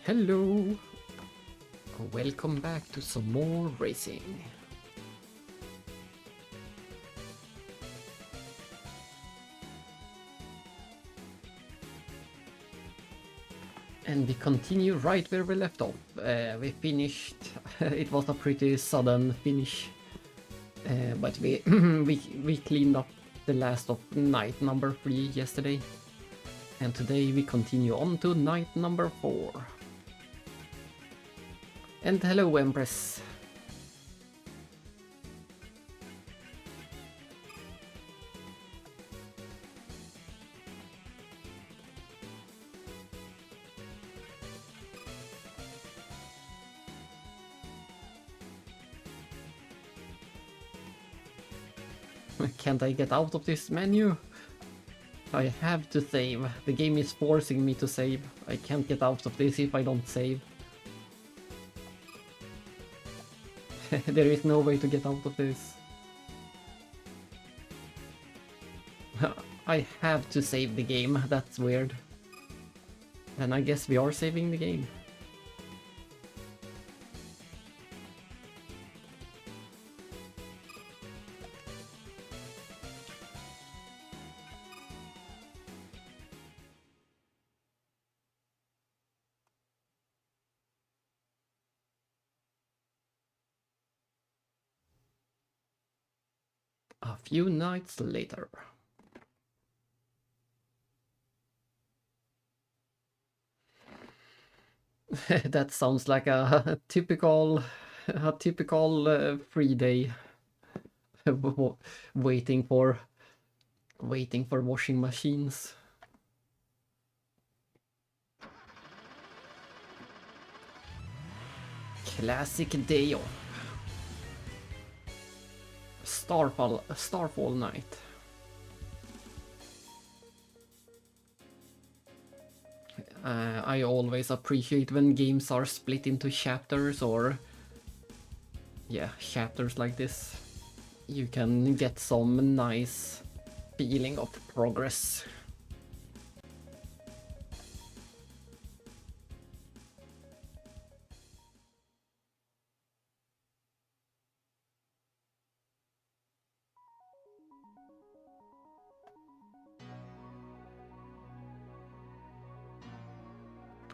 Hello! Welcome back to some more racing. And we continue right where we left off. We finished, it was a pretty sudden finish, but we, we cleaned up the last of night number 3 yesterday. And today we continue on to night number 4. And hello, Empress. Can't I get out of this menu? I have to save. The game is forcing me to save. I can't get out of this if I don't save. There is no way to get out of this. I have to save the game, that's weird. And I guess we are saving the game. A few nights later. That sounds like a typical free day. waiting for washing machines. Classic day off. Starfall night. I always appreciate when games are split into chapters or chapters like this. You can get some nice feeling of progress.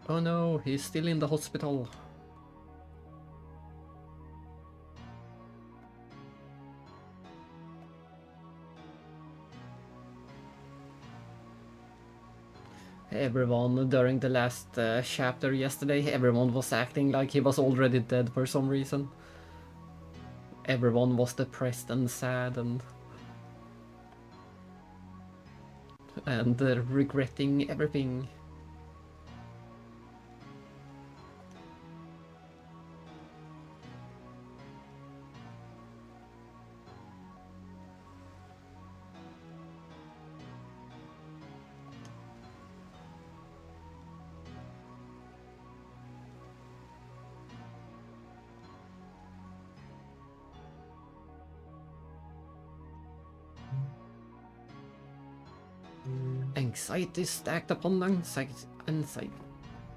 Oh no, he's still in the hospital. Everyone during the last chapter yesterday, everyone was acting like he was already dead for some reason. Everyone was depressed and sad and regretting everything. Anxiety stacked upon anxiety.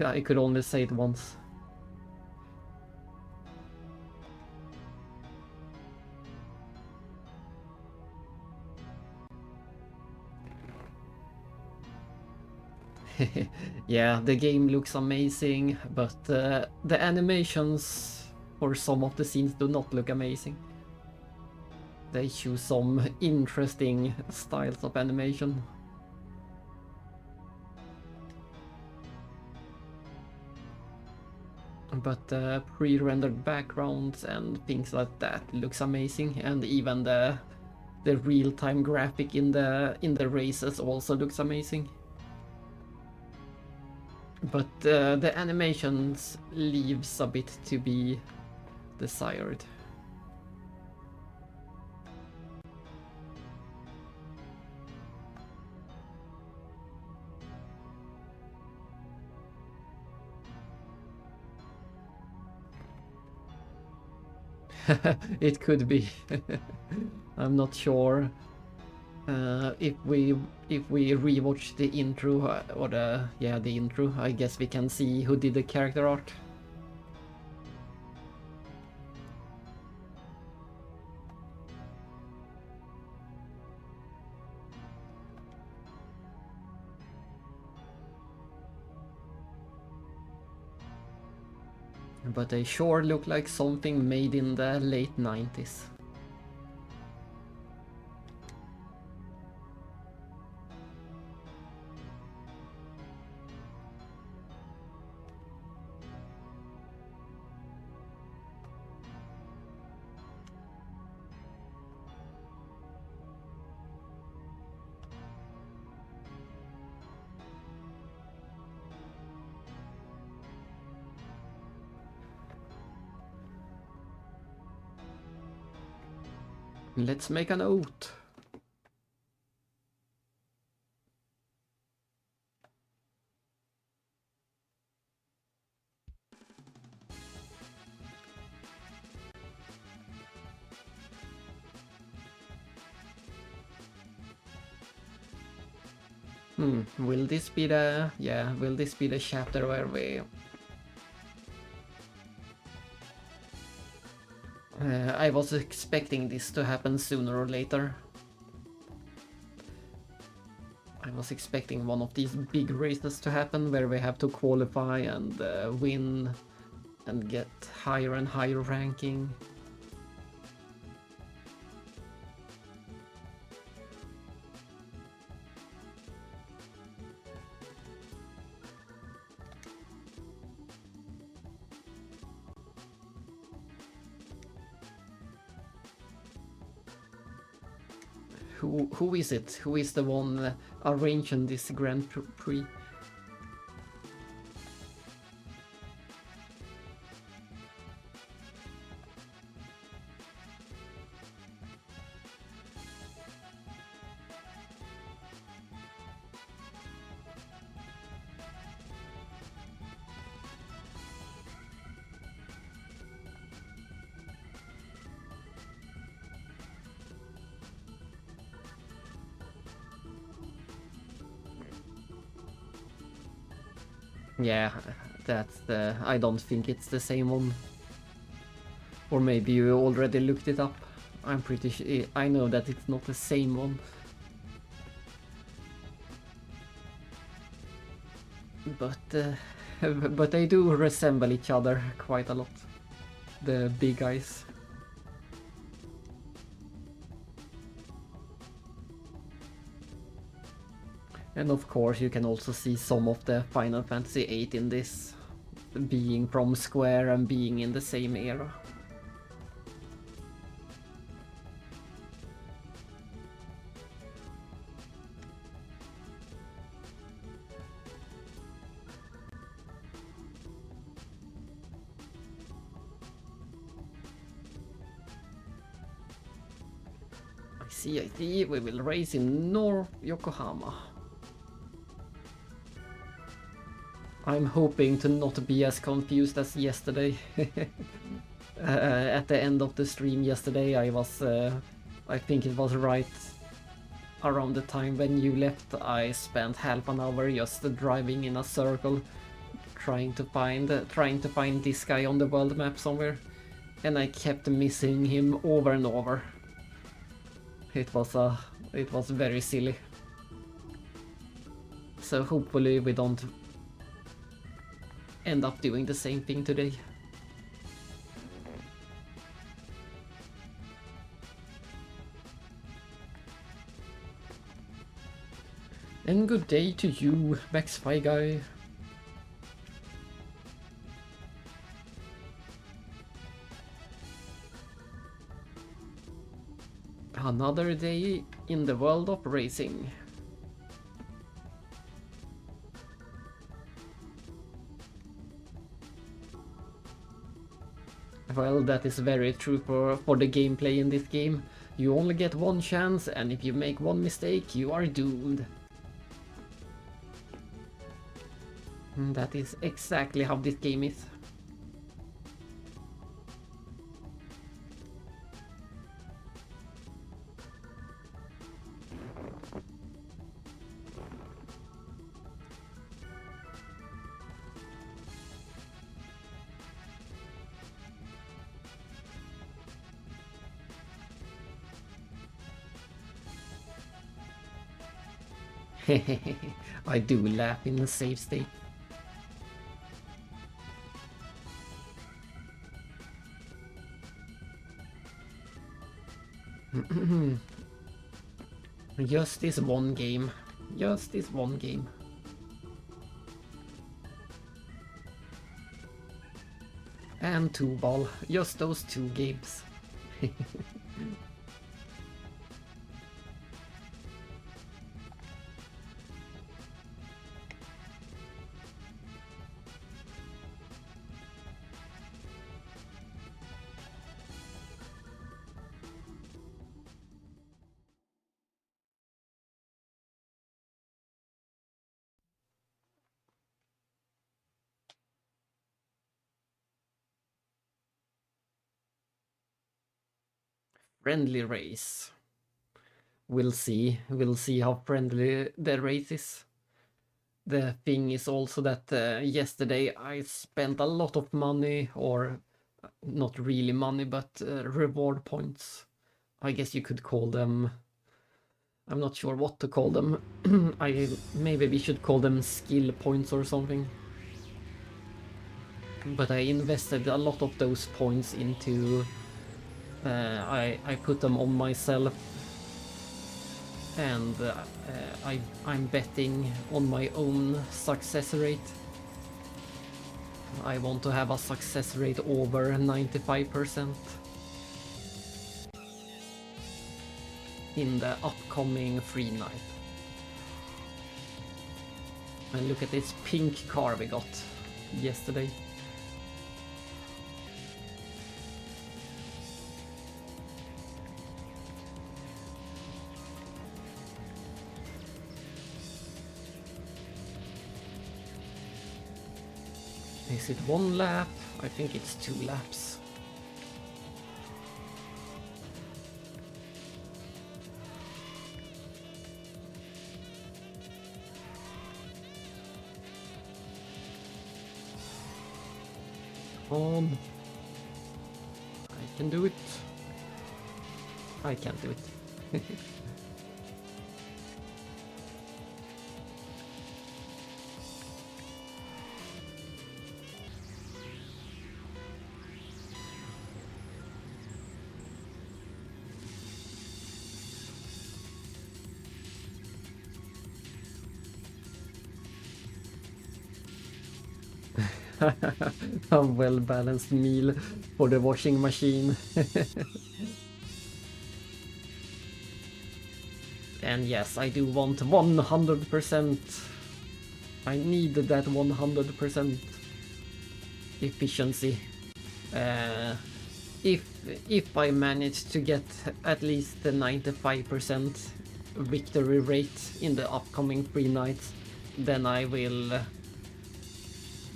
Yeah, I could only say it once. Yeah, the game looks amazing, but the animations for some of the scenes do not look amazing. They choose some interesting styles of animation. But the pre-rendered backgrounds and things like that looks amazing, and even the real-time graphic in the races also looks amazing. But the animations leaves a bit to be desired. It could be. I'm not sure. If we rewatch the intro or the intro, I guess we can see who did the character art. But they sure look like something made in the late 90s. Let's make an oath. Will this be the chapter where we I was expecting this to happen sooner or later. I was expecting one of these big races to happen where we have to qualify and win and get higher and higher ranking. Who is it? Who is the one arranging this Grand Prix? Yeah, that's the... I don't think it's the same one. Or maybe you already looked it up. I'm pretty sure... I know that it's not the same one. But they do resemble each other quite a lot. The big guys. And of course you can also see some of the Final Fantasy VIII in this, being from Square and being in the same era. I see, we will race in North Yokohama. I'm hoping to not be as confused as yesterday. At the end of the stream yesterday, I think it was right around the time when you left. I spent half an hour just driving in a circle, trying to find this guy on the world map somewhere, and I kept missing him over and over. It was very silly. So hopefully we don't end up doing the same thing today. And good day to you, Max Spy Guy. Another day in the world of racing. Well, that is very true for the gameplay in this game. You only get one chance, and if you make one mistake, you are doomed. And that is exactly how this game is. I do laugh in the save state. Just this one game. Just this one game. And 2-ball. Just those 2 games. Friendly race. We'll see. We'll see how friendly the race is. The thing is also that yesterday I spent a lot of money, or not really money, but reward points. I guess you could call them. I'm not sure what to call them. Maybe we should call them skill points or something. But I invested a lot of those points into. I put them on myself, and I'm betting on my own success rate. I want to have a success rate over 95% in the upcoming free night. And look at this pink car we got yesterday. Is it 1 lap? I think it's 2 laps. I can do it. I can't do it. A well-balanced meal for the washing machine. And yes, I do want 100%. I need that 100% efficiency. If I manage to get at least the 95% victory rate in the upcoming free nights, then I will.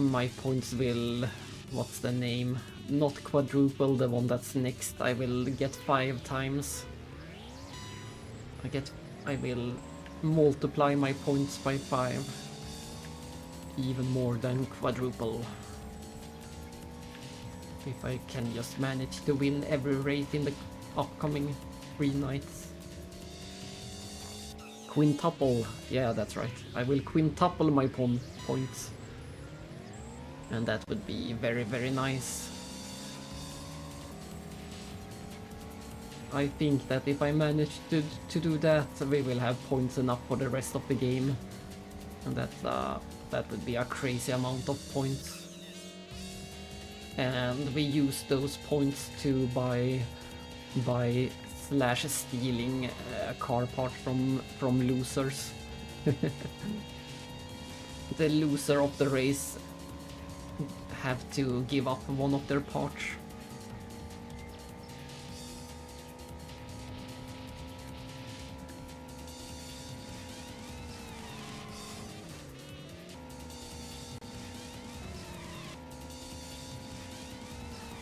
My points will. What's the name? Not quadruple, the one that's next. I will get 5 times. I will multiply my points by 5. Even more than quadruple. If I can just manage to win every race in the upcoming 3 nights. Quintuple. Yeah, that's right. I will quintuple my points. And that would be very, very nice. I think that if I manage to do that, we will have points enough for the rest of the game. And that would be a crazy amount of points. And we use those points to buy / stealing car parts from losers. The loser of the race have to give up one of their parts.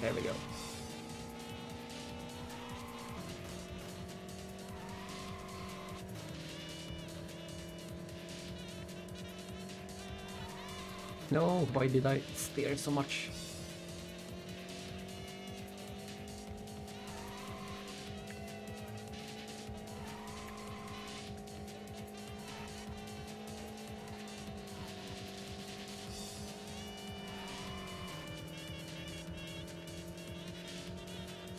There we go. No, why did I steer so much?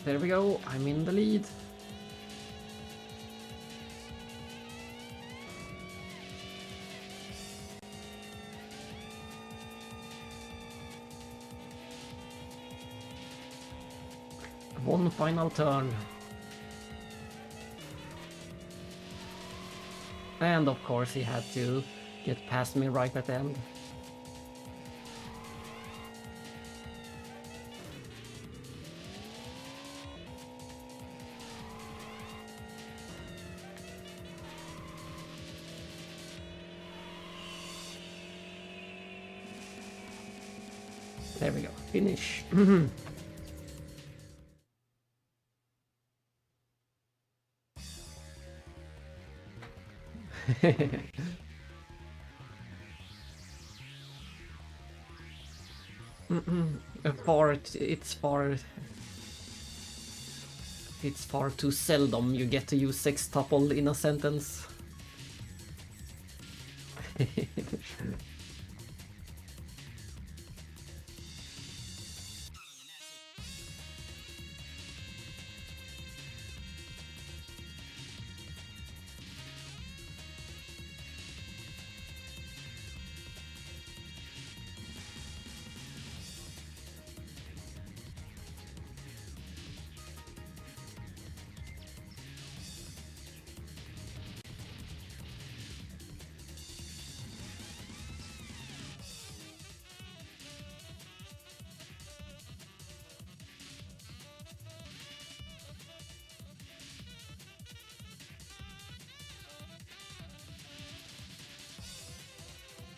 There we go, I'm in the lead. One final turn. And of course he had to get past me right at the end. There we go, finish. It's far too seldom you get to use sextuple in a sentence.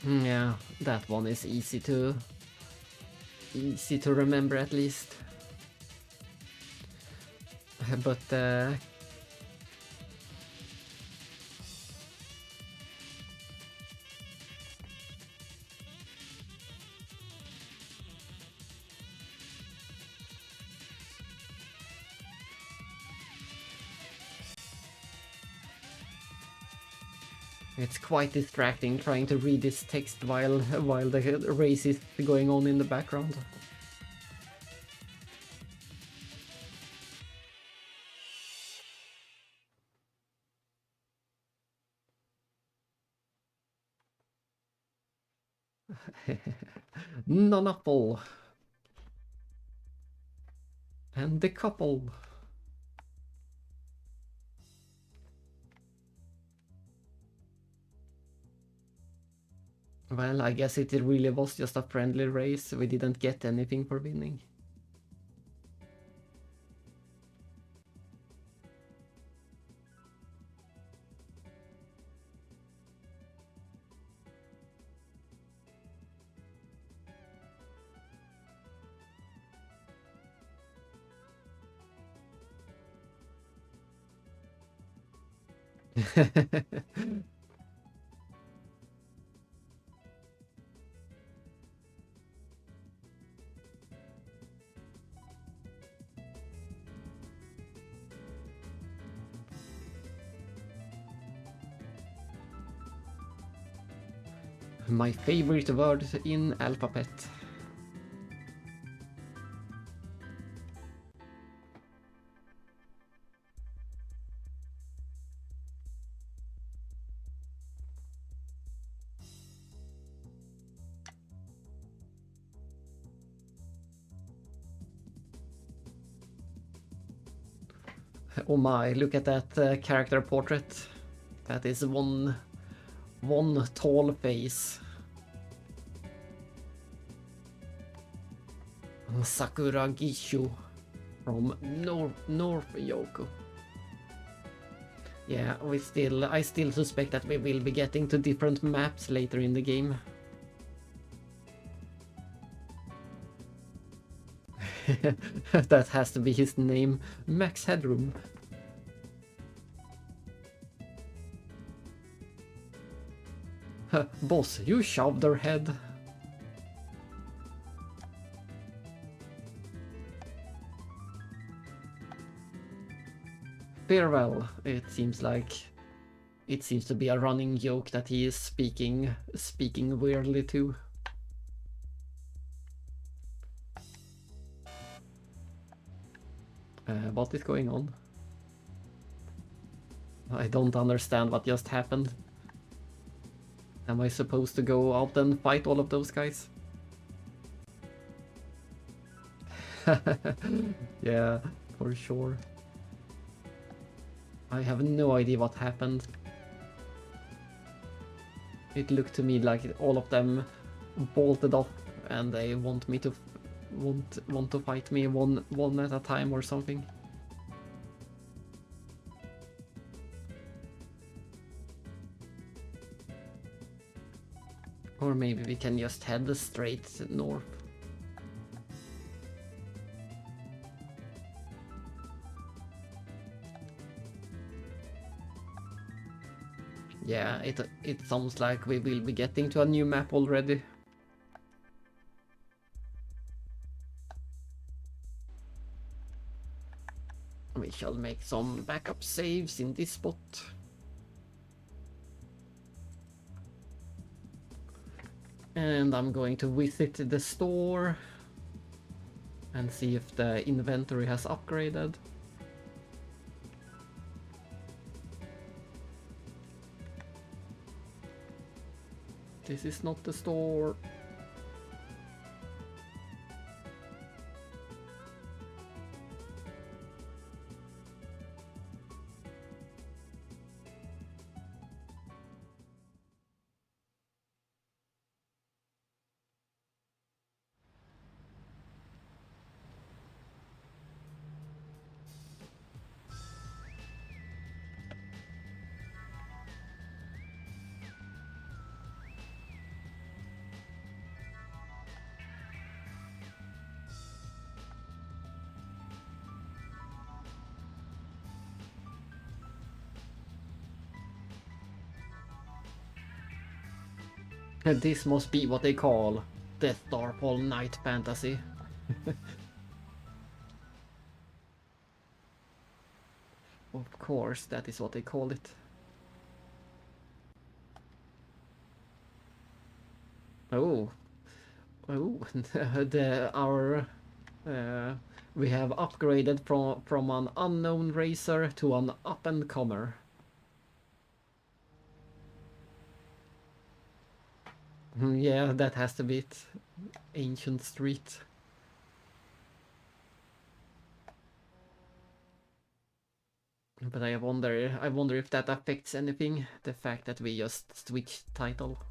Yeah, that one is easy to remember at least. But it's quite distracting trying to read this text while the race is going on in the background. Non-apple. And the couple. Well, I guess it really was just a friendly race. We didn't get anything for winning. My favorite word in alphabet. Oh my, look at that character portrait. That is one tall face. Sakura Gishu from North Yoko. Yeah, I still suspect that we will be getting to different maps later in the game. That has to be his name, Max Headroom. Boss, you shoved her head. Farewell. It seems to be a running joke that he is speaking weirdly too. What is going on? I don't understand what just happened. Am I supposed to go out and fight all of those guys? Yeah, for sure. I have no idea what happened. It looked to me like all of them bolted off and they want me to want to fight me one at a time or something. Or maybe we can just head straight north. Yeah, it sounds like we will be getting to a new map already. We shall make some backup saves in this spot. And I'm going to visit the store and see if the inventory has upgraded. This is not the store. This must be what they call Death Starfall Night Fantasy. Of course, that is what they call it. Oh, oh, we have upgraded from an unknown racer to an up and comer. Yeah, that has to be it. Ancient Street. But I wonder if that affects anything, the fact that we just switched title.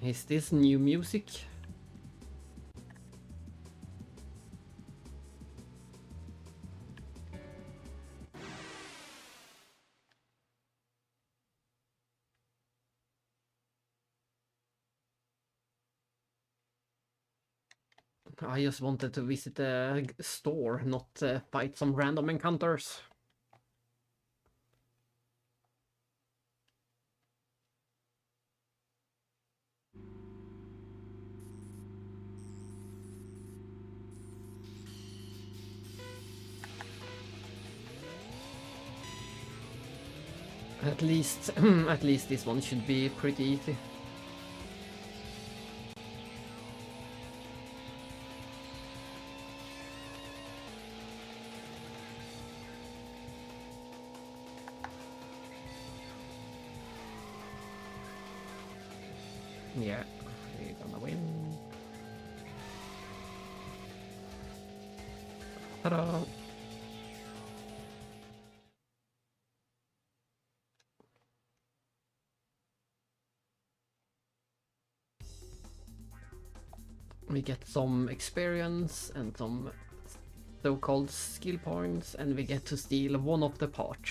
Is this new music? I just wanted to visit the store, not fight some random encounters. At least, at least this one should be pretty easy. Yeah, we're gonna win. Ta-da! We get some experience and some so-called skill points, and we get to steal one of the parts.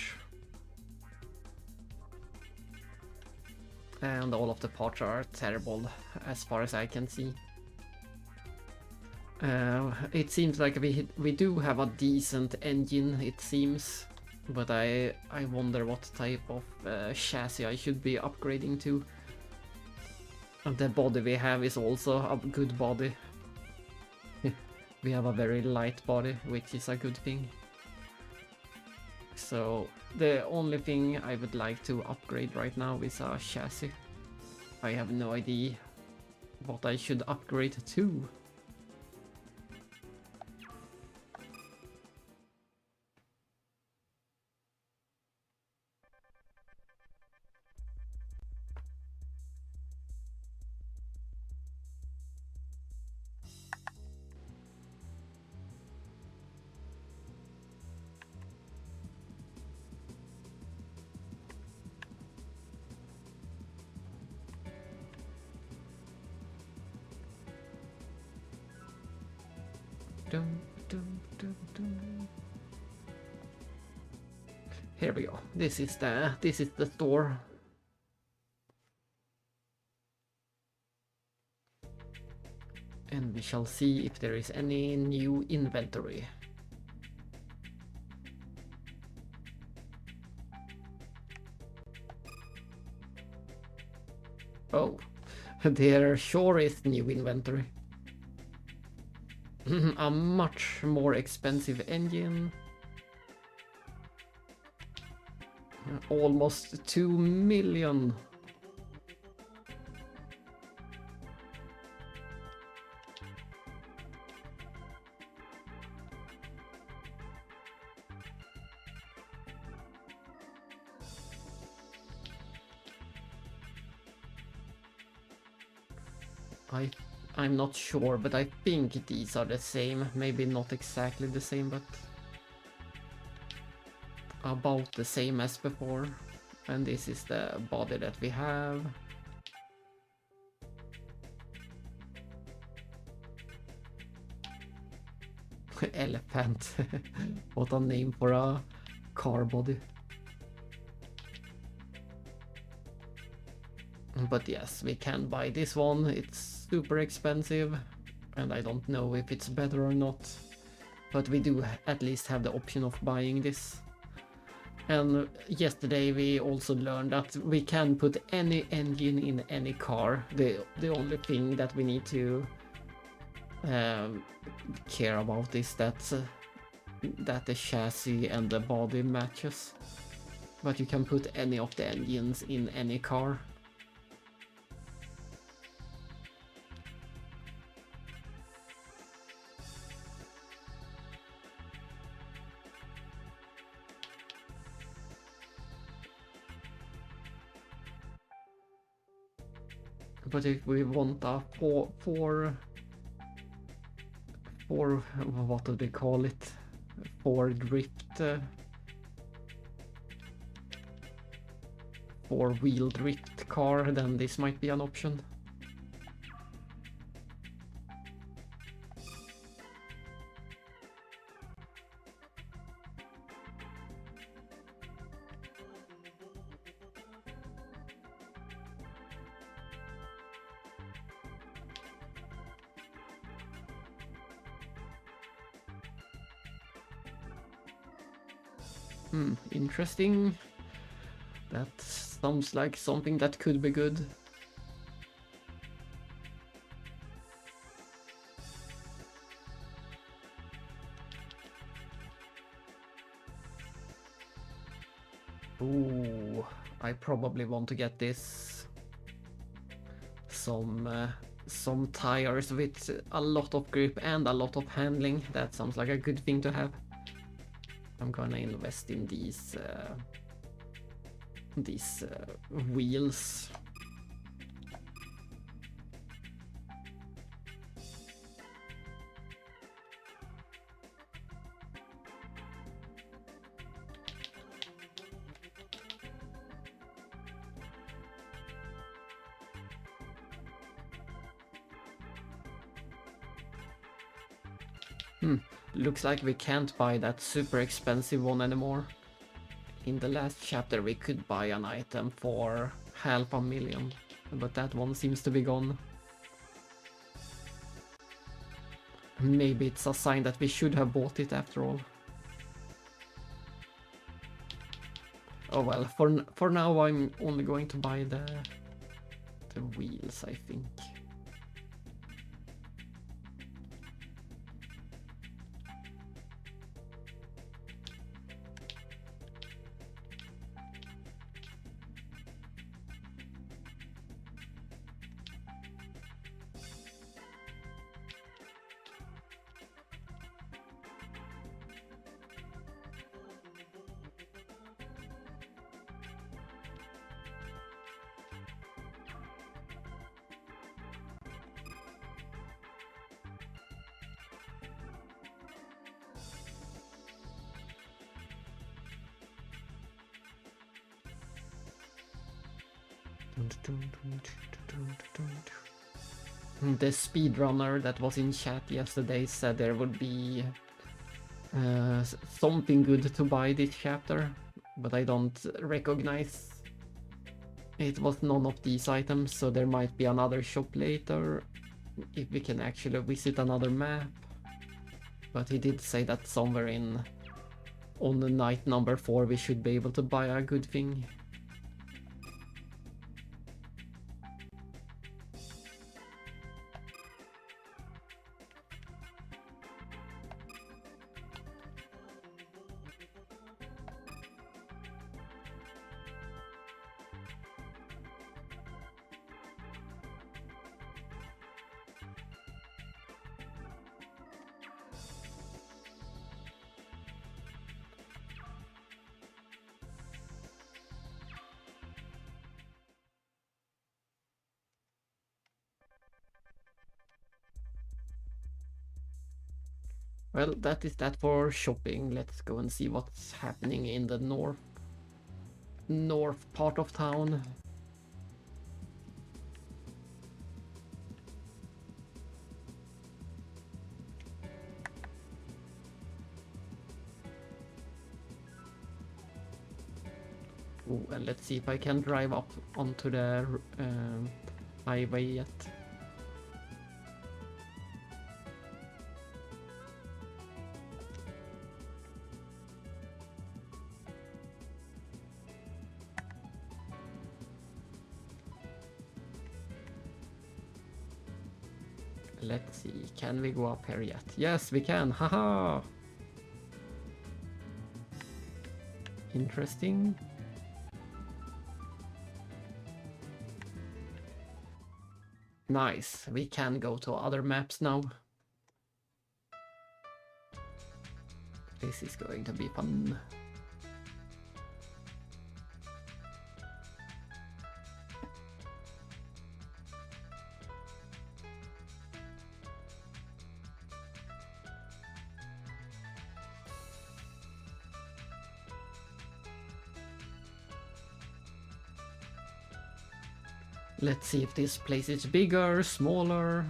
And all of the parts are terrible, as far as I can see. It seems like we do have a decent engine, it seems. But I wonder what type of chassis I should be upgrading to. The body we have is also a good body. We have a very light body, which is a good thing. So the only thing I would like to upgrade right now is a chassis. I have no idea what I should upgrade to. Dum, dum, dum, dum. Here we go. This is the store. And we shall see if there is any new inventory. Oh, there sure is new inventory. A much more expensive engine. Almost 2 million. I'm not sure, but I think these are the same. Maybe not exactly the same, but about the same as before. And this is the body that we have. Elephant. What a name for a car body. But yes, we can buy this one. It's super expensive and I don't know if it's better or not. But we do at least have the option of buying this. And yesterday we also learned that we can put any engine in any car. The only thing that we need to care about is that the chassis and the body matches. But you can put any of the engines in any car. But if we want a four what do they call it? 4 drift, 4-wheel drift car, then this might be an option. Interesting. That sounds like something that could be good. Ooh, I probably want to get this. Some tires with a lot of grip and a lot of handling. That sounds like a good thing to have. I'm gonna invest in these wheels. Looks like we can't buy that super expensive one anymore. In the last chapter we could buy an item for 500,000, but that one seems to be gone. Maybe it's a sign that we should have bought it after all. Oh well, for now I'm only going to buy the wheels, I think. The speedrunner that was in chat yesterday said there would be something good to buy this chapter, but I don't recognize. It was none of these items, so there might be another shop later if we can actually visit another map. But he did say that somewhere on the night number 4 we should be able to buy a good thing. Well, that is that for shopping. Let's go and see what's happening in the north part of town. Ooh, and let's see if I can drive up onto the highway yet. Let's see, can we go up here yet? Yes, we can, haha! Interesting. Nice, we can go to other maps now. This is going to be fun. Let's see if this place is bigger, smaller.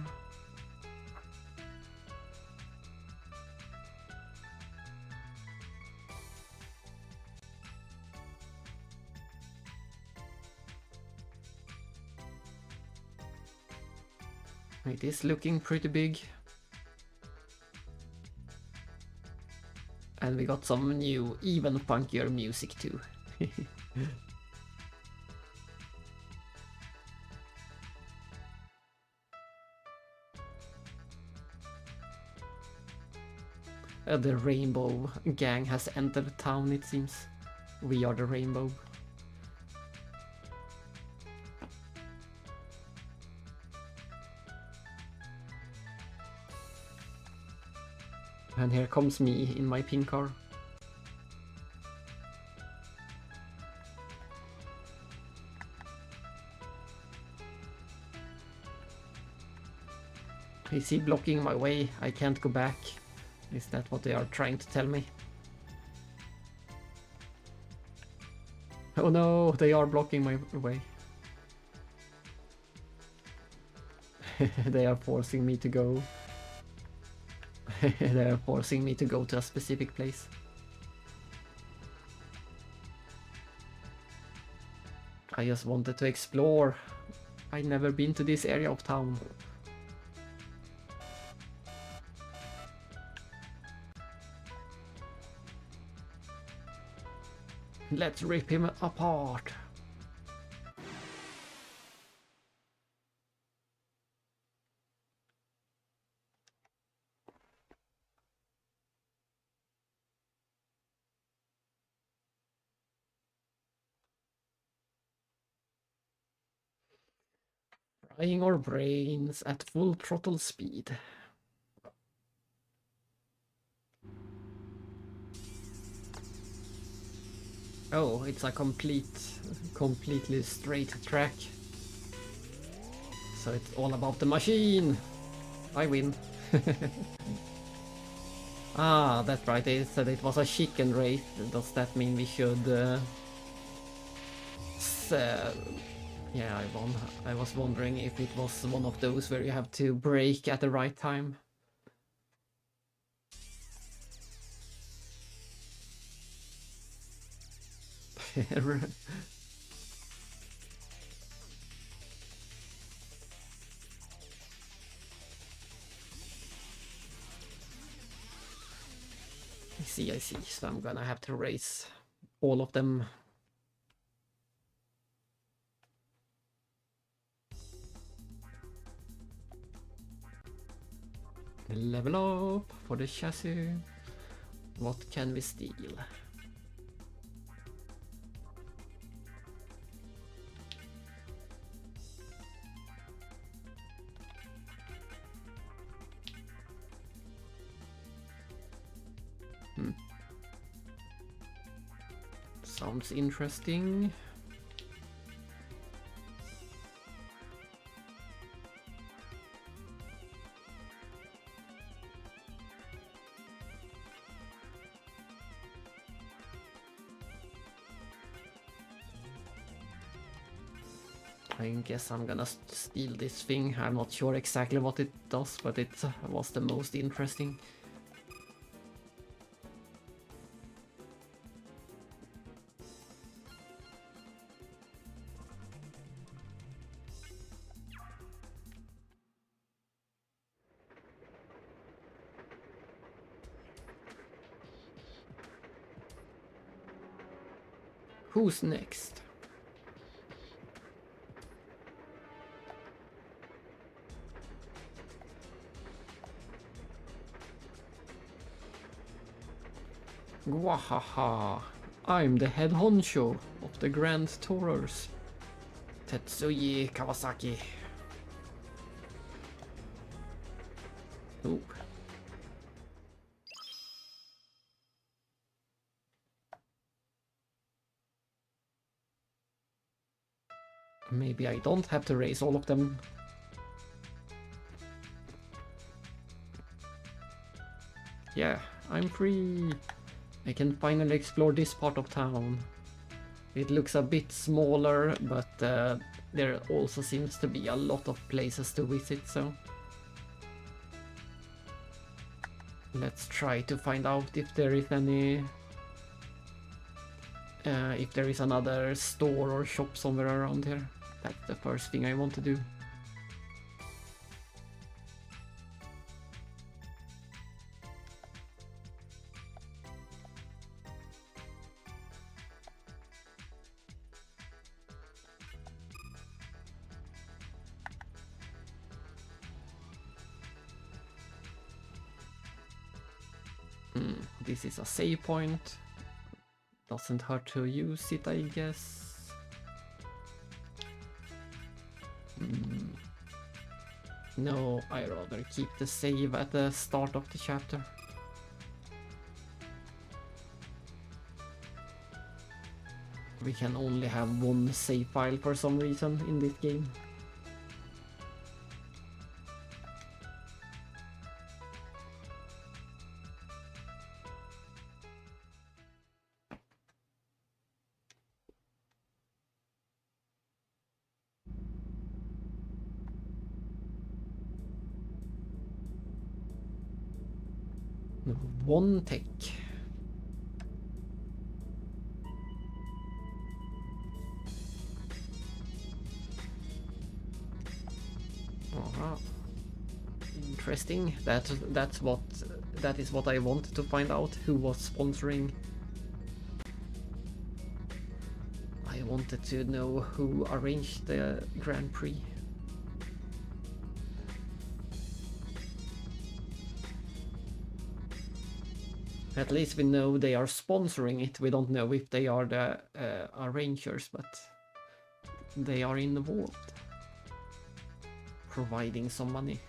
It is looking pretty big. And we got some new, even funkier music too. The Rainbow Gang has entered town, it seems. We are the Rainbow. And here comes me in my pink car. Is he blocking my way? I can't go back. Is that what they are trying to tell me? Oh no, they are blocking my way. They are forcing me to go. They are forcing me to go to a specific place. I just wanted to explore. I've never been to this area of town. Let's rip him apart. Frying our brains at full throttle speed. Oh, it's a completely straight track. So it's all about the machine. I win. Ah, that's right. They said it was a chicken race. Does that mean we should Yeah, I was wondering if it was one of those where you have to brake at the right time. I see. So I'm gonna have to race all of them. Level up for the chassis. What can we steal? Sounds interesting. I guess I'm gonna steal this thing. I'm not sure exactly what it does, but it was the most interesting. Who's next? Wahaha! I'm the head honcho of the Grand Tourers. Tetsuyi Kawasaki. Ooh. Maybe I don't have to raise all of them. Yeah, I'm free. I can finally explore this part of town. It looks a bit smaller, but there also seems to be a lot of places to visit, so let's try to find out if there is any... if there is another store or shop somewhere around here. That's the first thing I want to do. This is a save point. Doesn't hurt to use it, I guess. No, I'd rather keep the save at the start of the chapter. We can only have one save file for some reason in this game. One tech. Interesting. That is what I wanted to find out. Who was sponsoring? I wanted to know who arranged the Grand Prix. At least we know they are sponsoring it. We don't know if they are the arrangers, but they are involved, providing some money.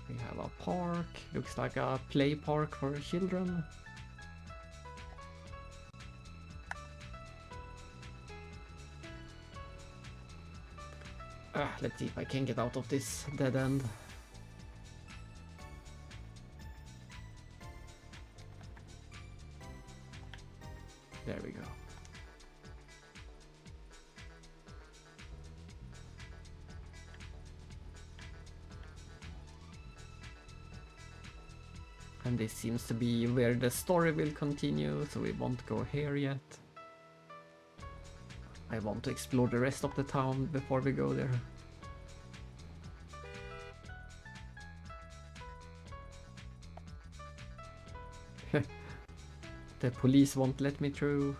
We have a park, looks like a play park for children. Let's see if I can get out of this dead end. There we go. And this seems to be where the story will continue, so we won't go here yet. I want to explore the rest of the town before we go there. The police won't let me through.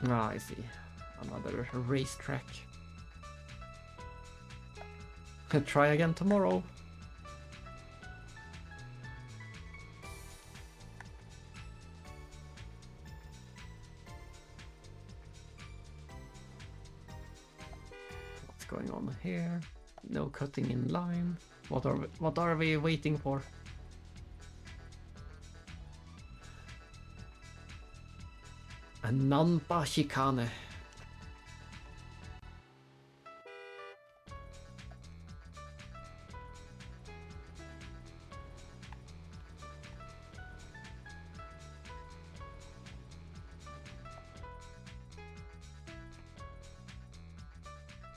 Ah, I see. Another racetrack. Try again tomorrow. What's going on here? No cutting in line. What are we waiting for? A Nampa chicane.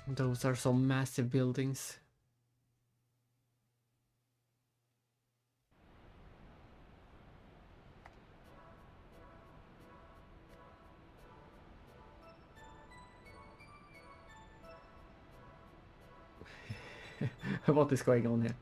Those are some massive buildings. What is going on here?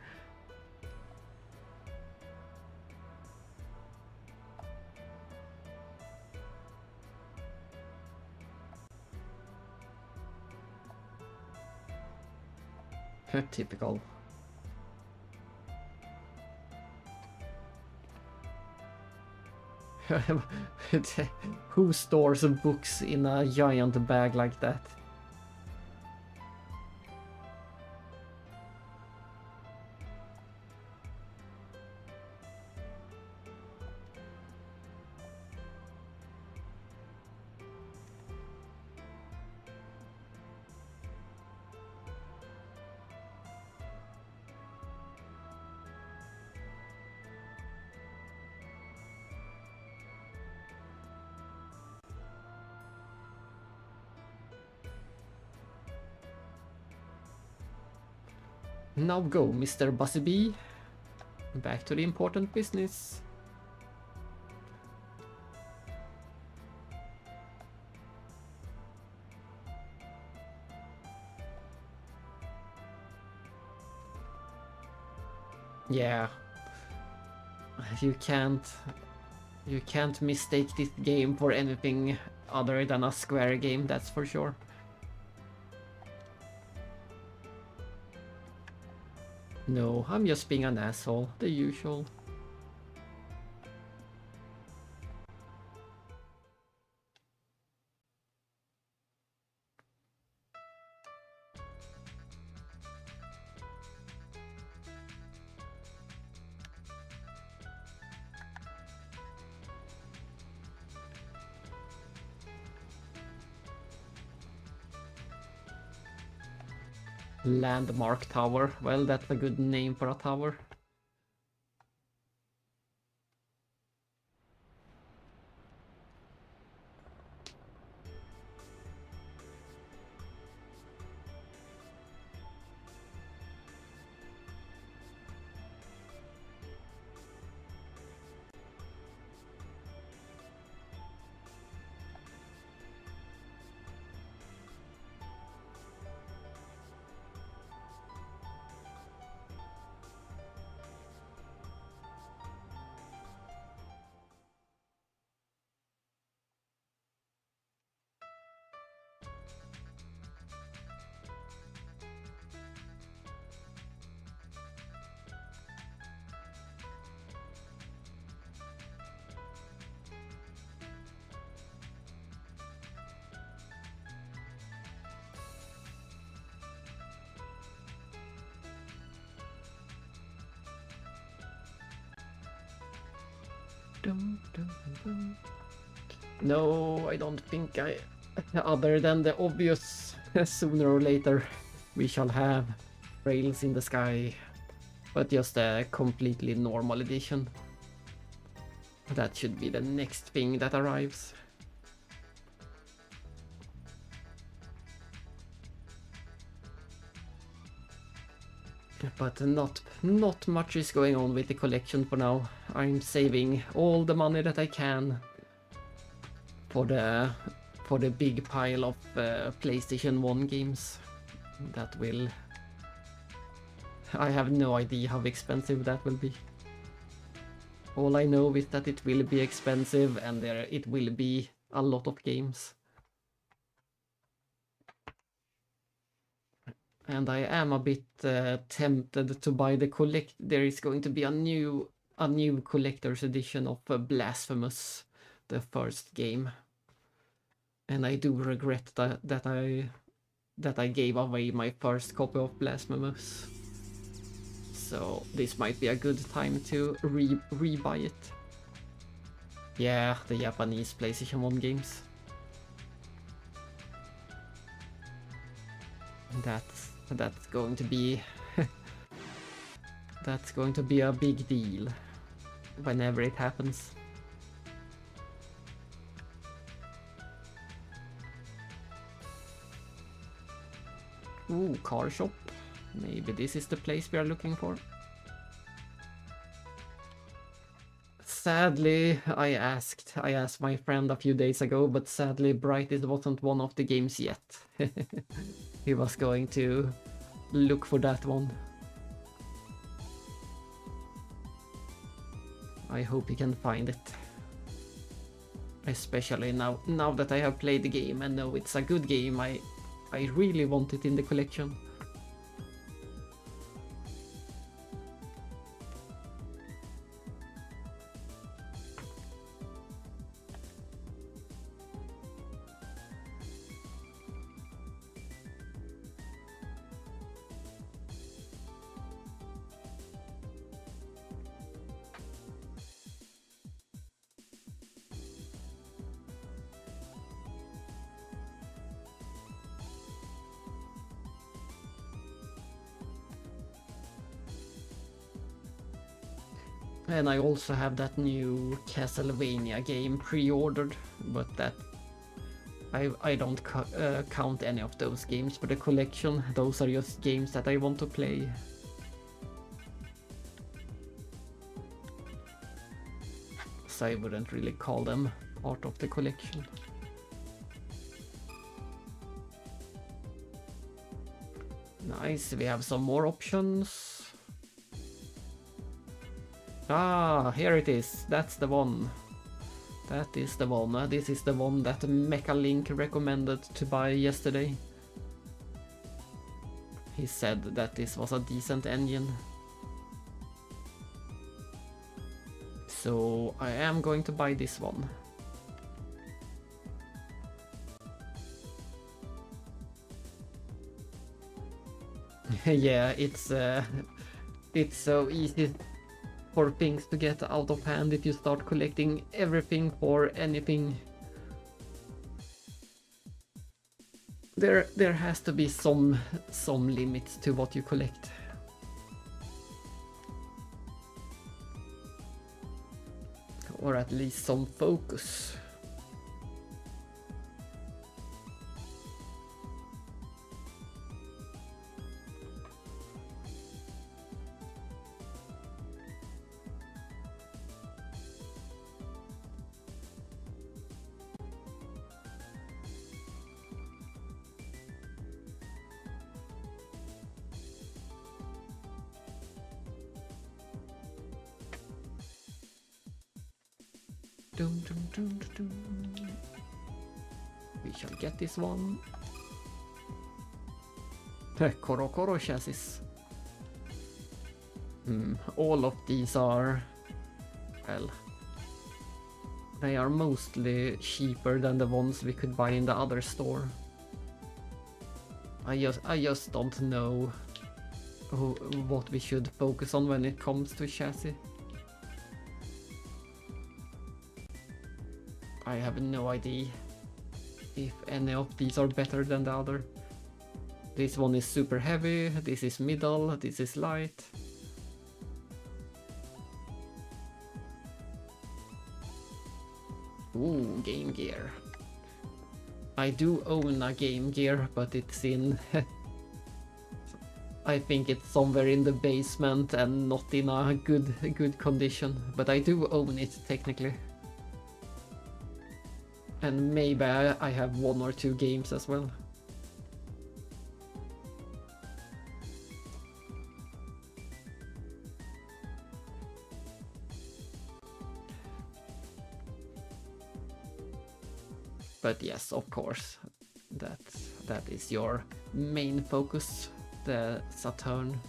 Typical. Who stores books in a giant bag like that? Now go, Mr. Bussy Bee. Back to the important business. Yeah. You can't mistake this game for anything other than a Square game, that's for sure. No, I'm just being an asshole, the usual. Landmark Tower. Well, that's a good name for a tower. No, I don't think I... Other than the obvious, sooner or later we shall have rails in the sky, but just a completely normal edition. That should be the next thing that arrives. But not much is going on with the collection for now. I'm saving all the money that I can for the big pile of PlayStation 1 games. That will... I have no idea how expensive that will be. All I know is that it will be expensive and it will be a lot of games. And I am a bit tempted to buy the there is going to be a new collector's edition of Blasphemous, the first game. And I do regret that I gave away my first copy of Blasphemous. So this might be a good time to re-buy it. Yeah, the Japanese PlayStation 1 games. That's going to be that's going to be a big deal whenever it happens. Ooh, car shop. Maybe this is the place we are looking for. Sadly, I asked my friend a few days ago, but sadly Brightest wasn't one of the games yet. He was going to look for that one. I hope he can find it. Especially now that I have played the game and know it's a good game, I really want it in the collection. And I also have that new Castlevania game pre-ordered, but that I don't count any of those games for the collection. Those are just games that I want to play. So I wouldn't really call them part of the collection. Nice, we have some more options. Ah, here it is. That's the one. That is the one. This is the one that Mechalink recommended to buy yesterday. He said that this was a decent engine. So I am going to buy this one. Yeah, it's so easy for things to get out of hand if you start collecting everything for anything. There has to be some limits to what you collect. Or at least some focus. We shall get this one. Korokoro chassis. All of these are, well, they are mostly cheaper than the ones we could buy in the other store. I just don't know what we should focus on when it comes to chassis. I have no idea if any of these are better than the other. This one is super heavy, this is middle, this is light. Ooh, Game Gear. I do own a Game Gear, but it's in... I think it's somewhere in the basement and not in a good condition, but I do own it technically. And maybe I have 1 or 2 games as well. But yes, of course, that is your main focus, the Saturn.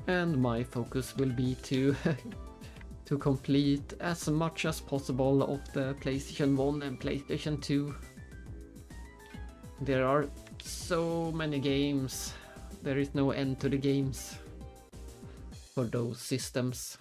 And my focus will be to to complete as much as possible of the PlayStation 1 and PlayStation 2. There are so many games. There is no end to the games for those systems.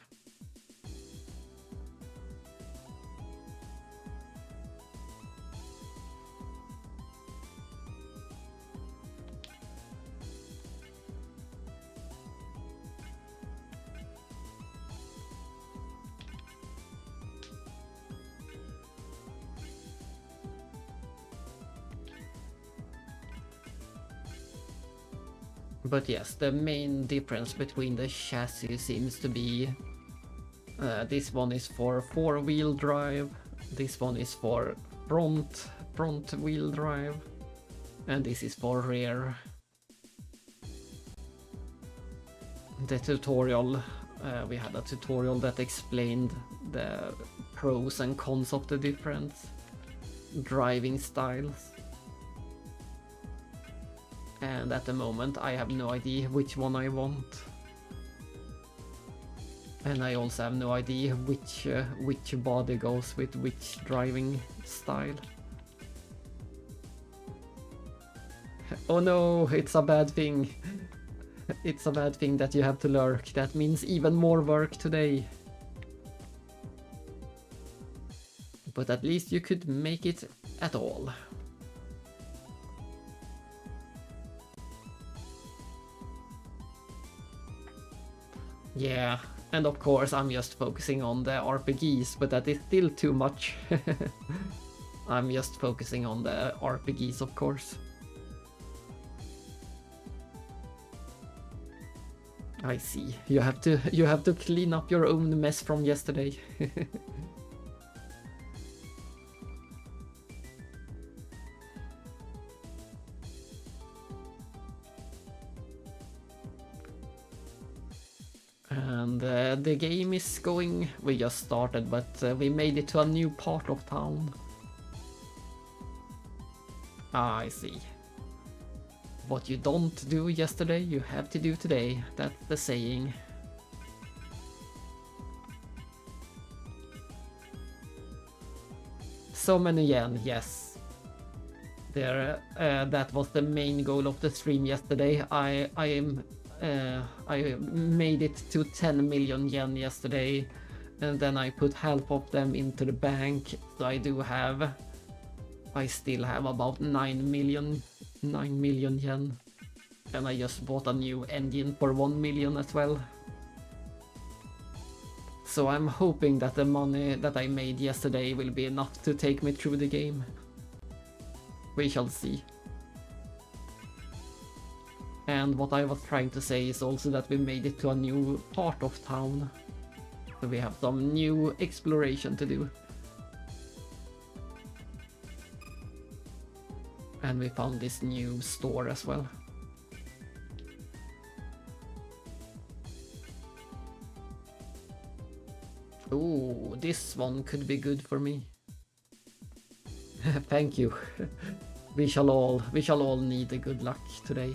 But yes, the main difference between the chassis seems to be this one is for 4-wheel drive, this one is for front wheel drive, and this is for rear. The tutorial, we had a tutorial that explained the pros and cons of the different driving styles. And at the moment I have no idea which one I want. And I also have no idea which body goes with which driving style. Oh no, it's a bad thing. It's a bad thing that you have to lurk. That means even more work today. But at least you could make it at all. Yeah, and of course I'm just focusing on the RPGs, but that is still too much. I'm just focusing on the RPGs, of course. I see. You have to clean up your own mess from yesterday. And the game is going... We just started, but we made it to a new part of town. Ah, I see. What you don't do yesterday, you have to do today. That's the saying. So many yen, yes. There, that was the main goal of the stream yesterday. I made it to 10 million yen yesterday, and then I put half of them into the bank. So I still have about 9 million yen, and I just bought a new engine for 1 million as well. So I'm hoping that the money that I made yesterday will be enough to take me through the game. We shall see. And what I was trying to say is also that we made it to a new part of town. So we have some new exploration to do. And we found this new store as well. Ooh, this one could be good for me. Thank you. We shall all need a good luck today.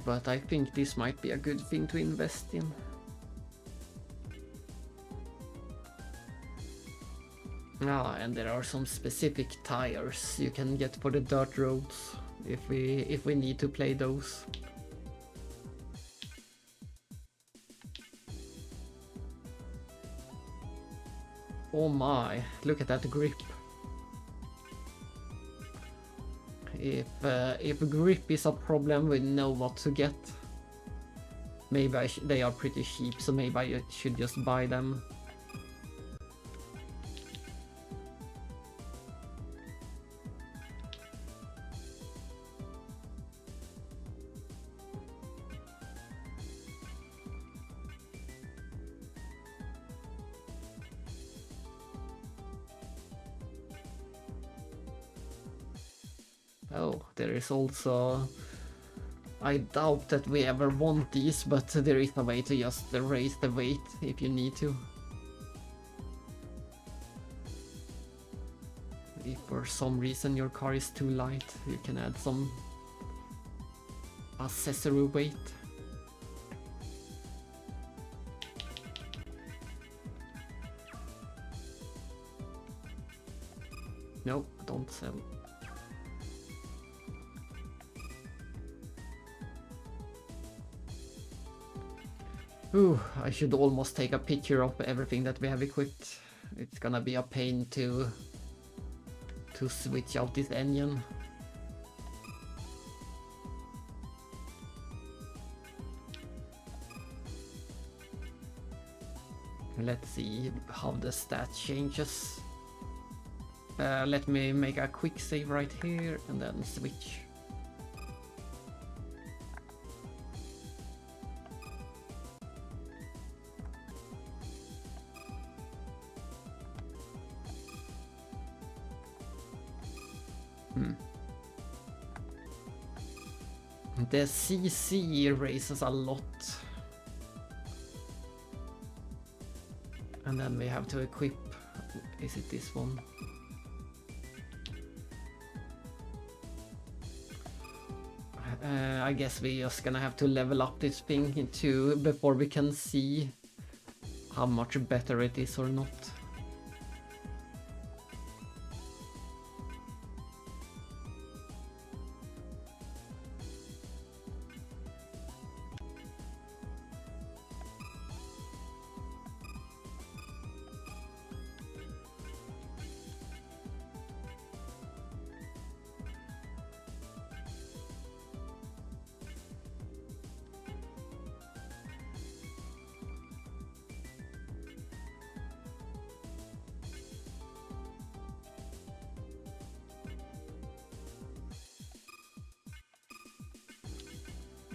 but I think this might be a good thing to invest in. Ah, and there are some specific tires you can get for the dirt roads if we need to play those. Oh my, look at that grip. If grip is a problem, we know what to get. Maybe they are pretty cheap, so maybe I should just buy them. Oh, there is also... I doubt that we ever want these, but there is a way to just raise the weight if you need to. If for some reason your car is too light, you can add some accessory weight. No, don't sell. Ooh, I should almost take a picture of everything that we have equipped. It's gonna be a pain to switch out this engine. Let's see how the stat changes. Let me make a quick save right here and then switch. The CC raises a lot. And then we have to equip, is it this one? I guess we're just gonna have to level up this thing too before we can see how much better it is or not.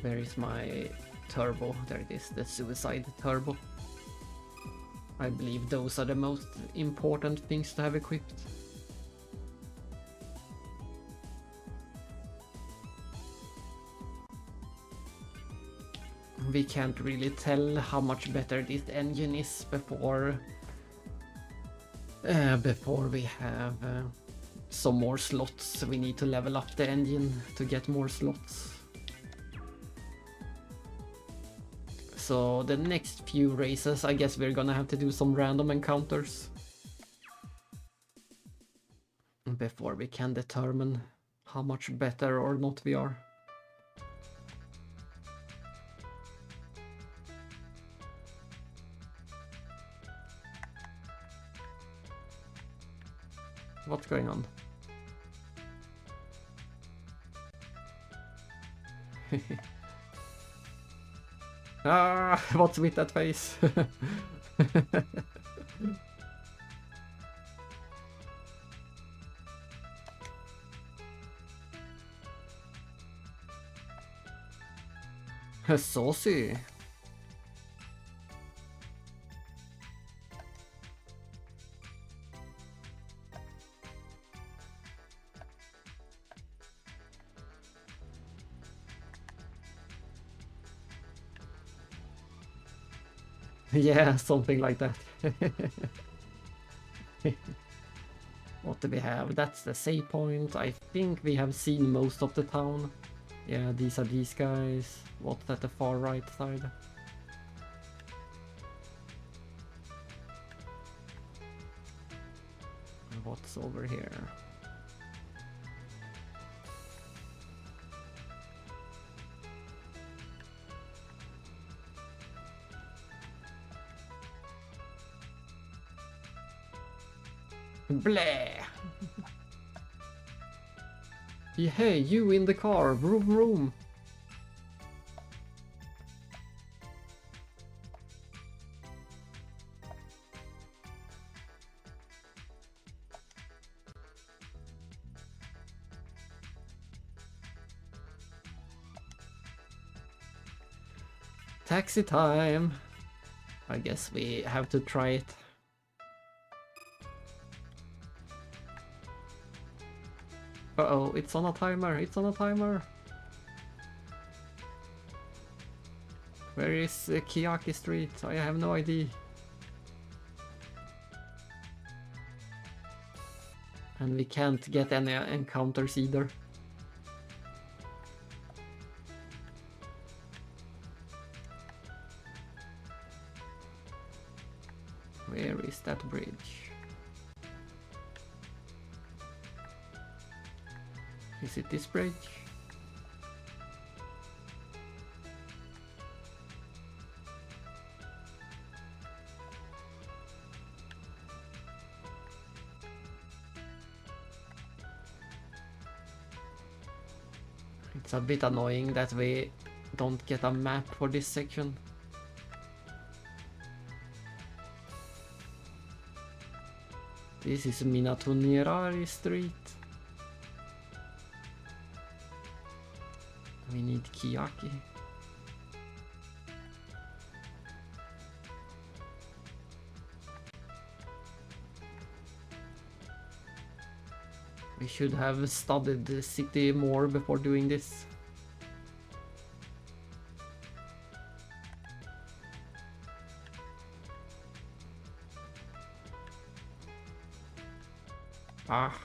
Where is my turbo? There it is, the suicide turbo. I believe those are the most important things to have equipped. We can't really tell how much better this engine is before we have some more slots. We need to level up the engine to get more slots. So the next few races, I guess we're gonna have to do some random encounters before we can determine how much better or not we are. What's going on? Ah, what's with that face? Saucy. Yeah, something like that. What do we have? That's the save point. I think we have seen most of the town. Yeah, these are these guys. What's at the far right side? And what's over here? Bleh! Hey, you in the car! Vroom vroom! Taxi time! I guess we have to try it. Uh-oh, it's on a timer, it's on a timer! Where is Kiyaki Street? I have no idea. And we can't get any encounters either. Where is that bridge? Is it this bridge? It's a bit annoying that we don't get a map for this section. This is Minatonirari Street. We need Kiyaki. We should have studied the city more before doing this. Ah.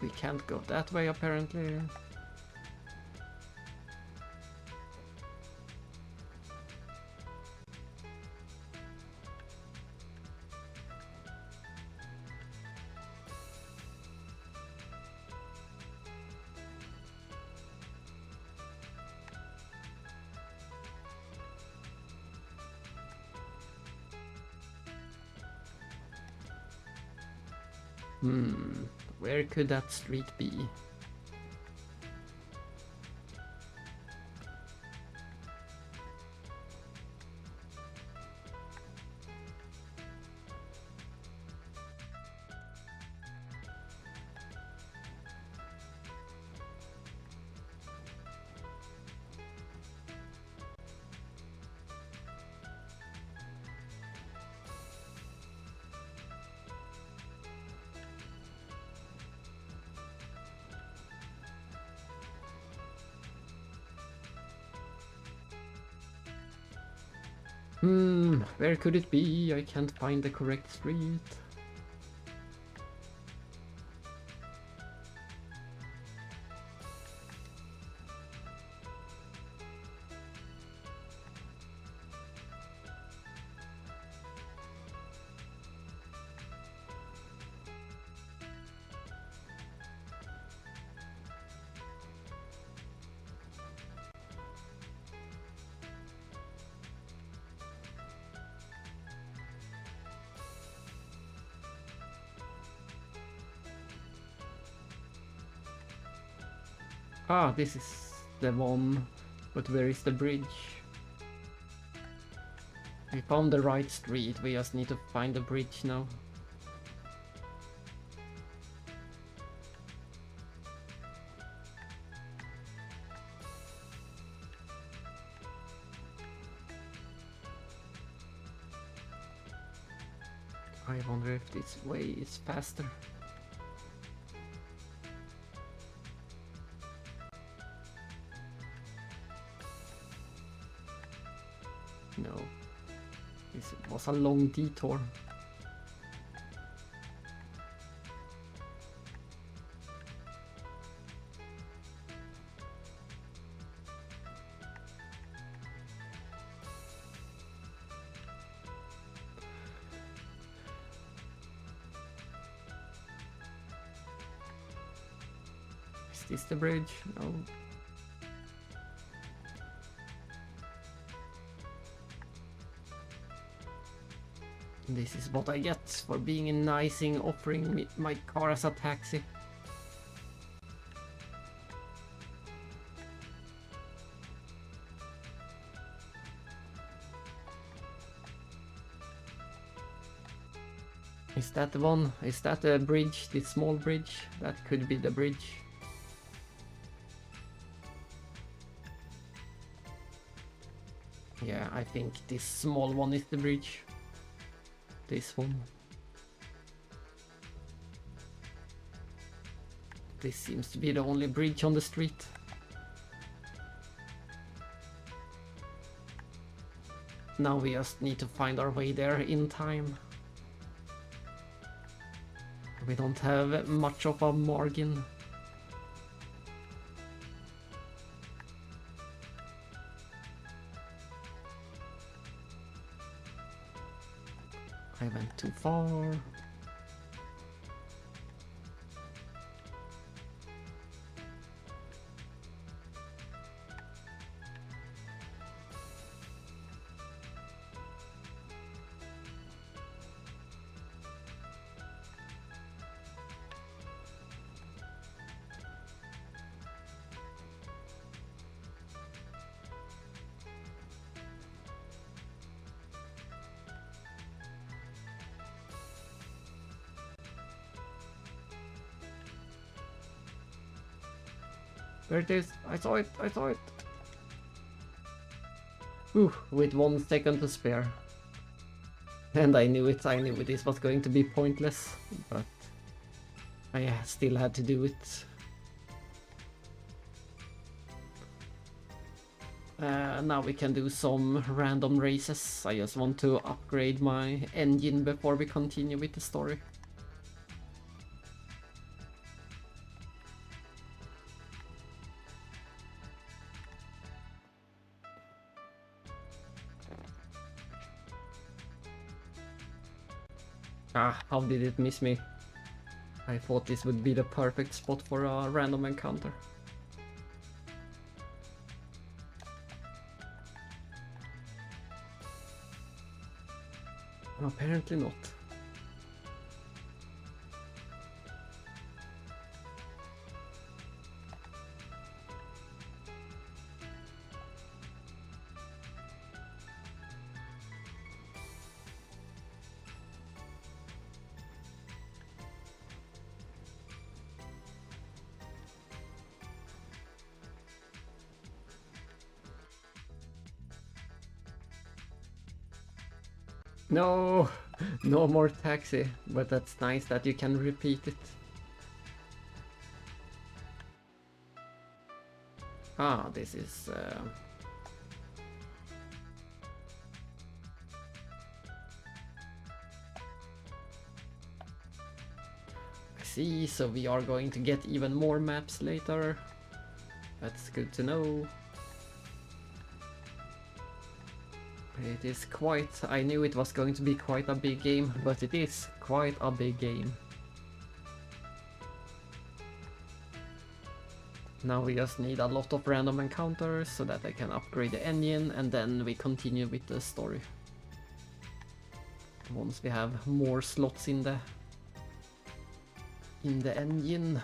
We can't go that way apparently. Where could that street be? Where could it be? I can't find the correct street. Ah, this is the one, but where is the bridge? We found the right street, we just need to find the bridge now. I wonder if this way is faster. No. This was a long detour. Is this the bridge? No. This is what I get for being a nicing, offering me my car as a taxi. Is that the one? Is that the bridge? This small bridge? That could be the bridge. Yeah, I think this small one is the bridge. This one. This seems to be the only bridge on the street. Now we just need to find our way there in time. We don't have much of a margin. I went too far. There it is. I saw it. I saw it. Ooh, with 1 second to spare. And I knew it. I knew this was going to be pointless, but I still had to do it. Now we can do some random races. I just want to upgrade my engine before we continue with the story. Ah, how did it miss me? I thought this would be the perfect spot for a random encounter. Apparently not. No, no more taxi, but that's nice that you can repeat it. Ah, this is... I see, so we are going to get even more maps later. That's good to know. It is quite... I knew it was going to be quite a big game, but it is quite a big game. Now we just need a lot of random encounters so that I can upgrade the engine, and then we continue with the story. Once we have more slots in the engine.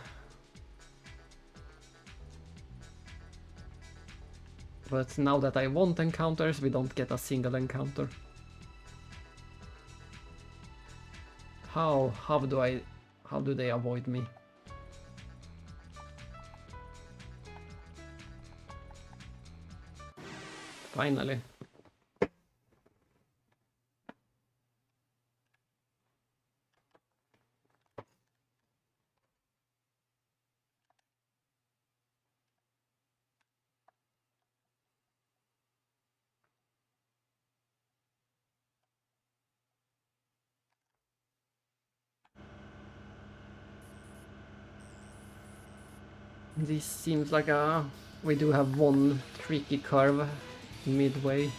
But now that I want encounters, we don't get a single encounter. How do they avoid me? Finally. This seems like a... We do have one tricky curve midway.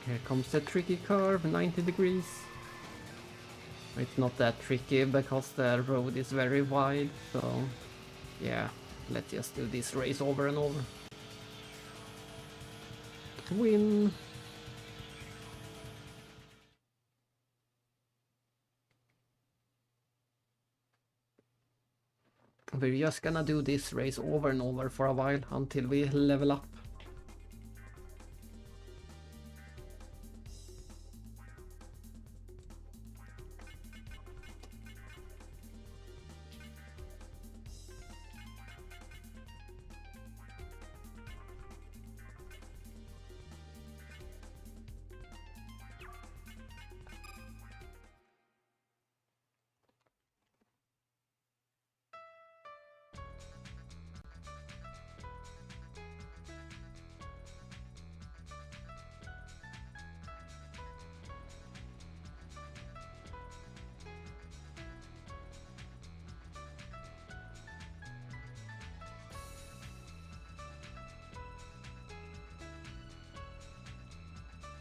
Here comes the tricky curve, 90 degrees. It's not that tricky because the road is very wide, so yeah, let's just do this race over and over. Win! We're just gonna do this race over and over for a while until we level up.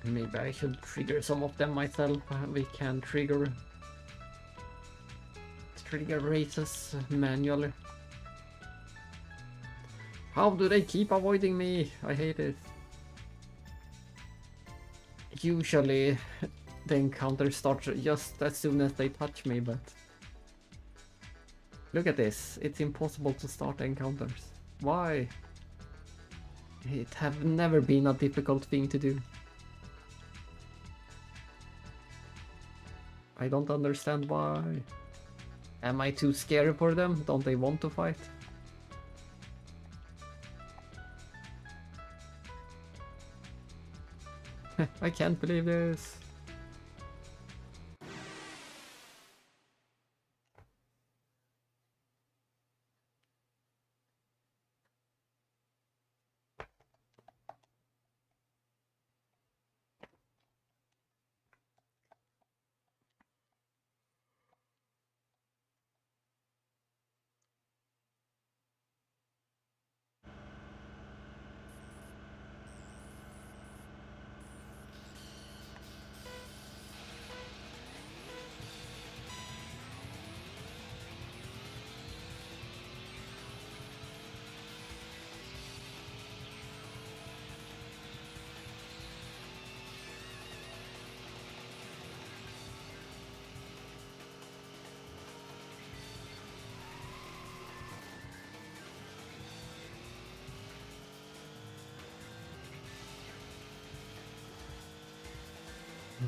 Maybe I should trigger some of them myself. We can trigger races manually. How do they keep avoiding me? I hate it. Usually the encounter starts just as soon as they touch me, but look at this. It's impossible to start encounters. Why? It have never been a difficult thing to do. I don't understand why. Am I too scary for them? Don't they want to fight? I can't believe this.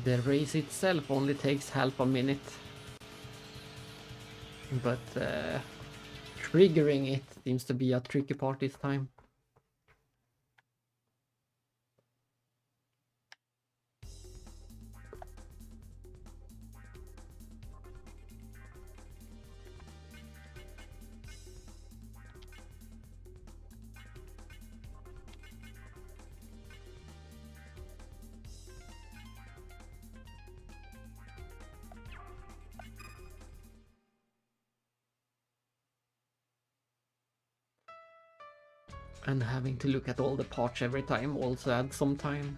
The race itself only takes half a minute, but triggering it seems to be a tricky part this time. And having to look at all the parts every time also adds some time.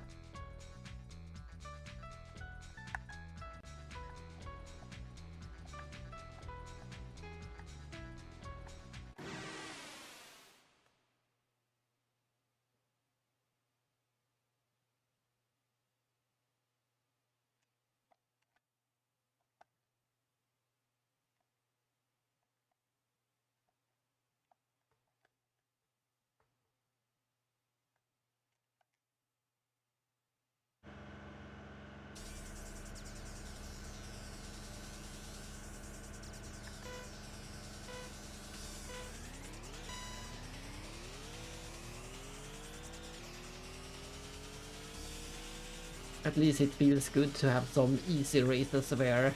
At least it feels good to have some easy races where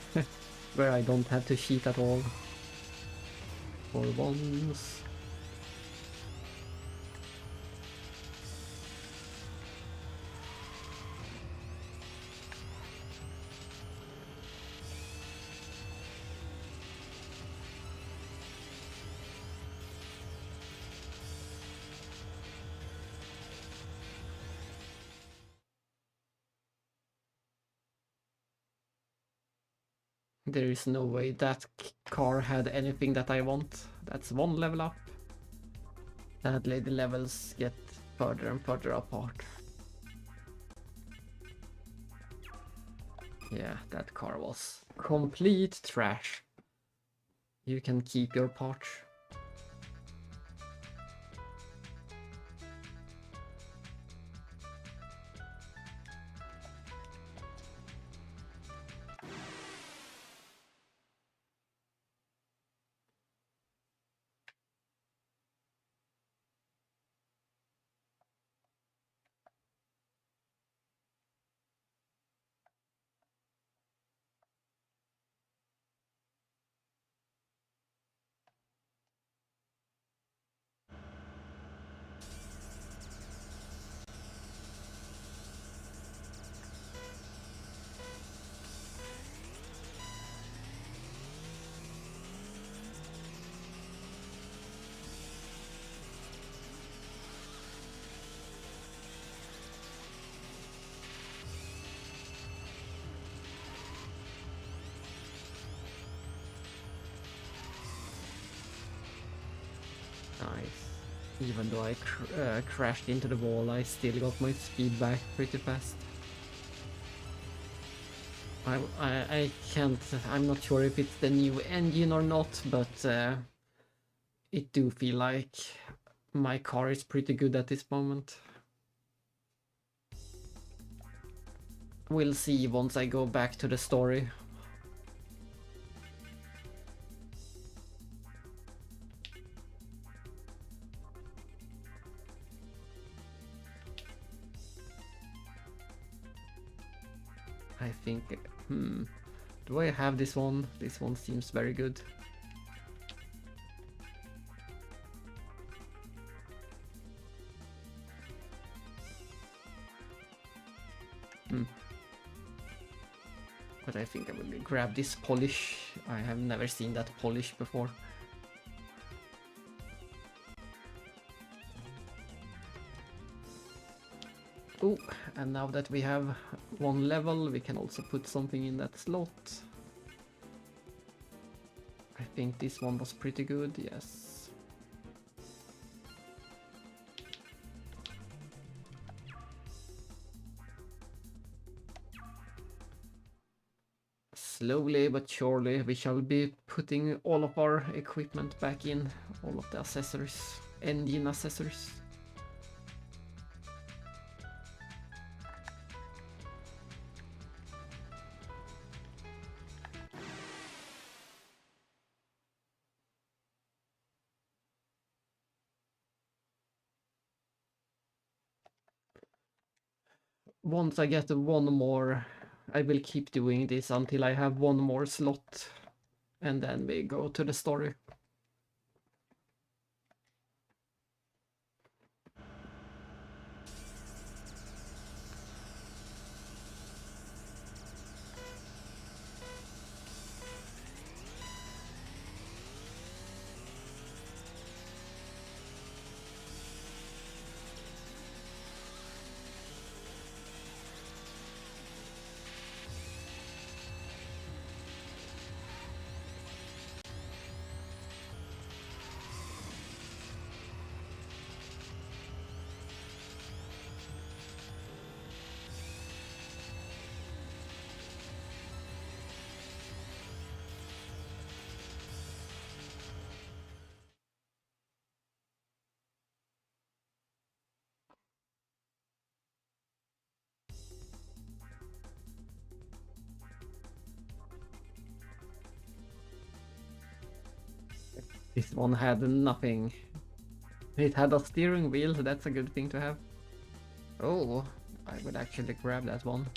where I don't have to cheat at all. For once. There is no way that car had anything that I want. That's one level up. Sadly, the levels get further and further apart. Yeah, that car was complete trash. You can keep your parts. Nice. Even though I crashed into the wall, I still got my speed back pretty fast. I can't, I'm not sure if it's the new engine or not, but it do feel like my car is pretty good at this moment. We'll see once I go back to the story. I think, do I have this one? This one seems very good. But I think I will grab this polish. I have never seen that polish before. Oh, and now that we have one level, we can also put something in that slot. I think this one was pretty good, yes. Slowly but surely we shall be putting all of our equipment back in, all of the accessories, engine accessories. Once I get one more, I will keep doing this until I have one more slot, and then we go to the story. This one had nothing. It had a steering wheel, that's a good thing to have. Oh, I would actually grab that one.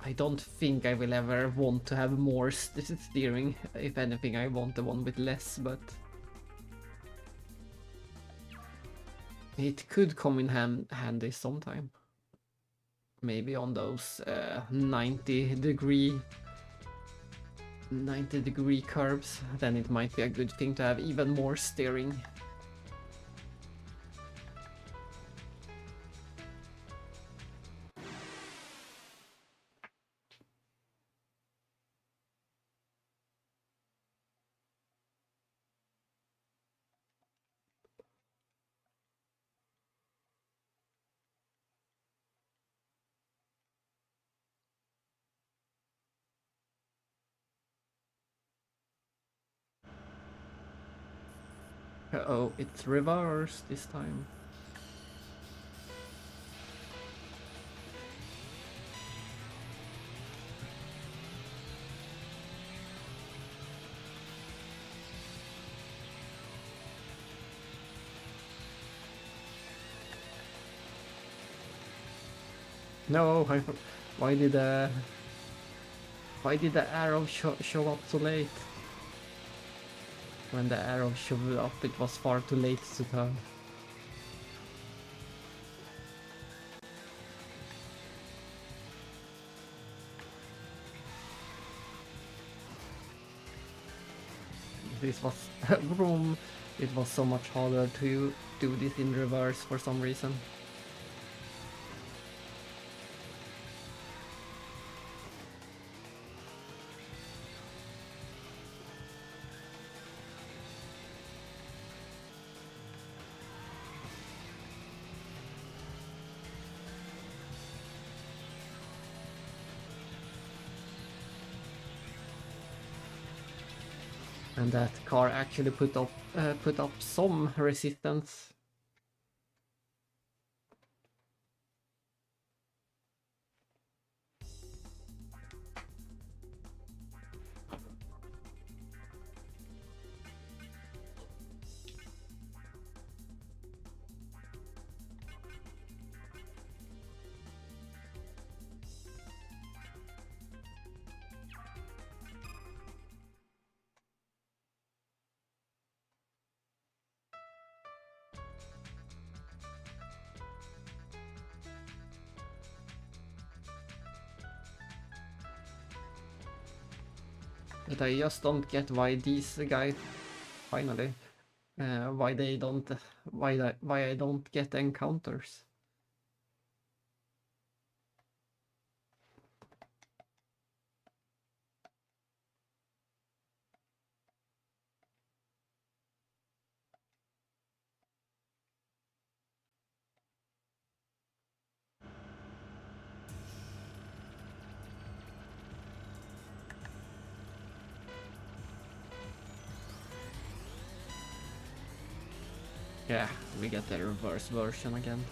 I don't think I will ever want to have more steering. If anything, I want the one with less, but it could come in handy sometime. Maybe on those 90 degree curves, then it might be a good thing to have even more steering. Uh-oh, it's reversed this time. No, why did the arrow show up so late? When the arrow showed up, it was far too late to turn. This was vroom. It was so much harder to do this in reverse for some reason. And that car actually put up some resistance. But I just don't get why these guys finally why they don't why I don't get encounters. Yeah, we get the reverse version again.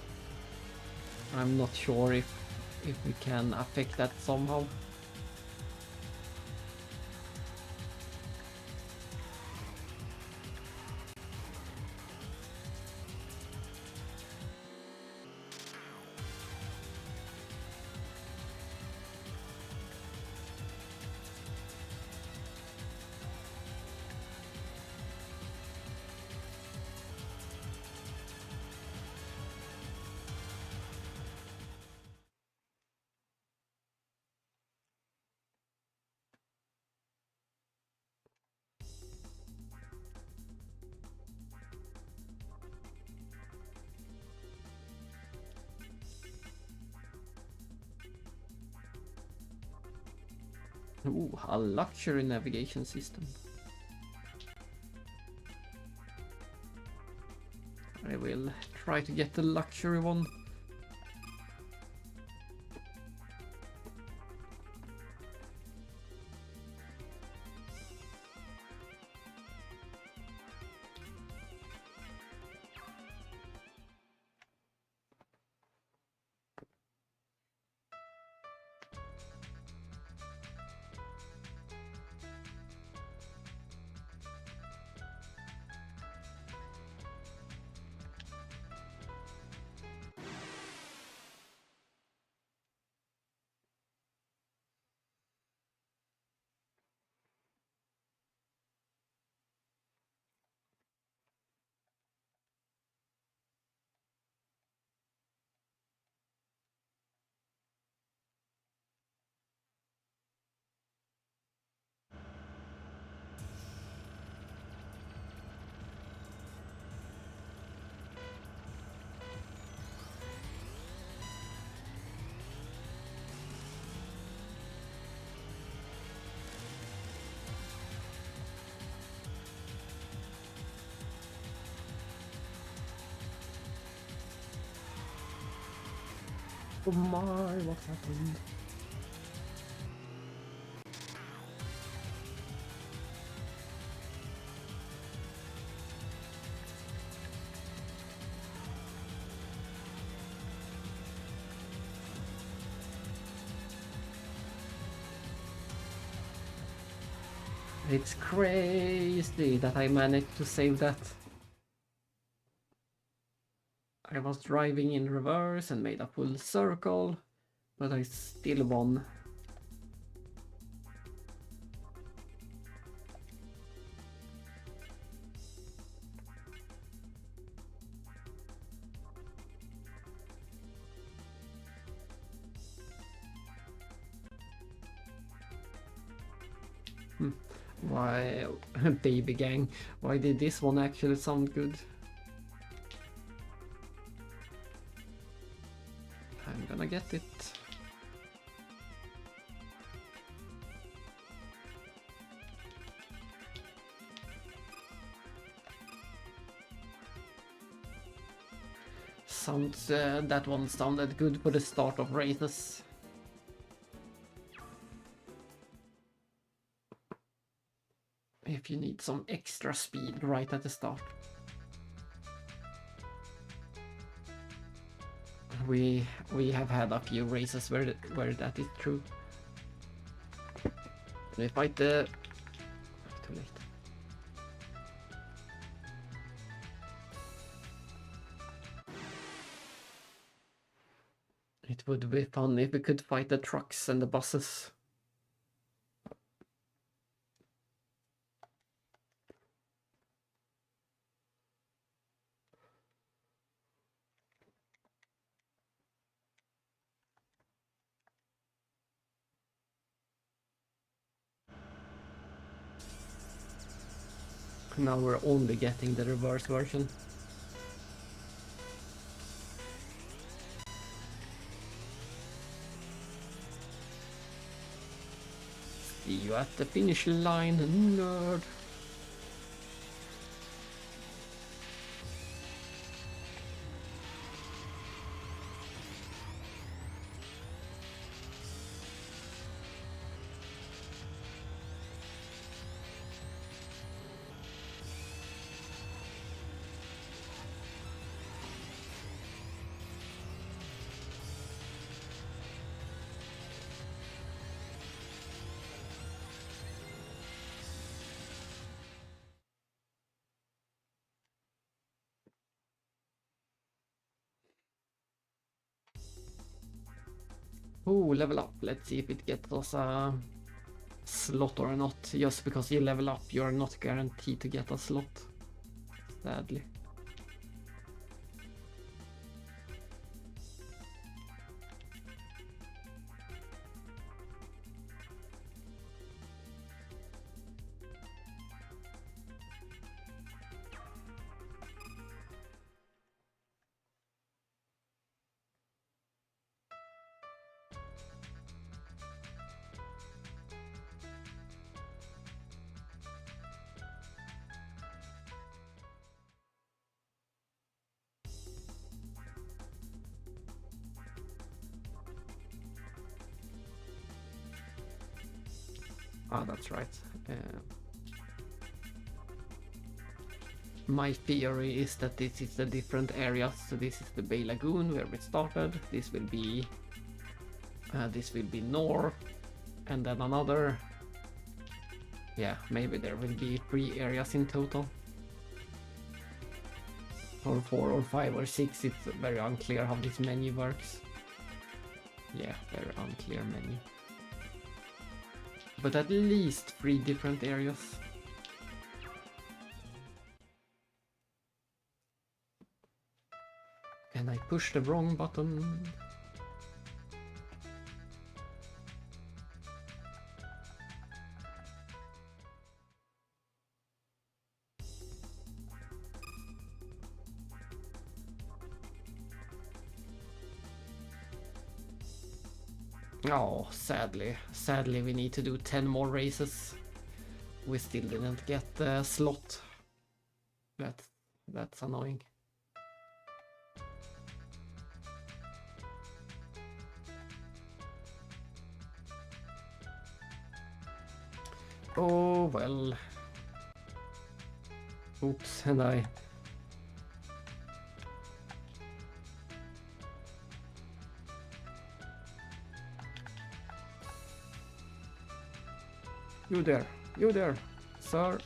I'm not sure if we can affect that somehow. Ooh, a luxury navigation system. I will try to get the luxury one. Oh my, what happened? It's crazy that I managed to save that. I was driving in reverse and made a full circle, but I still won. Why, baby gang, why did this one actually sound good? I'm gonna get it. Sounds, that one sounded good for the start of races. If you need some extra speed right at the start. We have had a few races where that is true. We fight the... Too late. It would be fun if we could fight the trucks and the buses. Now we're only getting the reverse version. See you at the finish line, nerd. Oh, level up. Let's see if it gets us a slot or not. Just because you level up, you're not guaranteed to get a slot. Sadly. Ah, that's right. My theory is that this is the different areas. So this is the Bay Lagoon where we started. This will be north, and then another. Yeah, maybe there will be 3 areas in total, or 4 or 5 or 6. It's very unclear how this menu works. Yeah, very unclear menu. But at least 3 different areas. And I pushed the wrong button. Oh, sadly we need to do 10 more races. We still didn't get the slot. That's annoying. Oh well. Oops, and I... You there, you there. sir.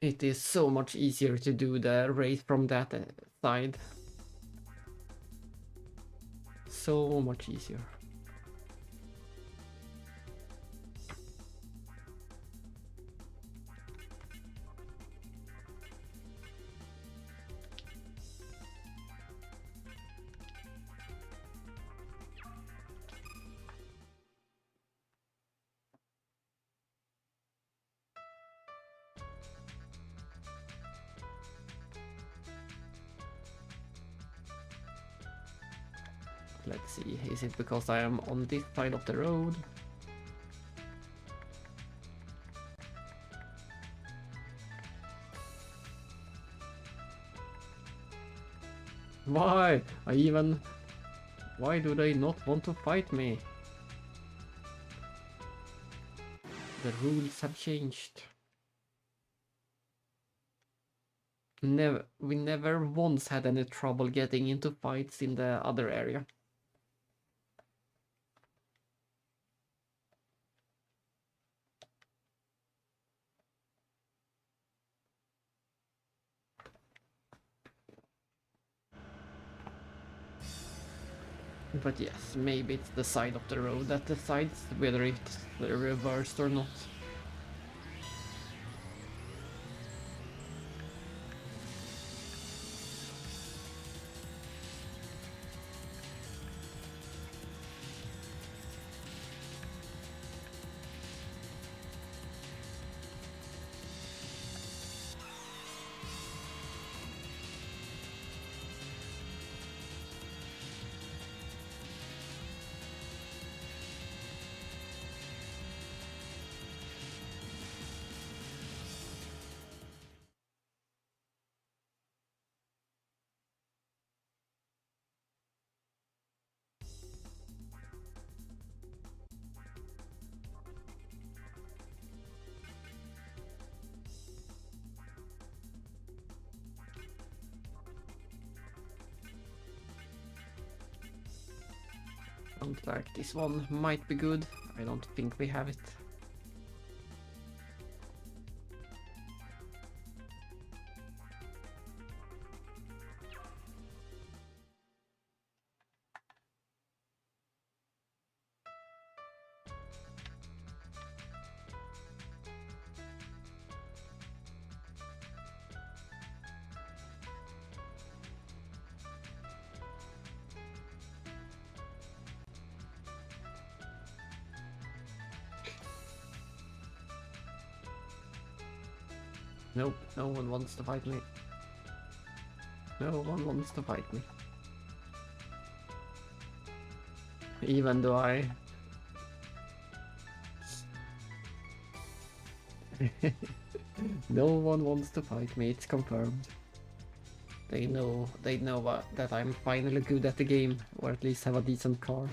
It is so much easier to do the race from that side. So much easier. Let's see, is it because I am on this side of the road? Why? Why do they not want to fight me? The rules have changed. We never once had any trouble getting into fights in the other area. But yes, maybe it's the side of the road that decides whether it's reversed or not. Sounds like this one might be good. I don't think we have it. Nope, no one wants to fight me. No one wants to fight me. Even though I... No one wants to fight me, it's confirmed. They know that I'm finally good at the game, or at least have a decent car.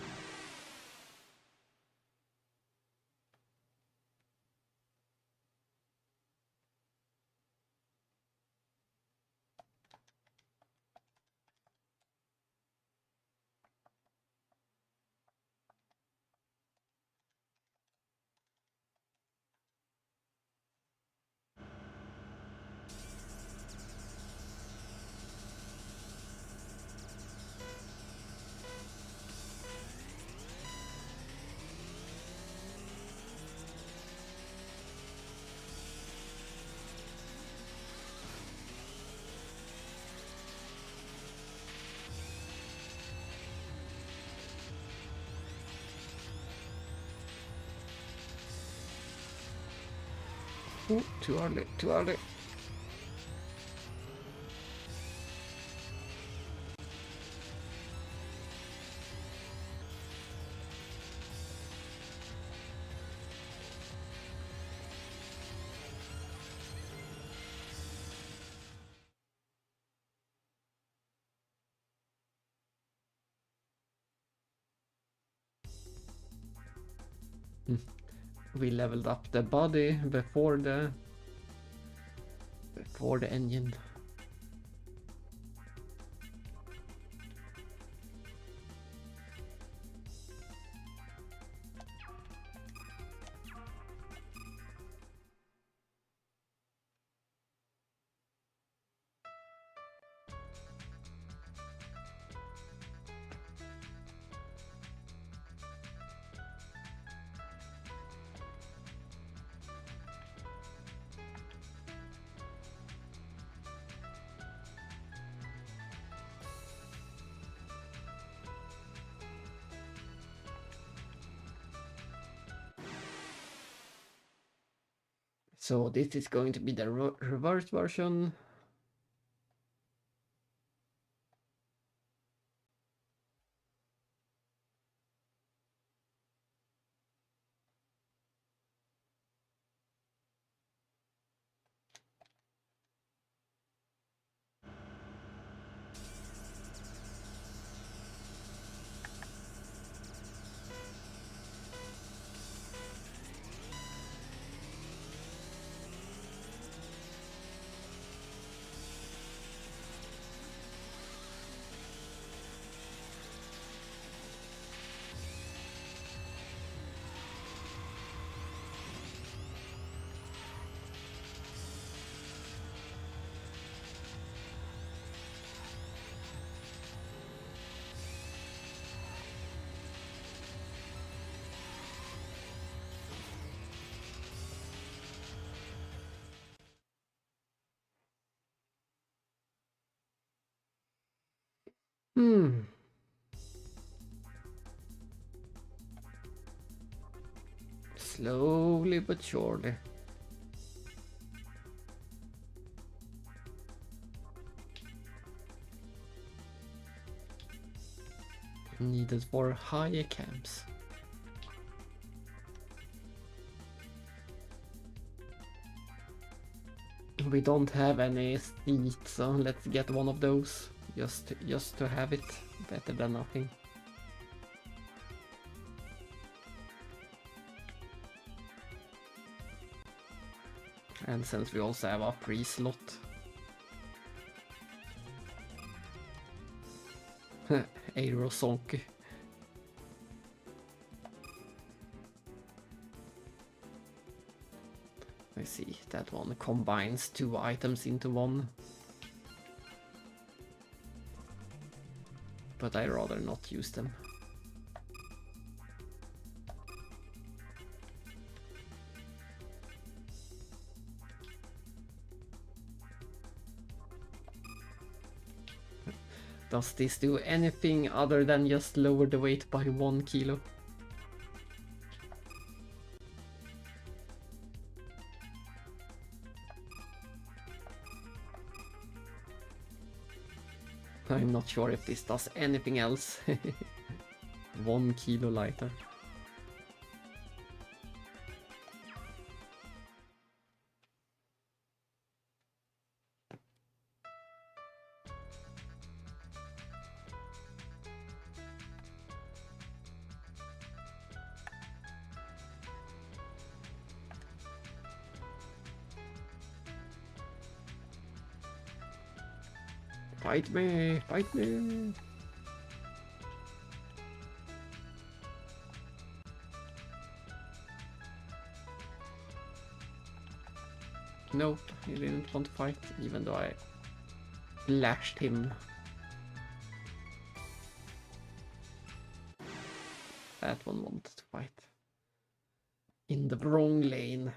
Ooh, too early, too early. We leveled up the body before the engine. So this is going to be the reverse version. Slowly but surely. Needed for higher camps. We don't have any seats, so let's get one of those. Just to have it. Better than nothing. And since we also have a free slot. Aerosonky. I see, that one combines 2 items into one. But I'd rather not use them. Does this do anything other than just lower the weight by 1 kilo? I'm not sure if this does anything else. 1 kilo lighter. Fight me! Fight me! Nope, he didn't want to fight, even though I lashed him. That one wanted to fight. In the wrong lane.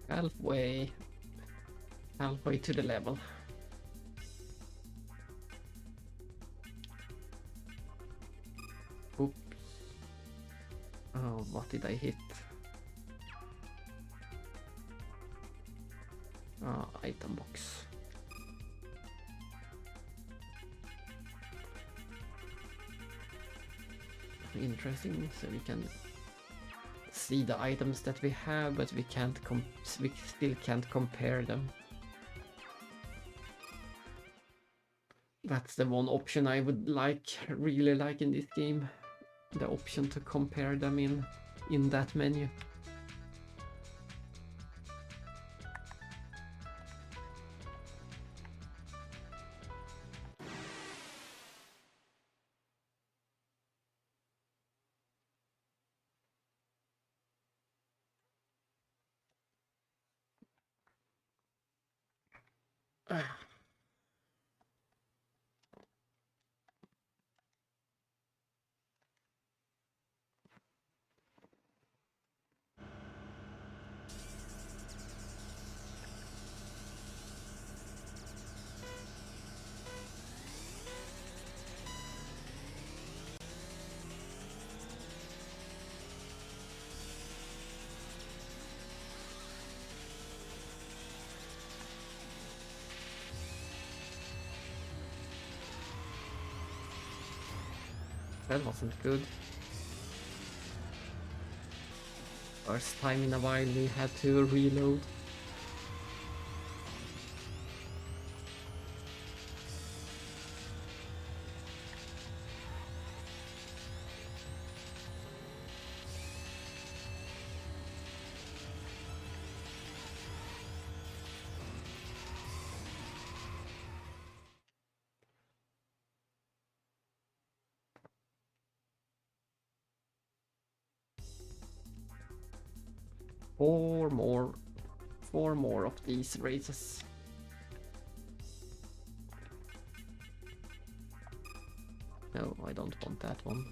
Halfway to the level. Oops. Oh, what did I hit? Item box. Interesting, so we can see the items that we have, but we still can't compare them. That's the one option I would really like in this game. The option to compare them in that menu. That wasn't good. First time in a while we had to reload. Four more of these races. No, I don't want that one.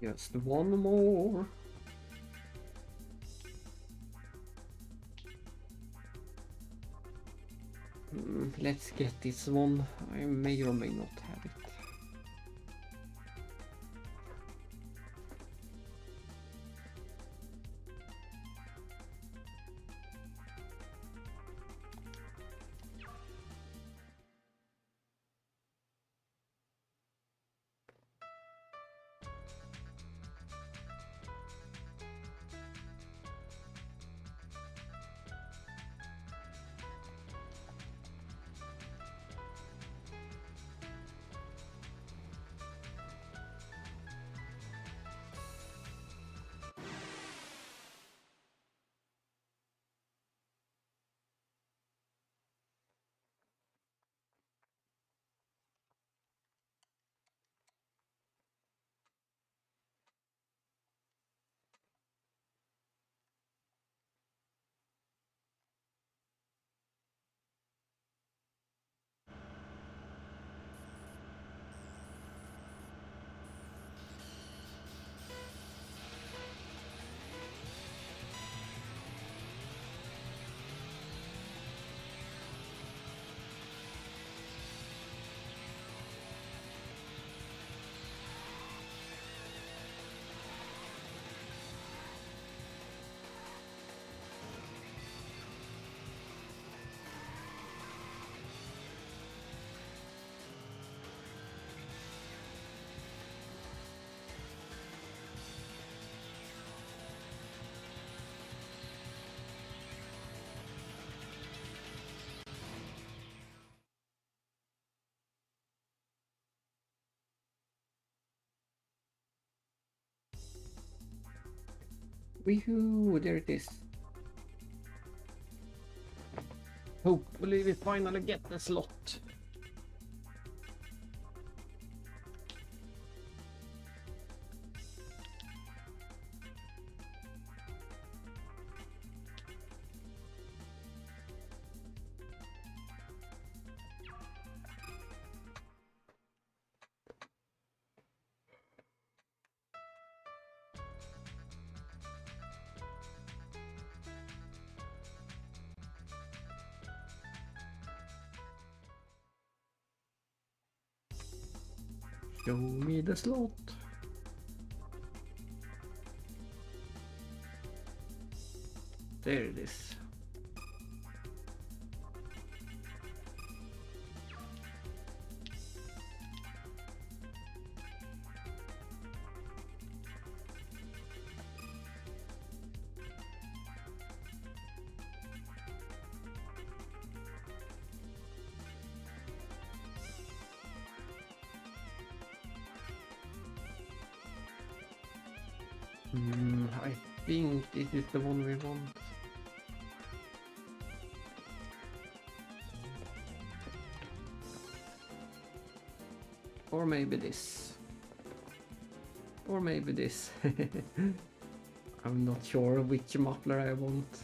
Just one more. Let's get this one. I may or may not have it. Woohoo! There it is. Hopefully we finally get the slot. Show me the slot. There it is. I think this is the one we want. Or maybe this. Or maybe this. I'm not sure which muffler I want.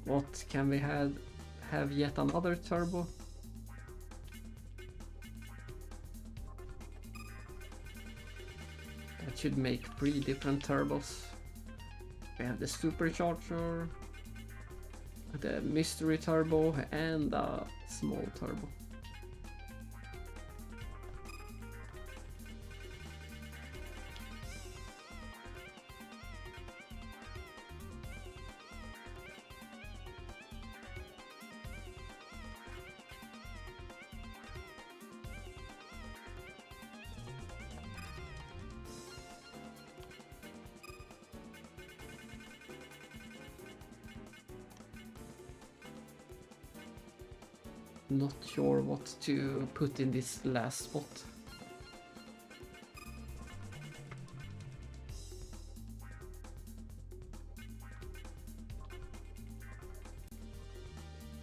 What can we have yet another turbo? That should make 3 different turbos. We have the supercharger, the mystery turbo, and a small turbo. Not sure what to put in this last spot.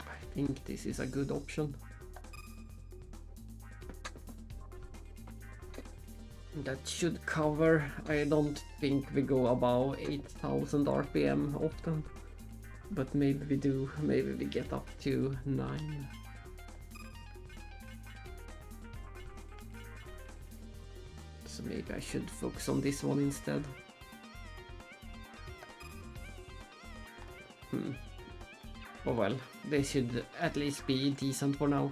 I think this is a good option. That should cover. I don't think we go above 8000 RPM often. But maybe we do. Maybe we get up to 9. So maybe I should focus on this one instead. Oh well, they should at least be decent for now.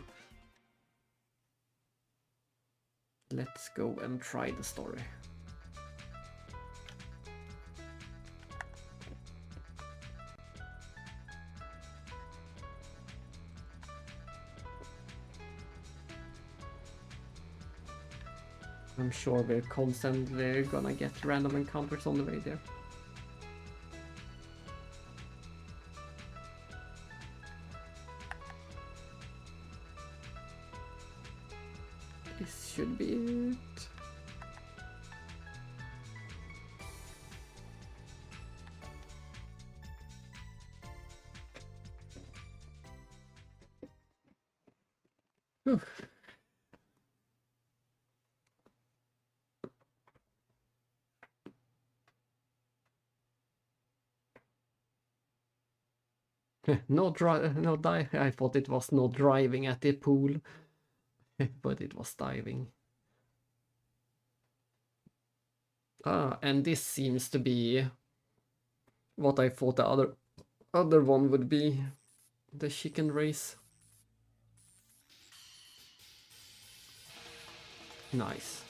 Let's go and try the story. I'm sure we're constantly gonna get random encounters on the way there. This should be it. Whew. I thought it was no driving at the pool, but it was diving. Ah, and this seems to be what I thought the other one would be, the chicken race. Nice.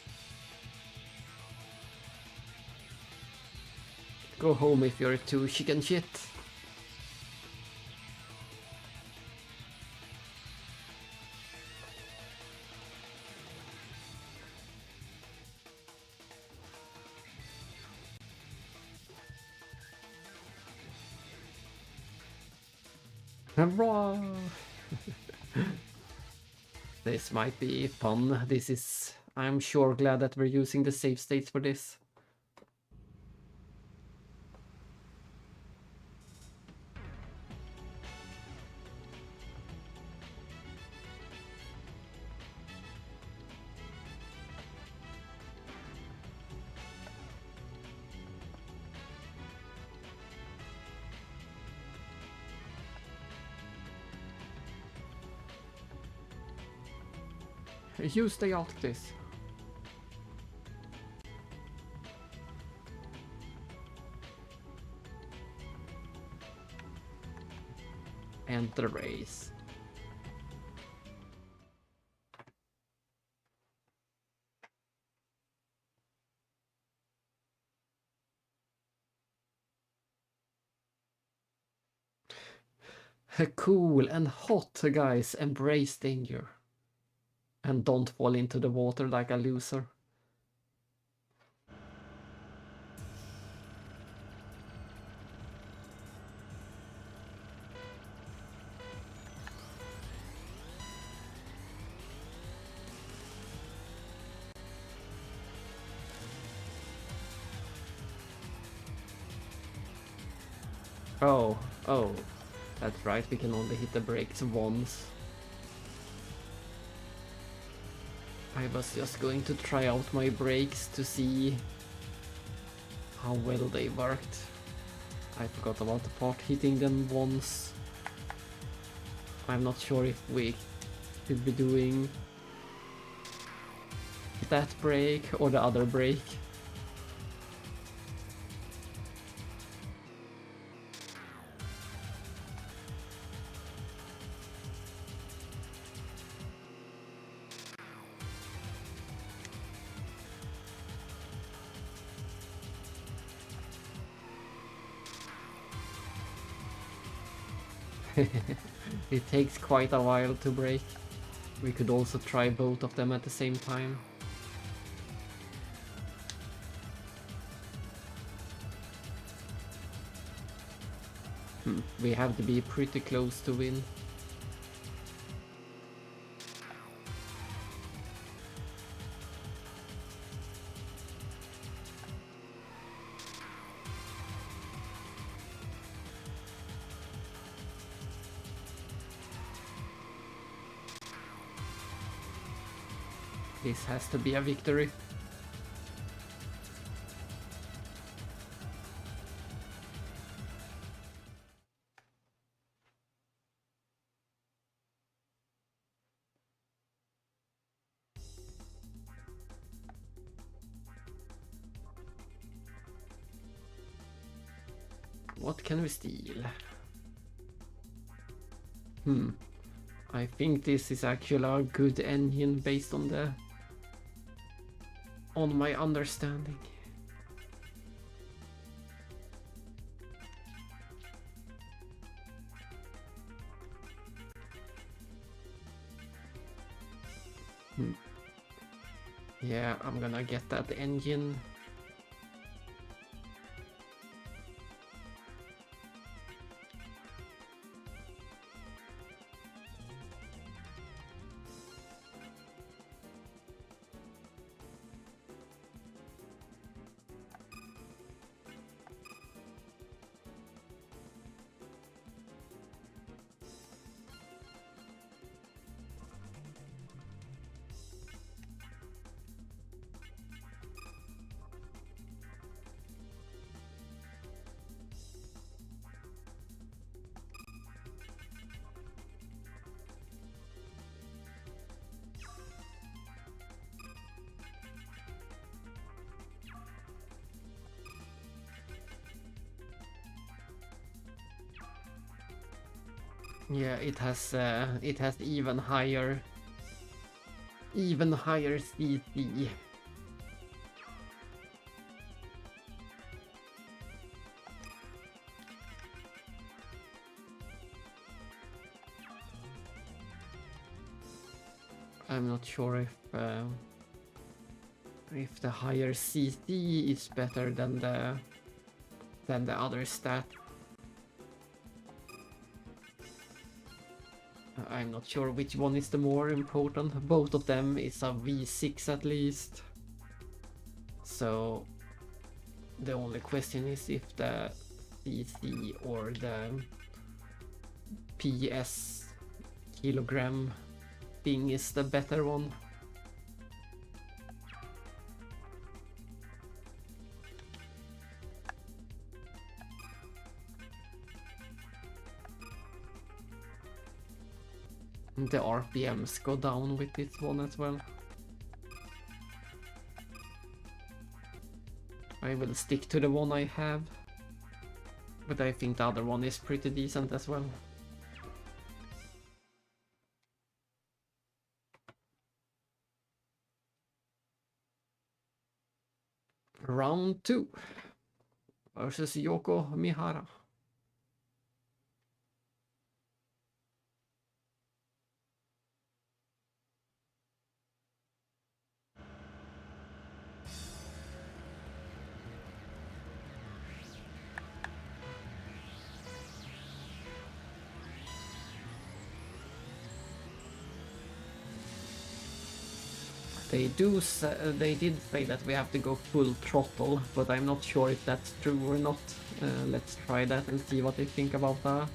Go home if you're too chicken shit. Hurrah! This might be fun. This is, I'm sure, glad that we're using the save states for this. Use the Arctis. And the race. Cool and hot, guys. Embrace danger. And don't fall into the water like a loser. Oh, that's right, we can only hit the brakes once. I was just going to try out my brakes to see how well they worked. I forgot about the part hitting them once. I'm not sure if we should be doing that brake or the other brake. It takes quite a while to brake. We could also try both of them at the same time. We have to be pretty close to win. This has to be a victory. What can we steal? I think this is actually a good engine based on my understanding. Yeah, I'm gonna get that engine. Yeah, it has even higher CC. I'm not sure if the higher CC is better than the other stat. I'm not sure which one is the more important. Both of them is a V6 at least. So the only question is if the CC or the PS kilogram thing is the better one. The RPMs go down with this one as well. I will stick to the one I have, but I think the other one is pretty decent as well. Round 2 versus Yoko Mihara. They did say that we have to go full throttle, but I'm not sure if that's true or not. Let's try that and see what they think about that.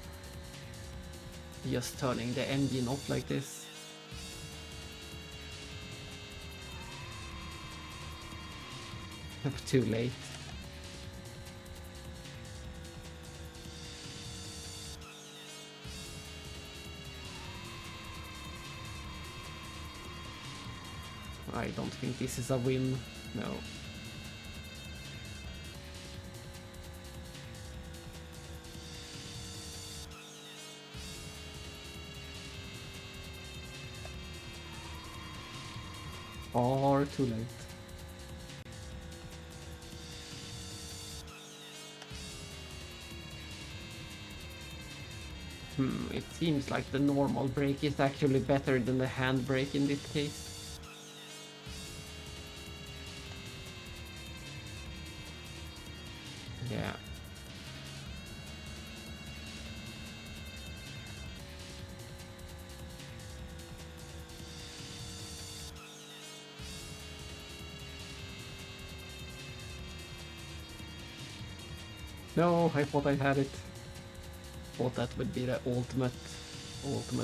Just turning the engine off like this. Too late. I don't think this is a win, no. Or too late. It seems like the normal brake is actually better than the hand brake in this case. Yeah. No, I thought I had it. Thought that would be the ultimate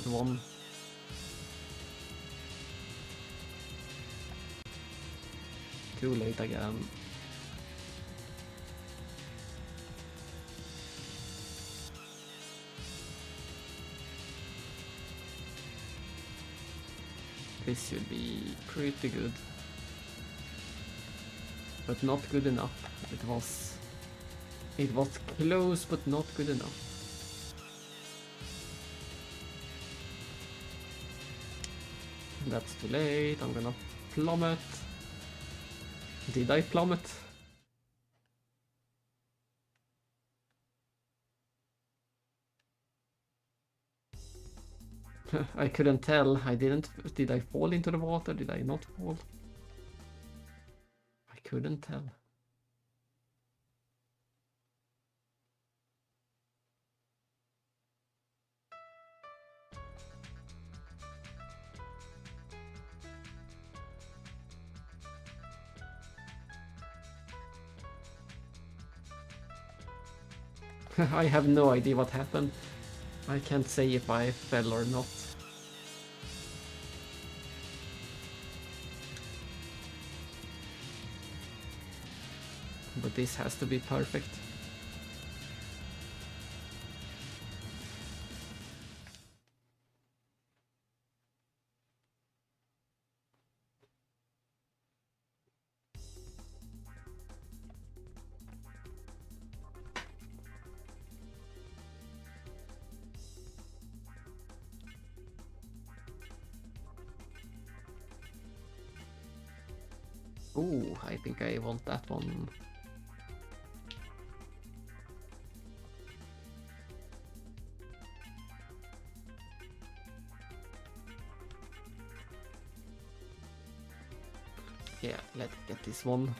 one. Too late again. This should be pretty good. But not good enough. It was It was close, but not good enough. That's too late. I'm gonna plummet. Did I plummet? I couldn't tell. I didn't. Did I fall into the water? Did I not fall? I couldn't tell. I have no idea what happened. I can't say if I fell or not. But this has to be perfect. Ooh, I think I want that one. Yeah, let's get this one.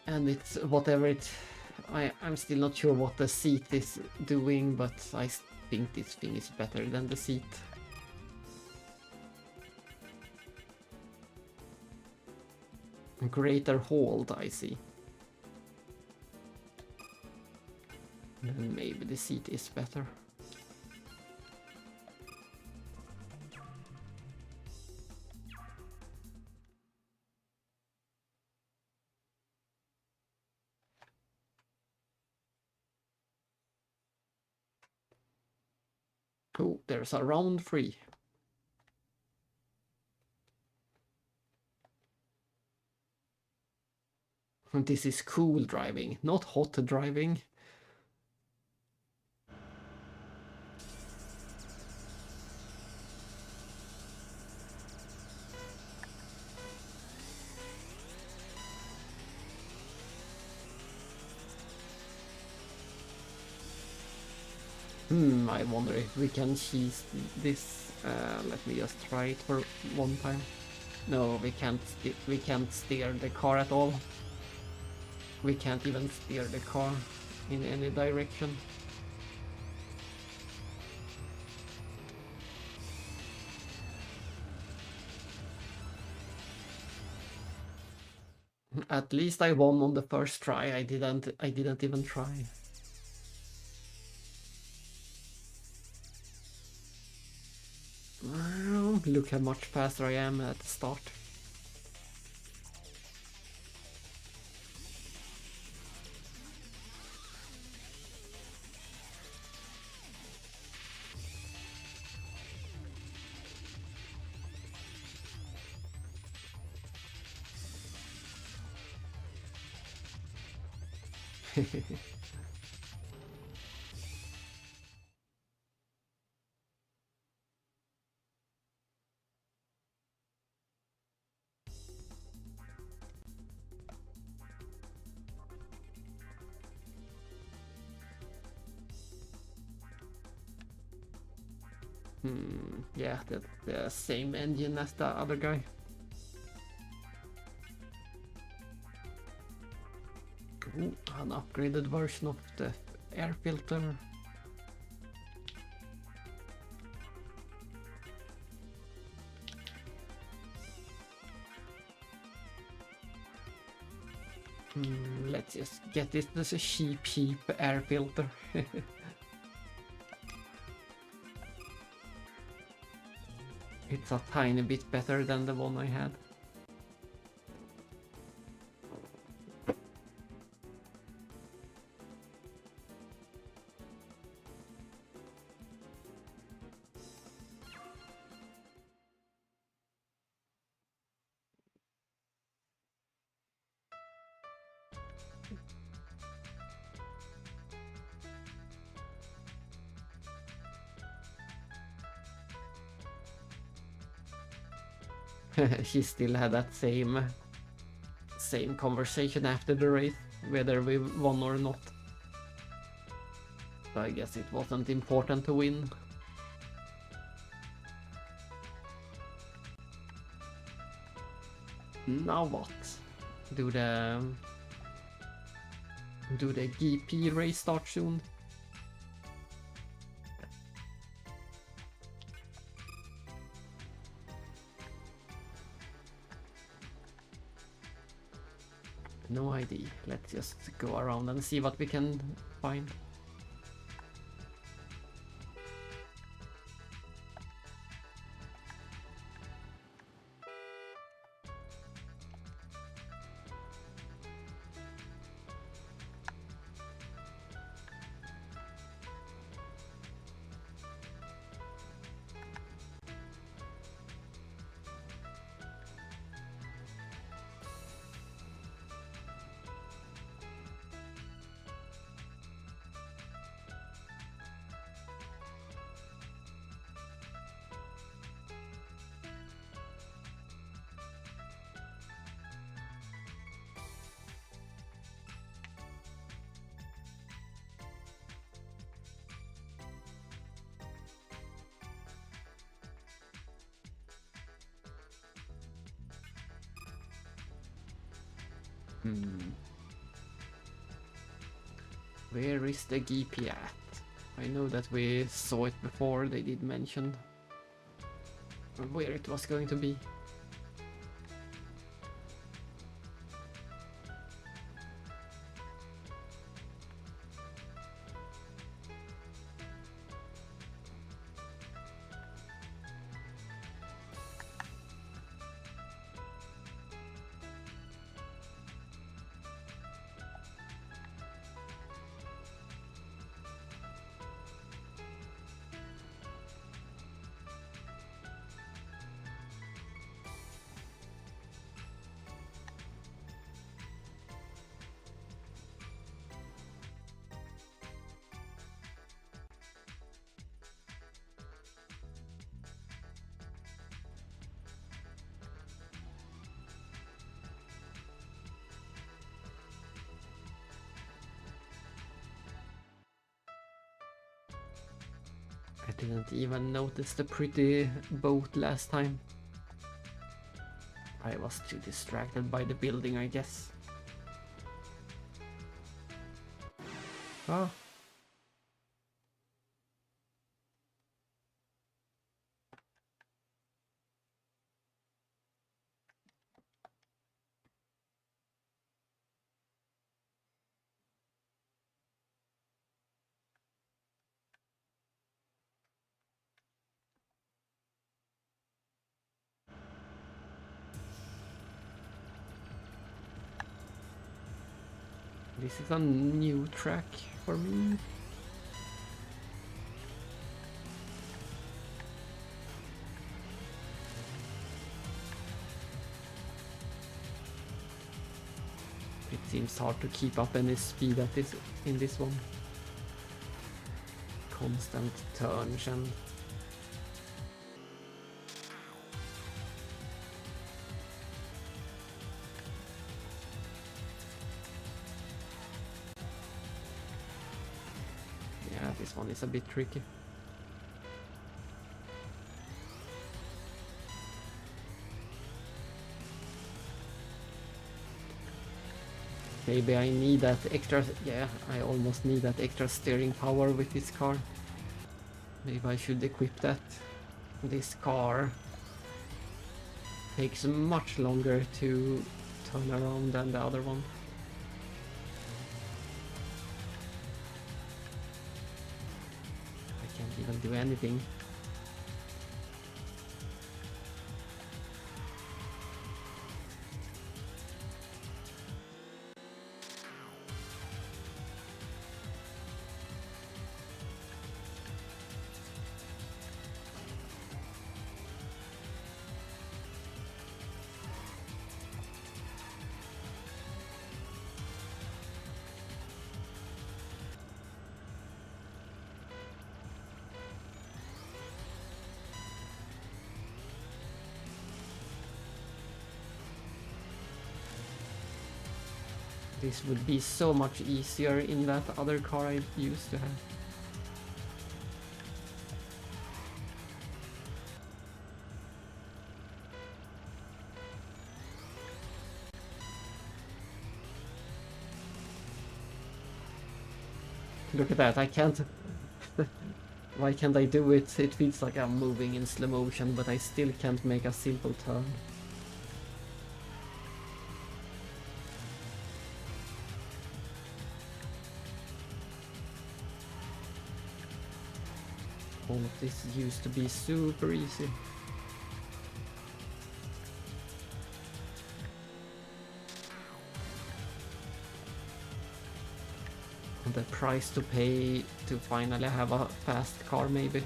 And it's whatever it... I'm still not sure what the seat is doing, but I think this thing is better than the seat. Greater hold, I see. Then maybe the seat is better. Oh, there's a round 3. This is cool driving, not hot driving. I wonder if we can cheese this. Let me just try it for one time. No, we can't steer the car at all. We can't even steer the car in any direction. At least I won on the first try. I didn't even try. Look how much faster I am at the start. Yeah, the same engine as the other guy. Ooh, an upgraded version of the air filter. Let's just get this as a cheap air filter. It's a tiny bit better than the one I had. she still had that same conversation after the race, whether we won or not. So I guess it wasn't important to win. Now what? Do the GP race start soon? No idea. Let's just go around and see what we can find. Where is the GP at? I know that we saw it before, they did mention where it was going to be. I didn't even notice the pretty boat last time. I was too distracted by the building, I guess. Ah. This is a new track for me. It seems hard to keep up any speed at this in this one. Constant turns and yeah, this one is a bit tricky. Maybe I need that extra, yeah, I almost need that extra steering power with this car. Maybe I should equip that. This car takes much longer to turn around than the other one. I can't even do anything. This would be so much easier in that other car I used to have. Look at that, I can't... Why can't I do it? It feels like I'm moving in slow motion, but I still can't make a simple turn. All of this used to be super easy. And the price to pay to finally have a fast car, maybe.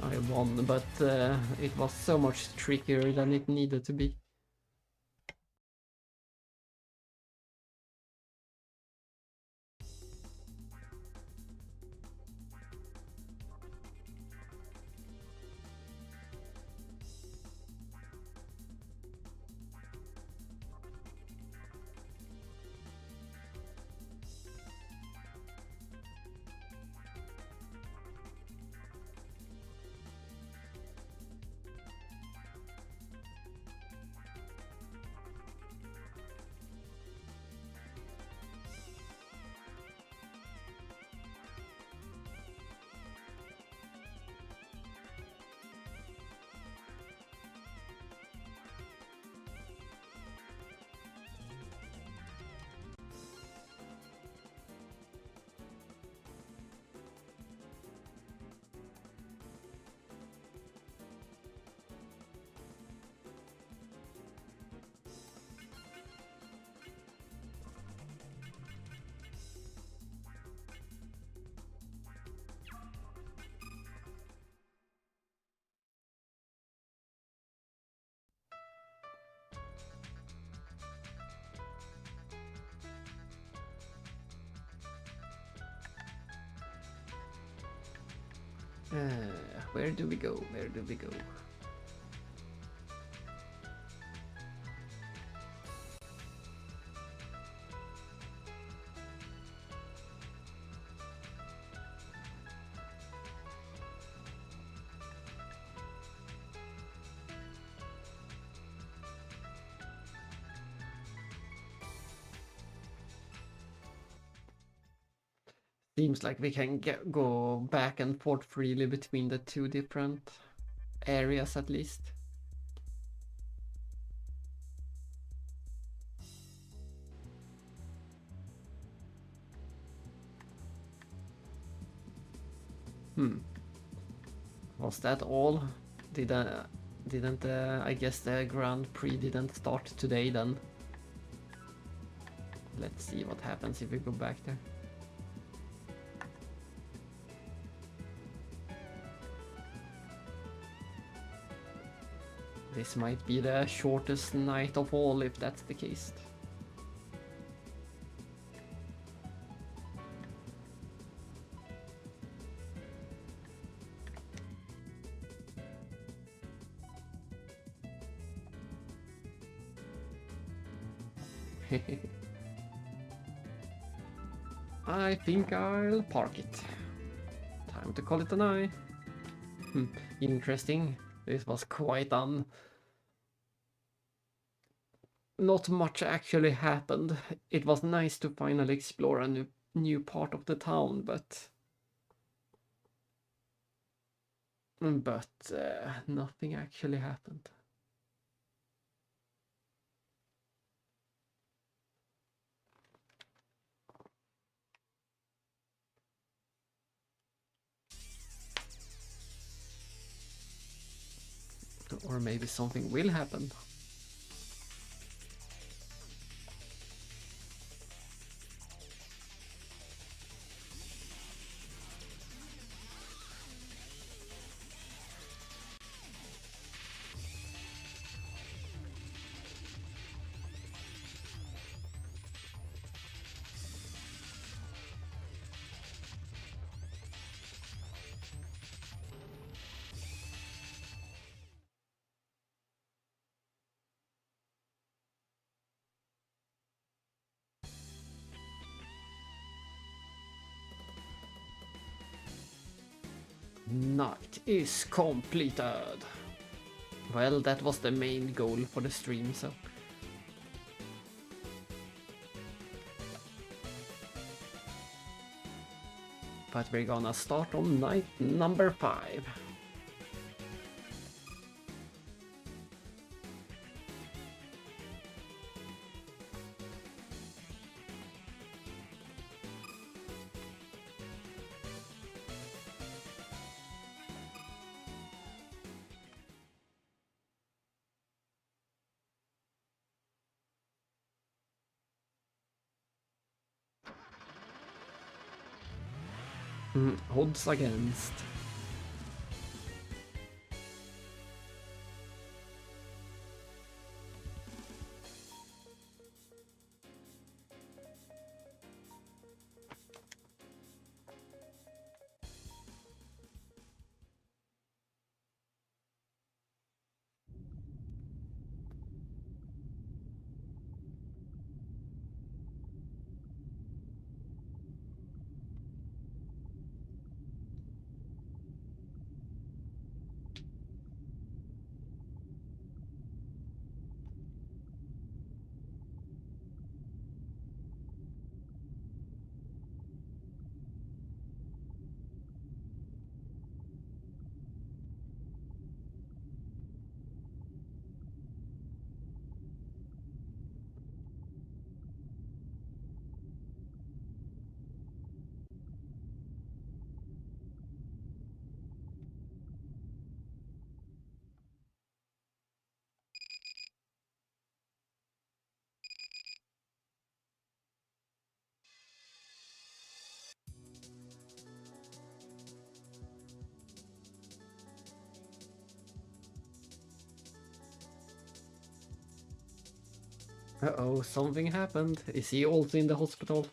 I won, but it was so much trickier than it needed to be. Where do we go? Where do we go? Seems like we can go back and forth freely between the two different areas at least. Was that all? Didn't I guess the Grand Prix didn't start today then? Let's see what happens if we go back there. This might be the shortest night of all if that's the case. I think I'll park it. Time to call it a night. Interesting. This was quite not much actually happened. It was nice to finally explore a new part of the town, but nothing actually happened. Or maybe something will happen. Night is completed. Well, that was the main goal for the stream, so. But we're gonna start on night number 5. Odds against. Uh-oh, something happened. Is he also in the hospital?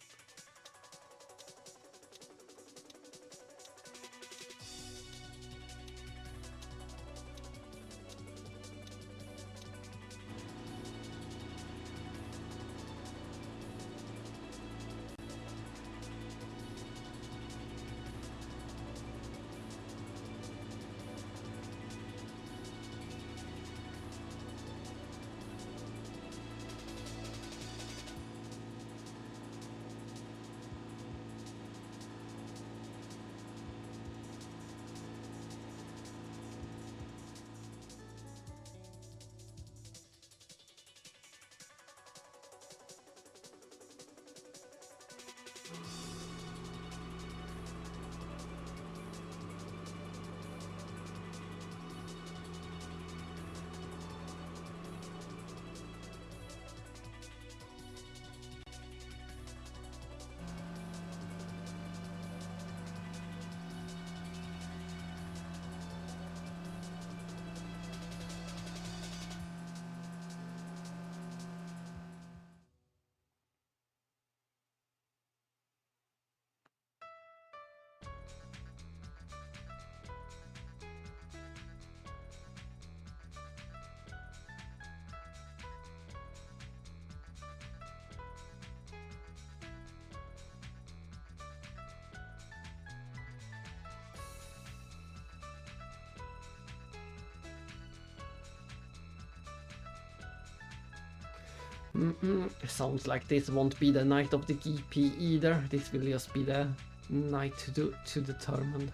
Sounds like this won't be the night of the GP either. This will just be the night to determine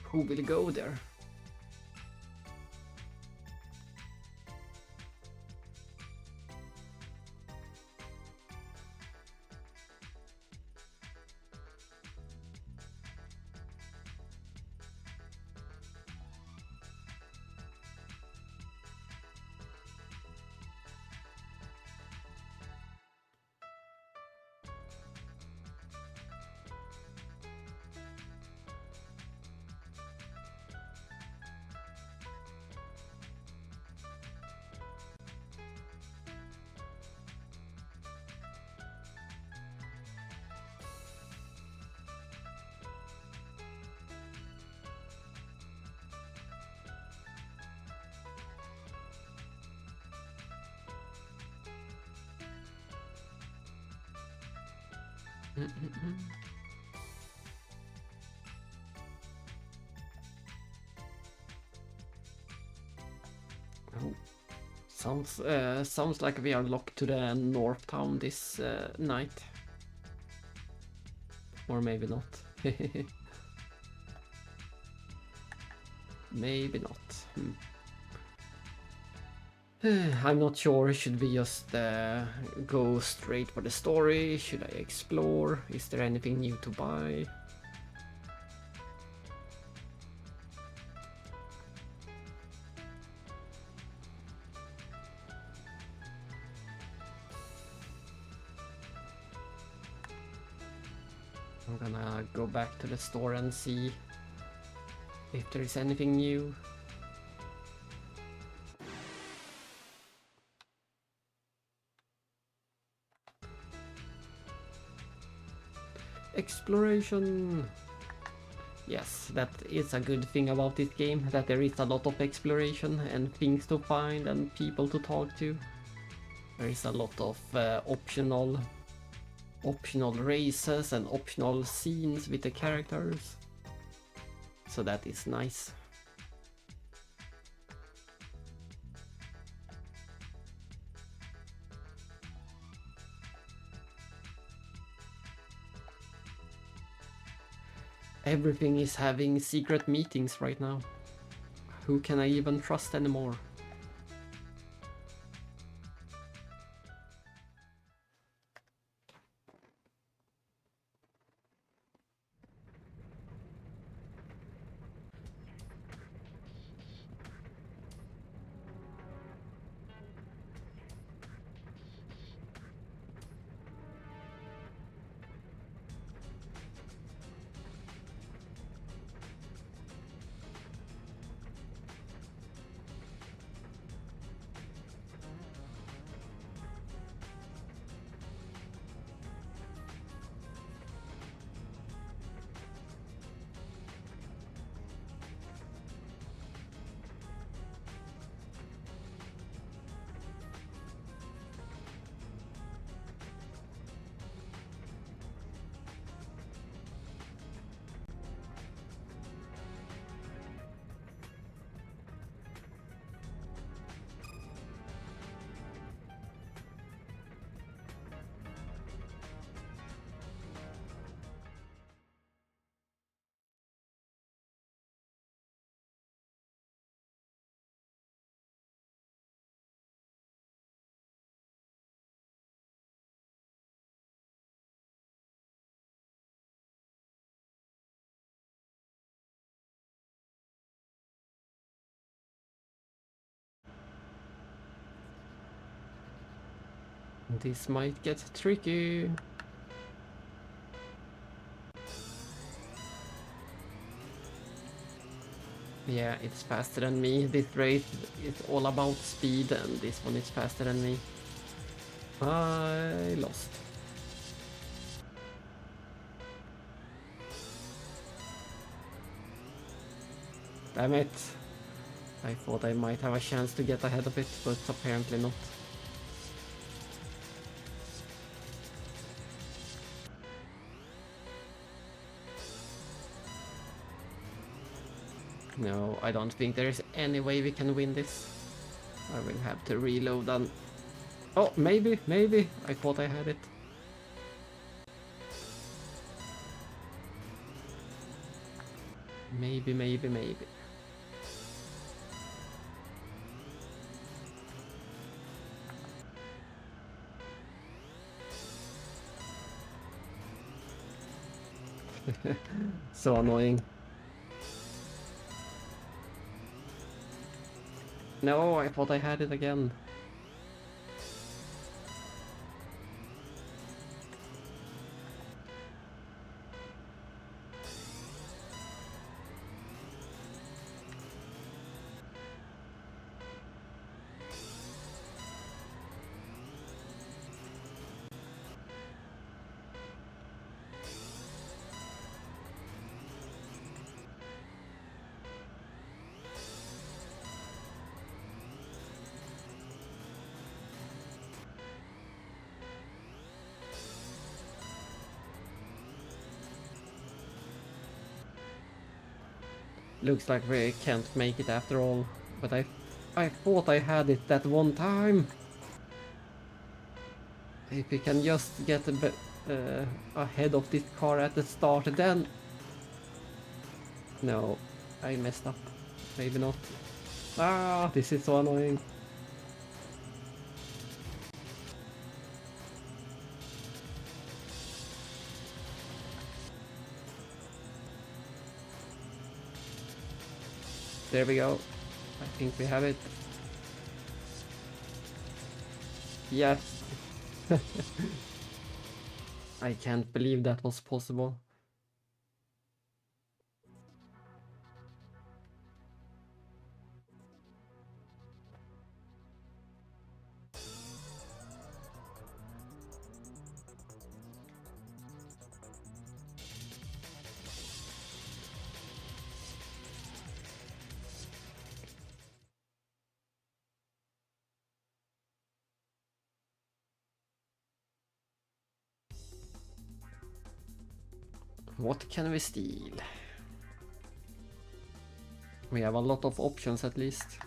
who will go there. Oh, sounds like we are locked to the North Town this night. Or maybe not. Maybe not. I'm not sure. Should we just go straight for the story? Should I explore? Is there anything new to buy? I'm gonna go back to the store and see if there is anything new. Exploration! Yes, that is a good thing about this game, that there is a lot of exploration and things to find and people to talk to. There is a lot of optional races and optional scenes with the characters. So that is nice. Everything is having secret meetings right now. Who can I even trust anymore? This might get tricky. Yeah, it's faster than me. This race is all about speed and this one is faster than me. I lost. Damn it. I thought I might have a chance to get ahead of it, but apparently not. No, I don't think there is any way we can win this. I will have to reload and... Oh, maybe. I thought I had it. Maybe. So annoying. No, I thought I had it again. Looks like we can't make it after all, but I thought I had it that one time. If we can just get ahead of this car at the start, then... No, I messed up. Maybe not. Ah, this is so annoying. There we go. I think we have it. Yes. I can't believe that was possible. What can we steal? We have a lot of options at least.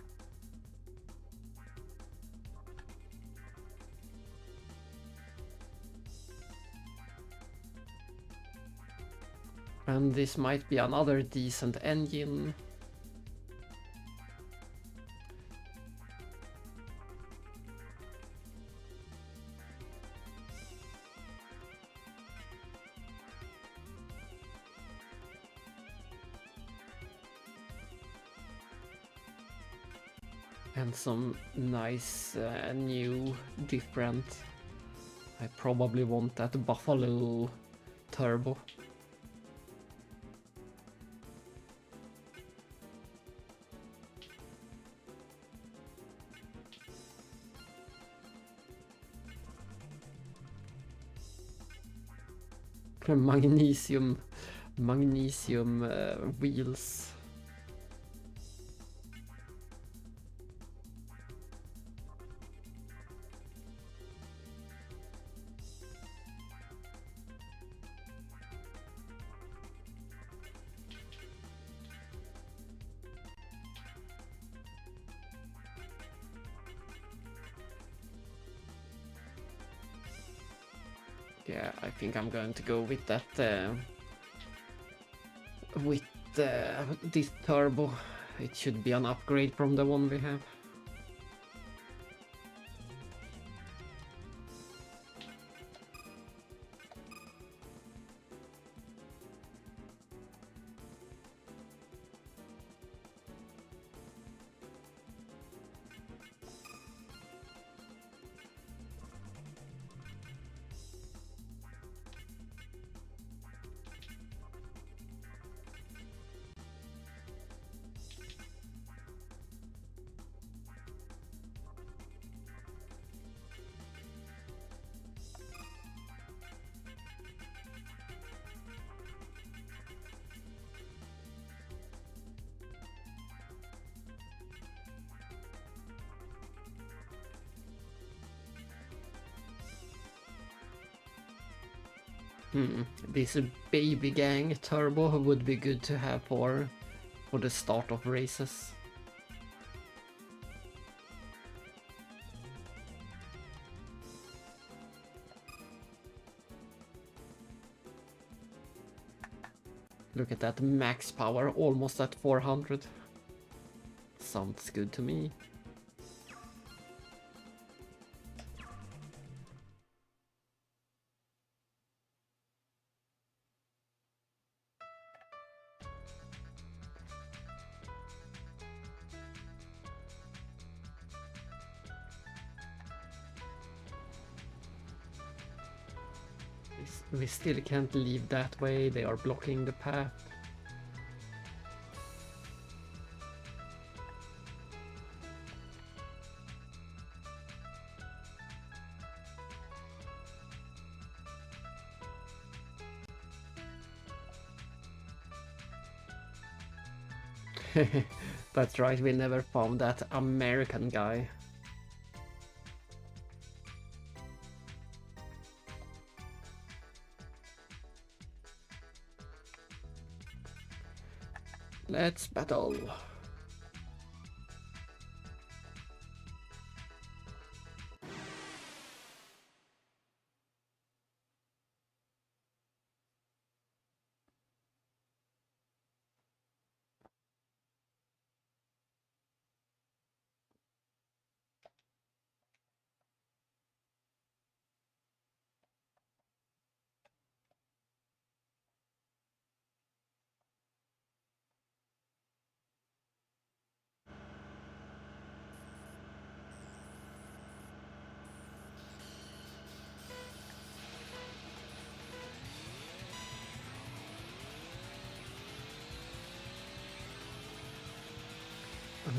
And this might be another decent engine. And some nice new different. I probably want that Buffalo turbo. Magnesium wheels. Yeah, I think I'm going to go with that. With this turbo. It should be an upgrade from the one we have. This baby gang turbo would be good to have for the start of races. Look at that max power, almost at 400. Sounds good to me. We still can't leave that way, they are blocking the path. That's right, we never found that American guy. Let's battle.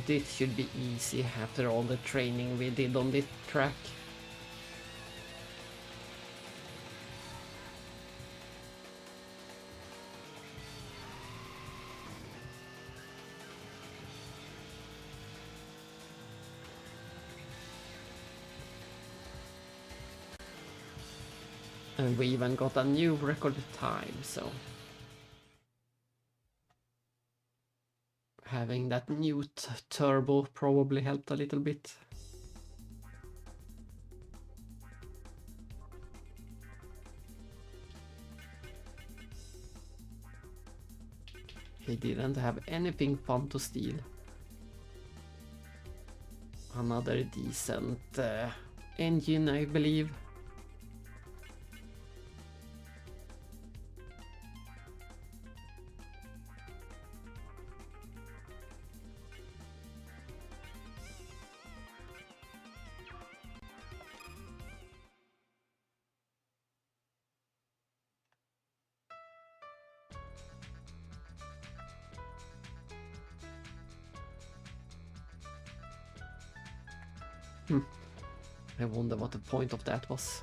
This should be easy after all the training we did on this track. And we even got a new record time, so having that new turbo probably helped a little bit. He didn't have anything fun to steal. Another decent engine, I believe. I wonder what the point of that was.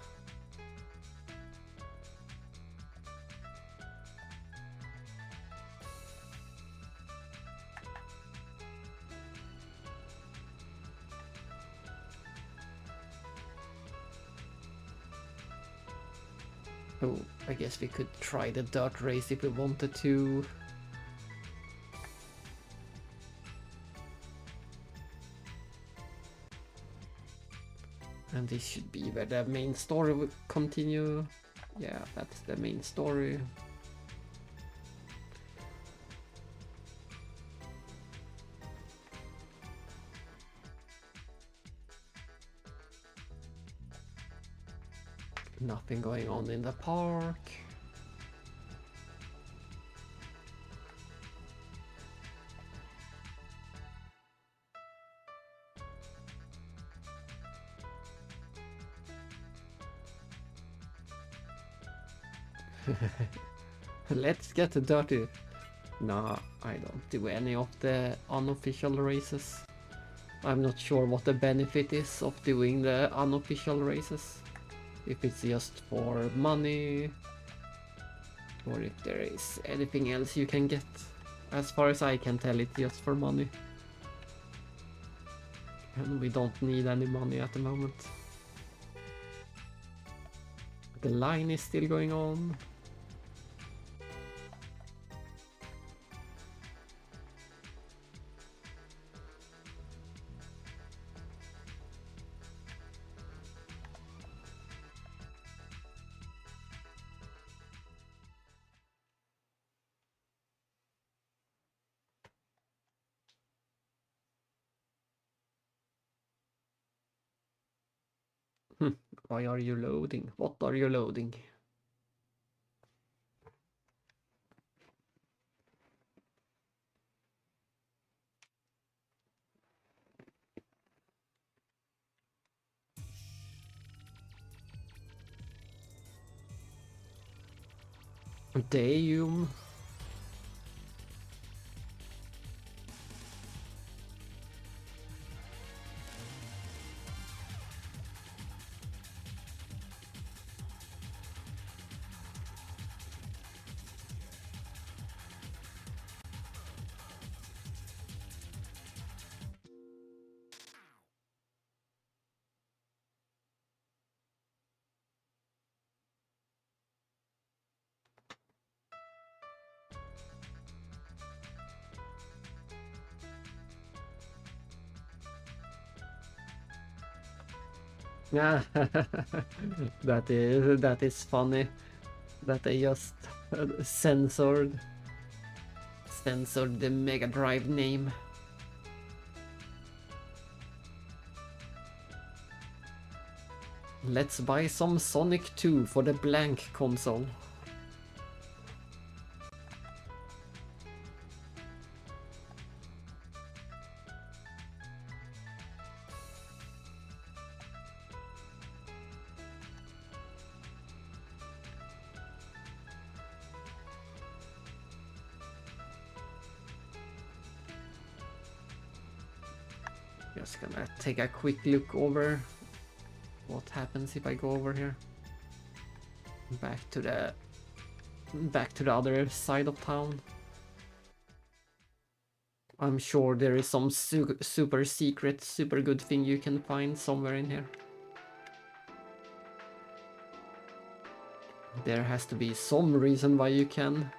Oh, I guess we could try the dirt race if we wanted to. And this should be where the main story will continue. Yeah, that's the main story. Nothing going on in the park. Let's get dirty. Nah, I don't do any of the unofficial races. I'm not sure what the benefit is of doing the unofficial races. If it's just for money, or if there is anything else you can get. As far as I can tell, it's just for money. And we don't need any money at the moment. The line is still going on. Why are you loading? What are you loading? Damn. Yeah, that is funny. That they just censored the Mega Drive name. Let's buy some Sonic 2 for the blank console. Just gonna take a quick look over what happens if I go over here. Back to the other side of town. I'm sure there is some super secret, super good thing you can find somewhere in here. There has to be some reason why you can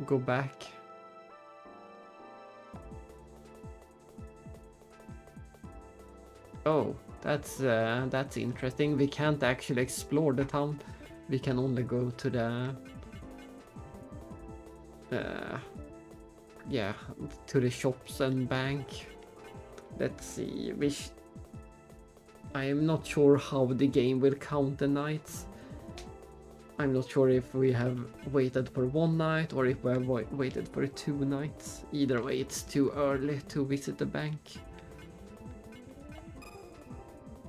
go back. Oh, that's interesting. We can't actually explore the town. We can only go to the yeah, to the shops and bank. Let's see, I am not sure how the game will count the nights. I'm not sure if we have waited for one night or if we have waited for 2 nights. Either way, it's too early to visit the bank.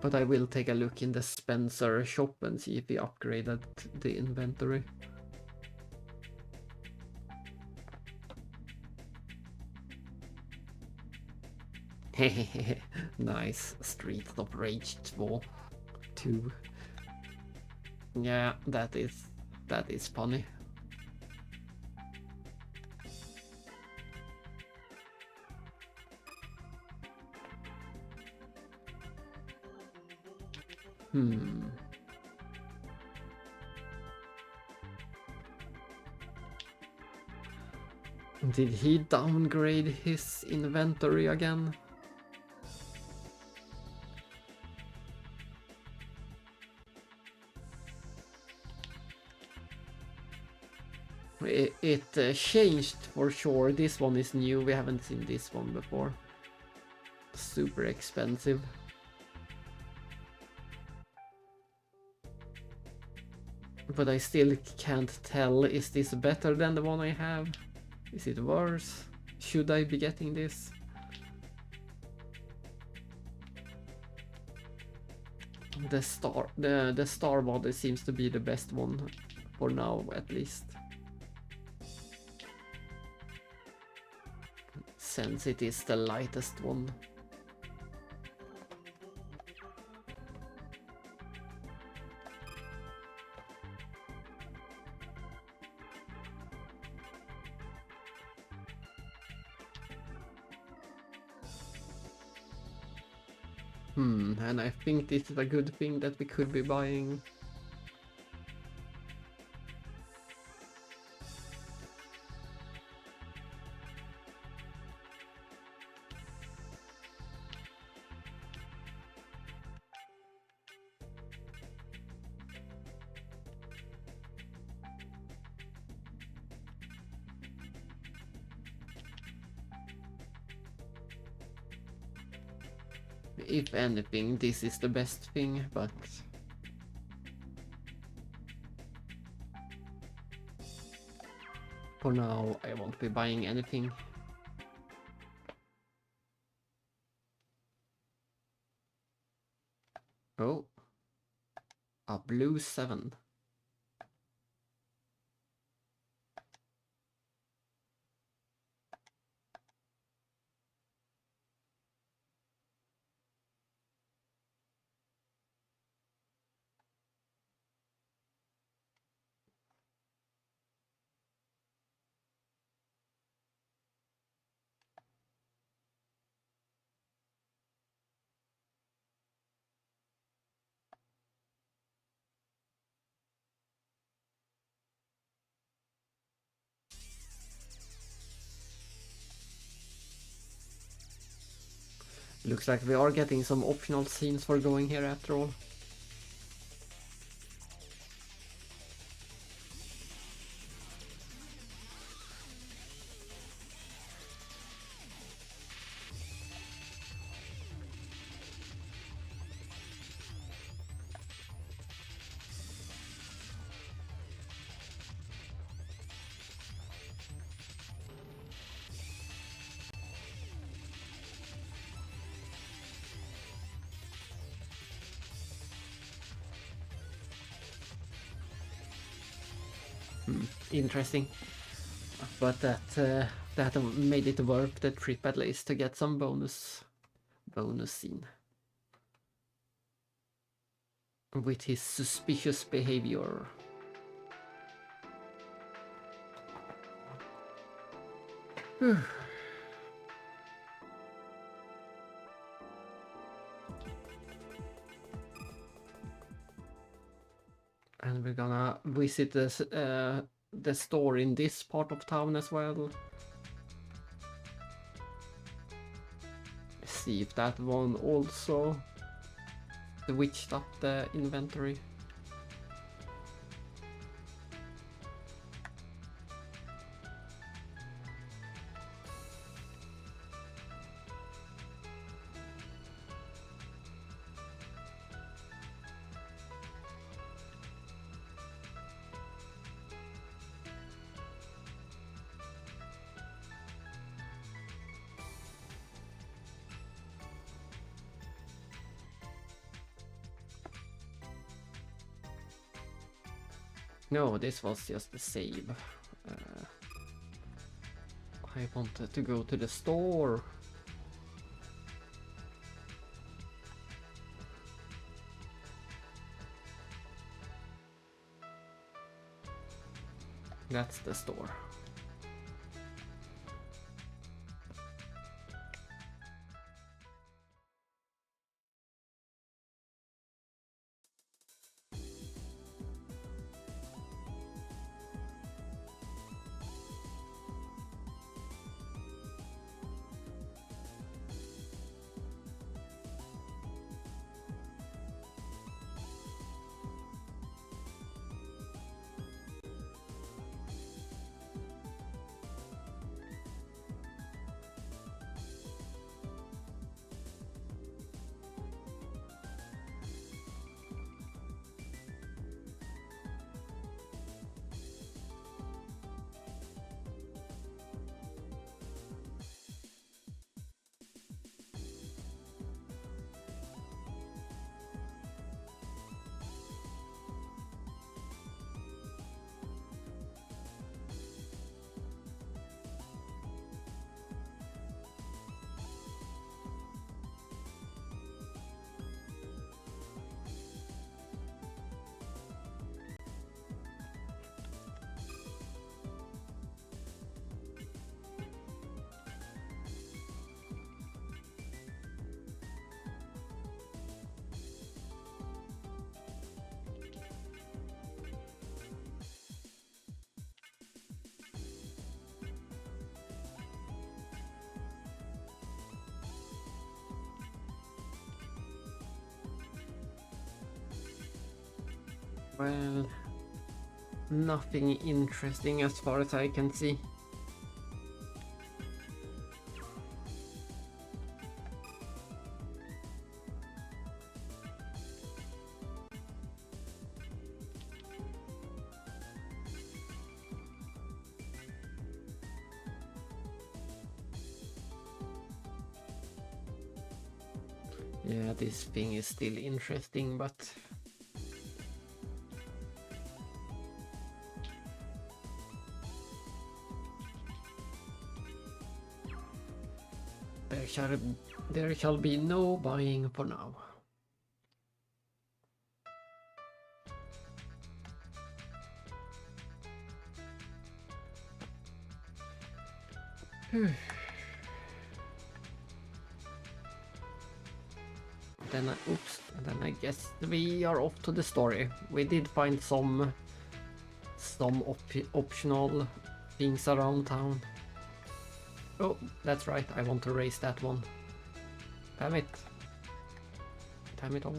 But I will take a look in the Spencer shop and see if we upgraded the inventory. Nice. Street of Rage 2. Yeah, that is funny. Did he downgrade his inventory again? It changed for sure. This one is new. We haven't seen this one before. Super expensive. But I still can't tell. Is this better than the one I have? Is it worse? Should I be getting this? The star body seems to be the best one for now, at least. Since it is the lightest one. And I think this is a good thing that we could be buying. If anything, this is the best thing, but for now I won't be buying anything. Oh, a blue 7. Looks like we are getting some optional scenes for going here after all. Interesting. But that made it worth the trip at least to get some bonus scene with his suspicious behavior. And we're gonna visit this, the store in this part of town as well. See if that one also switched up the inventory. No, this was just the save. I wanted to go to the store. That's the store. Well, nothing interesting as far as I can see. Yeah, this thing is still interesting, but there shall be no buying for now. Then I guess we are off to the story. We did find some optional things around town. Oh, that's right, I want to raise that one. Damn it. Damn it all.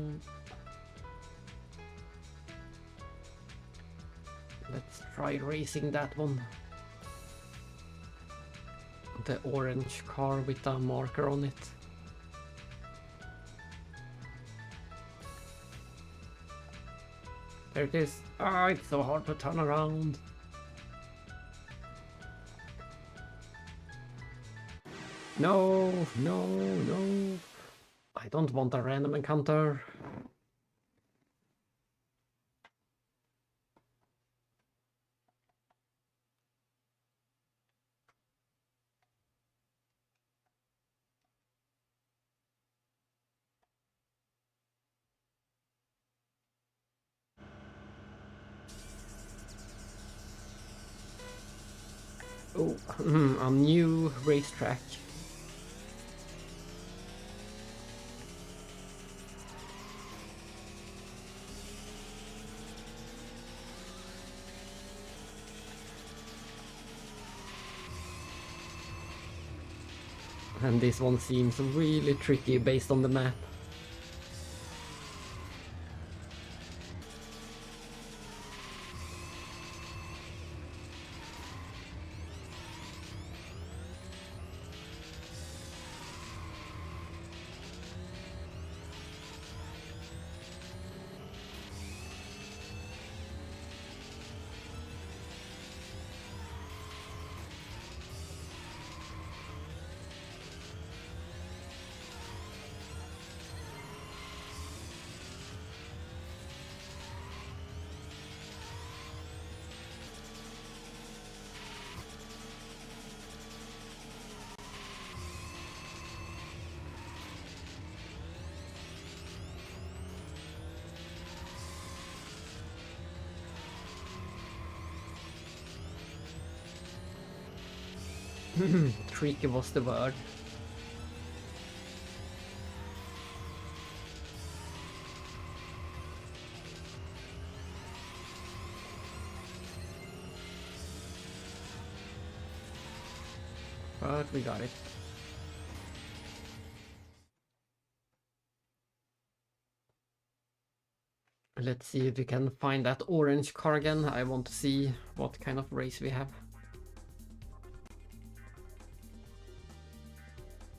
Let's try racing that one. The orange car with a marker on it. There it is. Ah, it's so hard to turn around. No, no, no. I don't want a random encounter. Oh, a new racetrack. And this one seems really tricky based on the map. Tricky was the word. But we got it. Let's see if we can find that orange car again. I want to see what kind of race we have.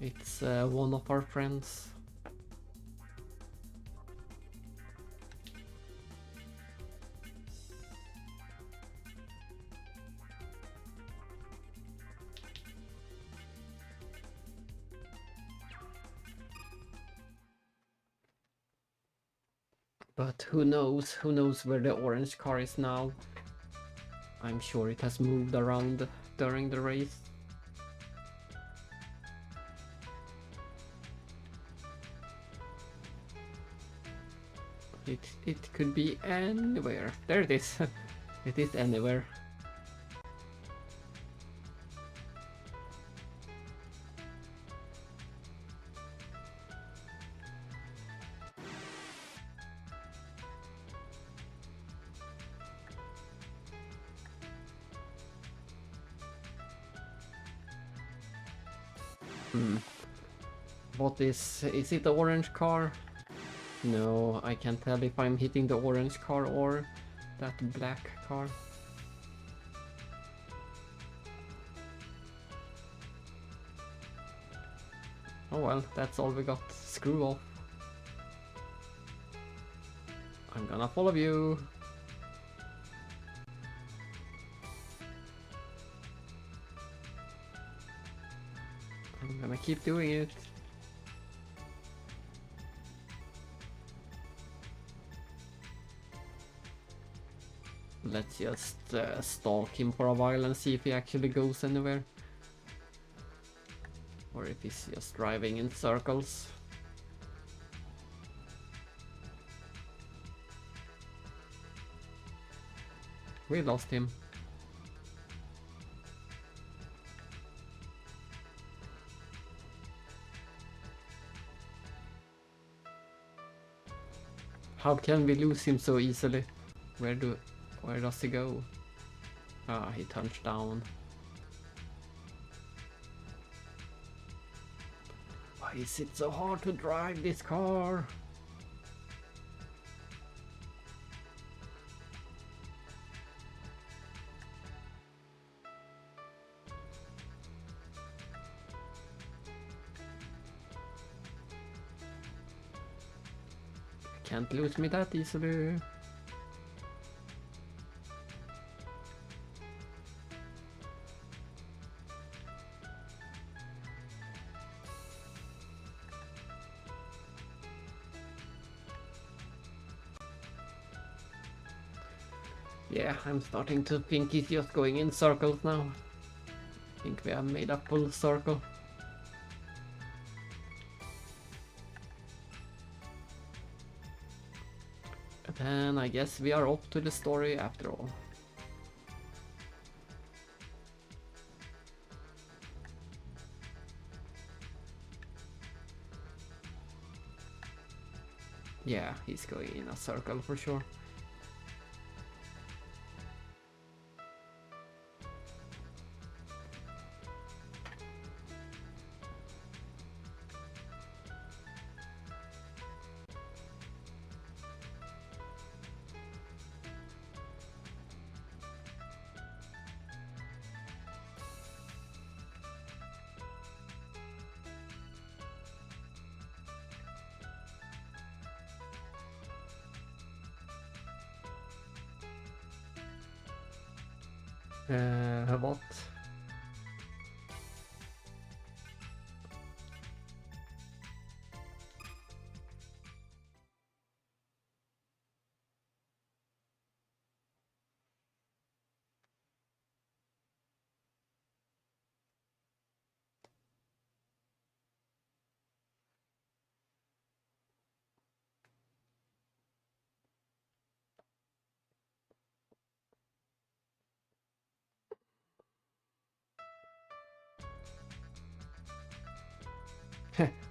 It's one of our friends. But who knows where the orange car is now. I'm sure it has moved around during the race. It could be anywhere. There it is. It is anywhere. What is it the orange car? No, I can't tell if I'm hitting the orange car or that black car. Oh well, that's all we got. Screw off. I'm gonna follow you. I'm gonna keep doing it. Let's just stalk him for a while and see if he actually goes anywhere. Or if he's just driving in circles. We lost him. How can we lose him so easily? Where does he go? Ah, he turns down. Why is it so hard to drive this car? Can't lose me that easily. Yeah, I'm starting to think he's just going in circles now. I think we have made a full circle. Then I guess we are up to the story after all. Yeah, he's going in a circle for sure. What?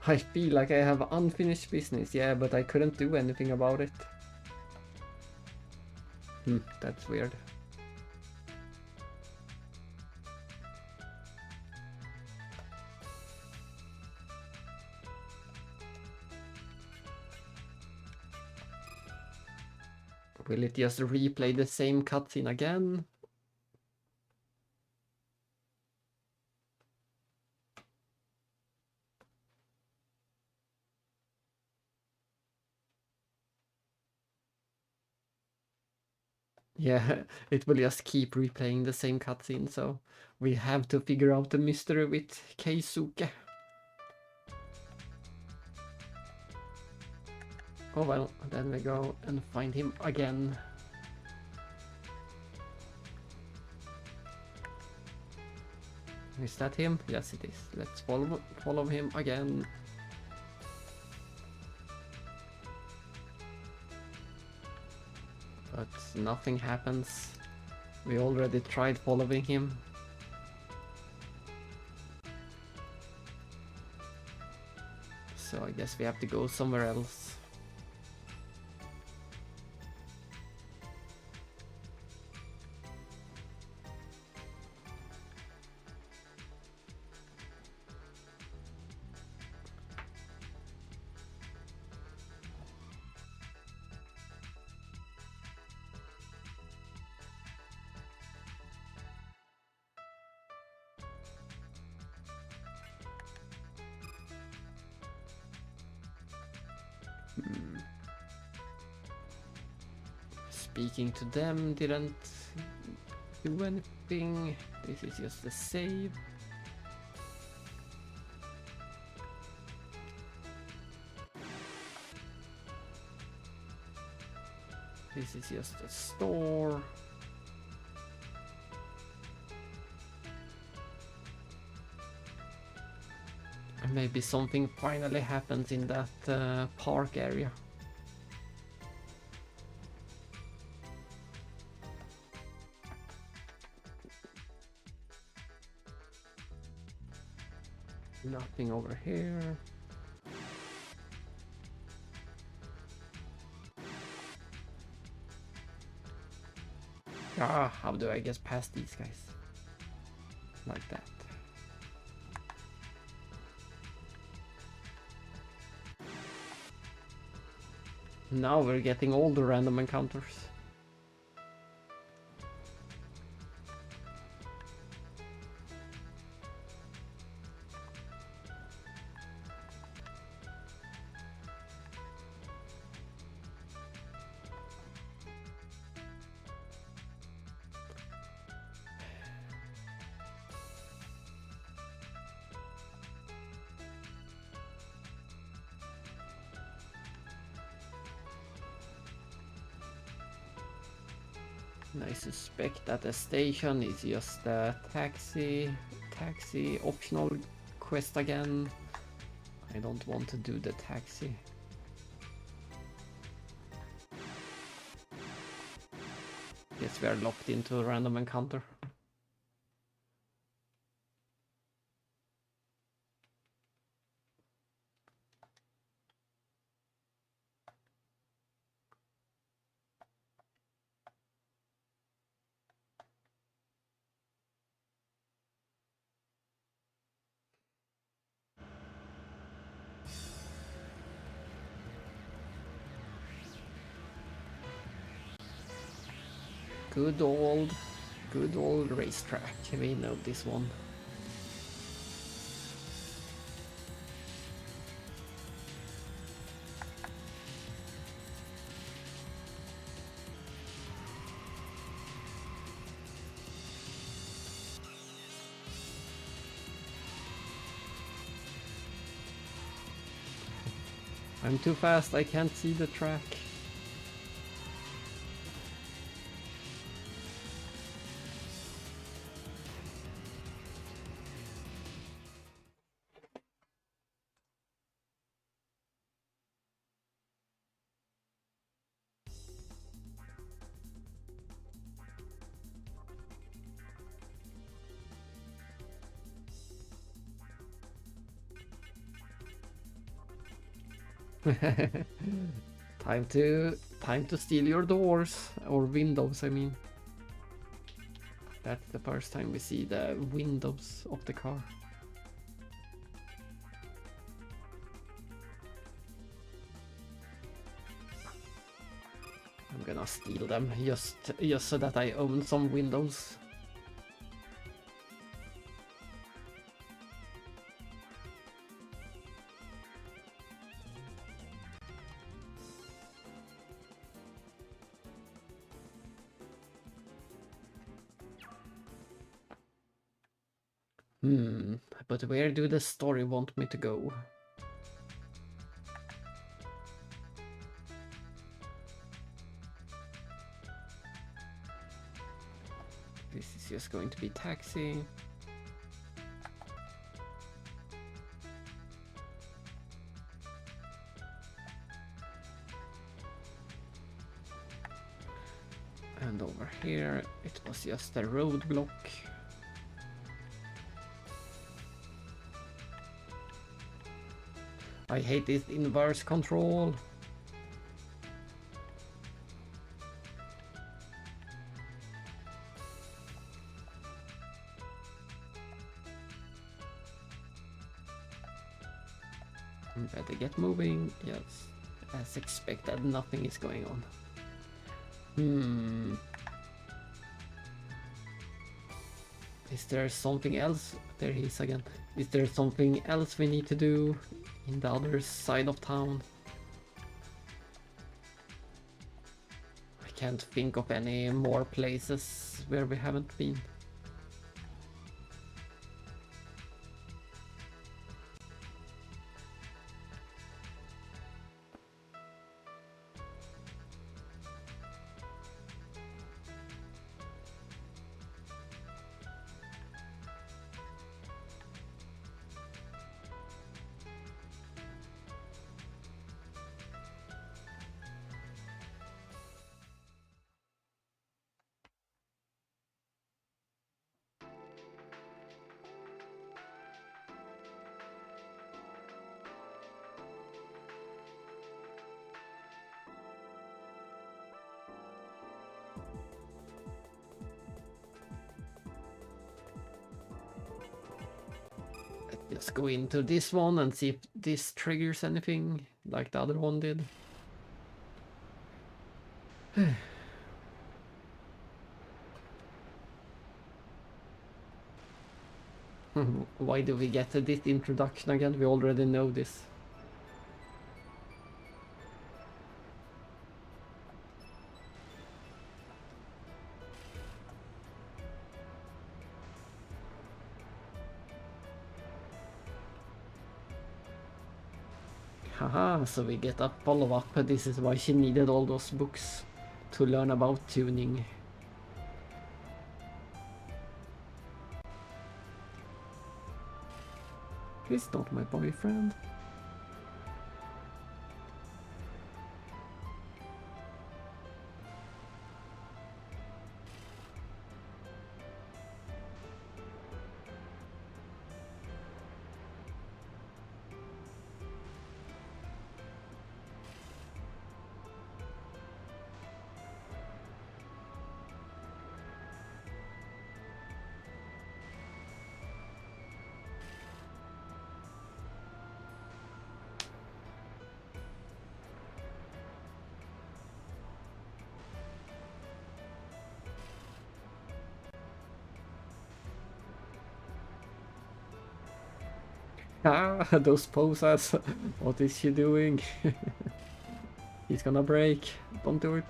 I feel like I have unfinished business, yeah, but I couldn't do anything about it. That's weird. Will it just replay the same cutscene again? Yeah, it will just keep replaying the same cutscene, so we have to figure out the mystery with Keisuke. Oh well, then we go and find him again. Is that him? Yes, it is. Let's follow him again. But nothing happens. We already tried following him. So I guess we have to go somewhere else. Speaking to them didn't do anything. This is just a save. This is just a store. And maybe something finally happens in that park area. Nothing over here. Ah, how do I get past these guys? Like that. Now we're getting all the random encounters. And I suspect that the station is just a taxi optional quest again. I don't want to do the taxi. Guess we are locked into a random encounter. Good old racetrack. We know this one. I'm too fast, I can't see the track. Time to steal your doors or windows, I mean. That's the first time we see the windows of the car. I'm gonna steal them just so that I own some windows. But where do the story want me to go? This is just going to be taxi. And over here, it was just a roadblock. I hate this inverse control. Better get moving. Yes, as expected, nothing is going on. Is there something else? There he is again. Is there something else we need to do in the other side of town? I can't think of any more places where we haven't been. Let's go into this one and see if this triggers anything like the other one did. Why do we get this introduction again? We already know this. Haha, so we get a follow-up. This is why she needed all those books to learn about tuning. He's not my boyfriend. Those poses. What is she doing? He's gonna break. Don't do it.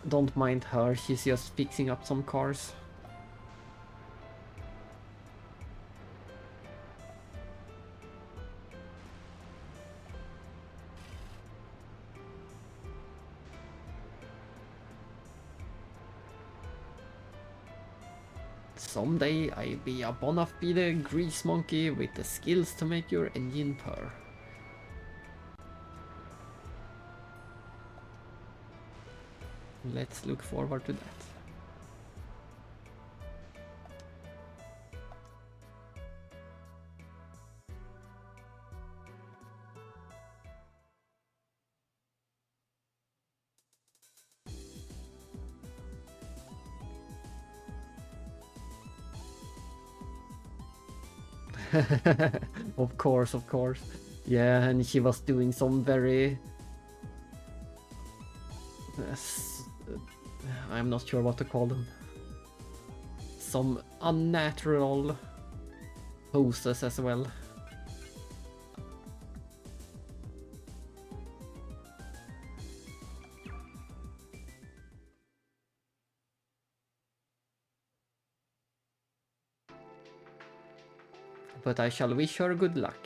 Don't mind her. She's just fixing up some cars. Someday I'll be a bona fide grease monkey with the skills to make your engine purr. Let's look forward to that. Of course, of course. Yeah, and she was doing some very... I'm not sure what to call them. Some unnatural poses as well. But I shall wish her good luck.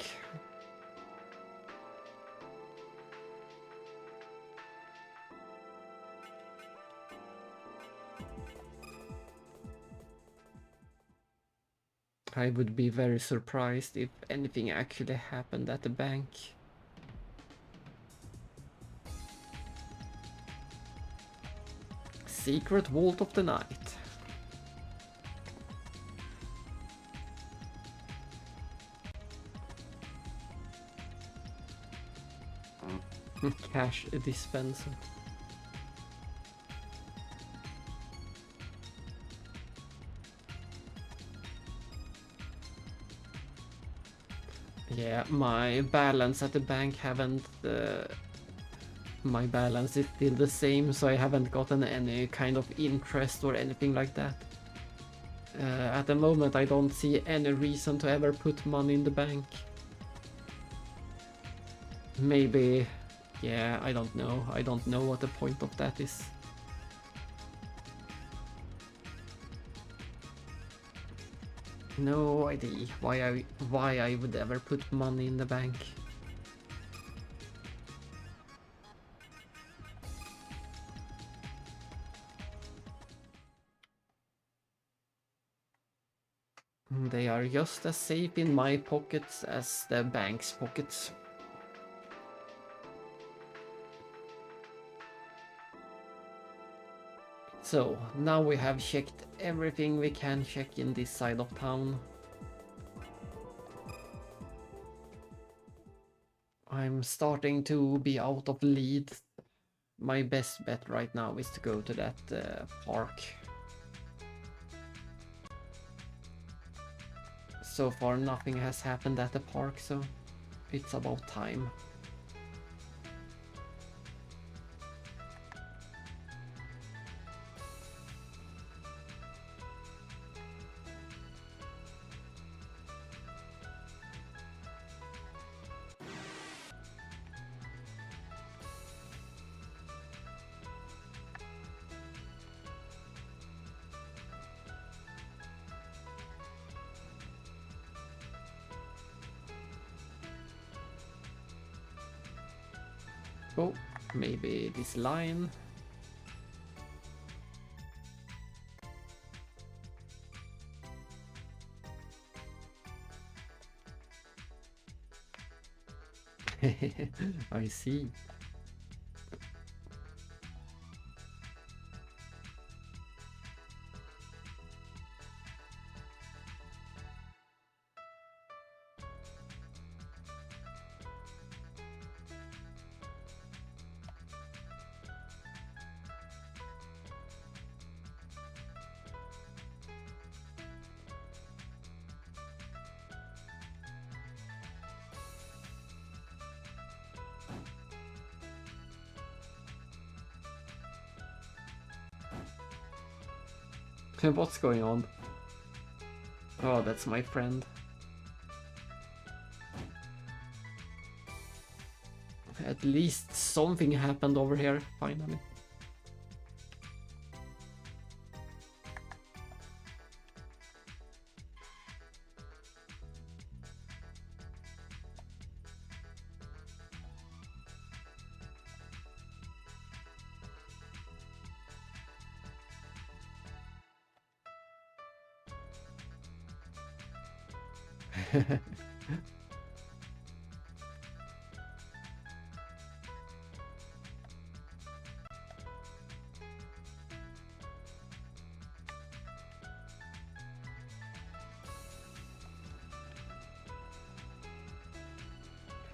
I would be very surprised if anything actually happened at the bank. Secret Vault of the Night. Cash dispenser. Yeah, my balance at the bank haven't... my balance is still the same, so I haven't gotten any kind of interest or anything like that. At the moment I don't see any reason to ever put money in the bank. Maybe... yeah, I don't know. I don't know what the point of that is. No idea why I would ever put money in the bank. They are just as safe in my pockets as the bank's pockets. So, now we have checked everything we can check in this side of town. I'm starting to be out of leads. My best bet right now is to go to that park. So far nothing has happened at the park, so it's about time. Oh, maybe this line. I see. What's going on? Oh, that's my friend. At least something happened over here, finally.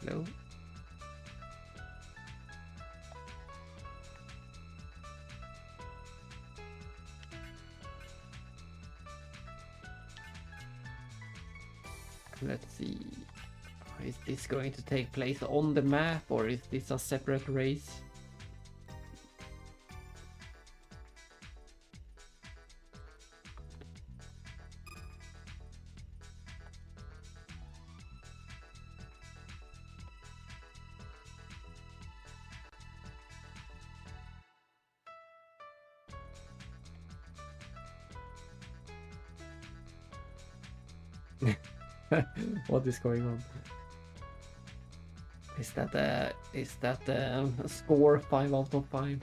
Hello? Let's see. Is this going to take place on the map, or is this a separate race? What is going on? Is that a score 5 out of 5?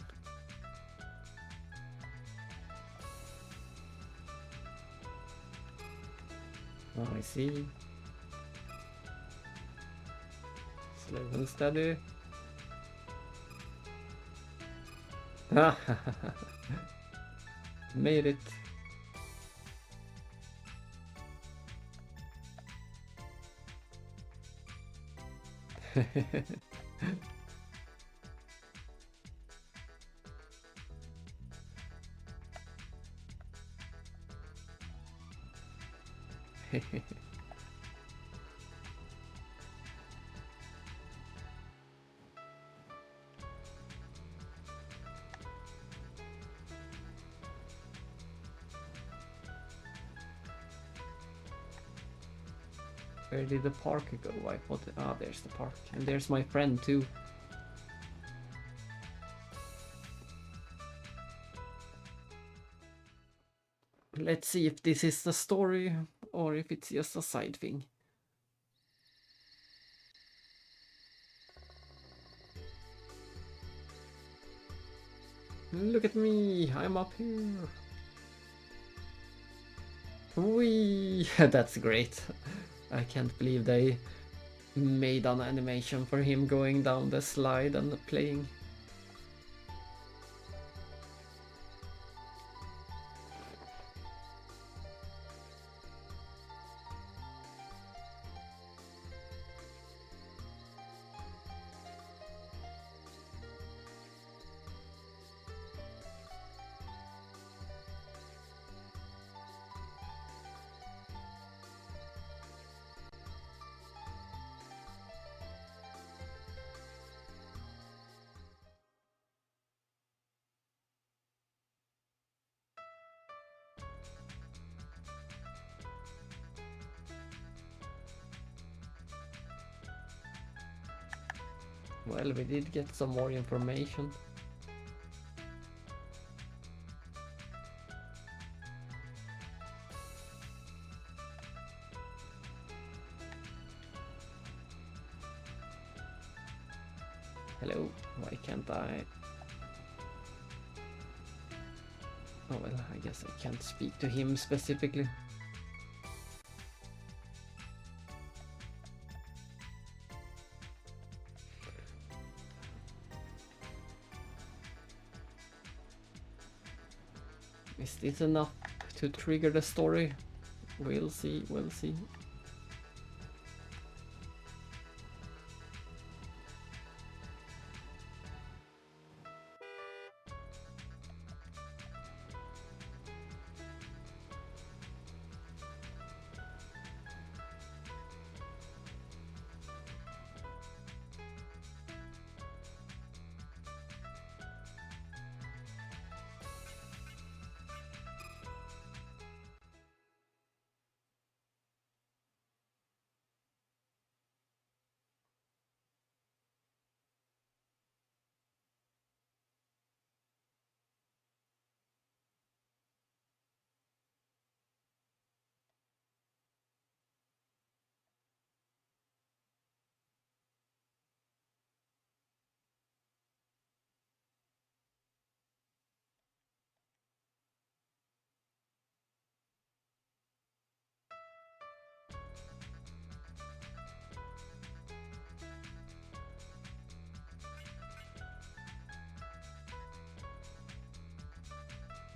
Oh, I see. Slow and steady. Made it. Where did the park go? I thought, ah, there's the park. And there's my friend too. Let's see if this is the story or if it's just a side thing. Look at me, I'm up here. Whee! That's great. I can't believe they made an animation for him going down the slide and playing. Well, we did get some more information. Hello, why can't I? Oh well, I guess I can't speak to him specifically. Is this enough to trigger the story? We'll see, we'll see.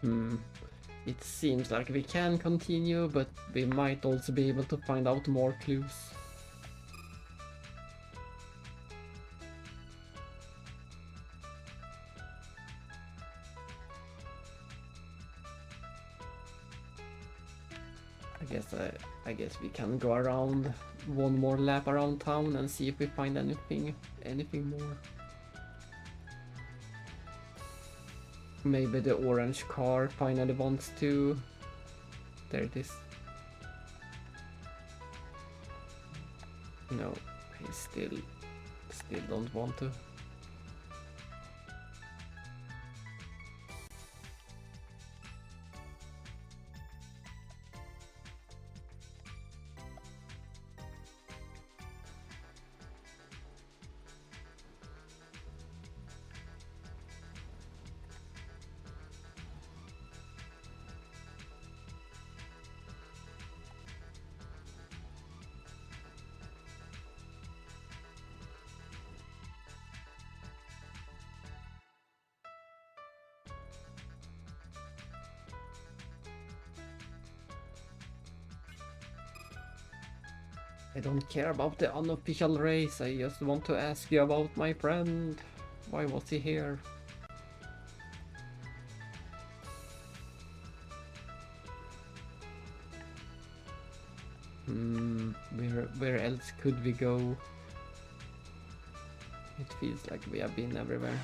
It seems like we can continue, but we might also be able to find out more clues. I guess we can go around one more lap around town and see if we find anything more. Maybe the orange car finally wants to. There it is. No, he still don't want to. I don't care about the unofficial race, I just want to ask you about my friend. Why was he here? Where else could we go? It feels like we have been everywhere.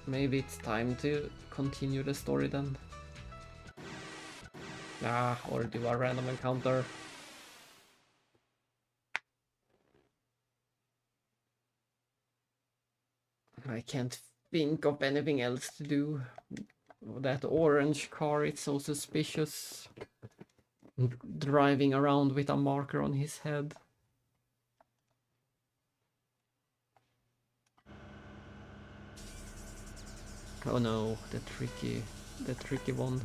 Maybe it's time to continue the story then. Or do a random encounter. I can't think of anything else to do. That orange car, it's so suspicious. Driving around with a marker on his head. Oh no, the tricky one.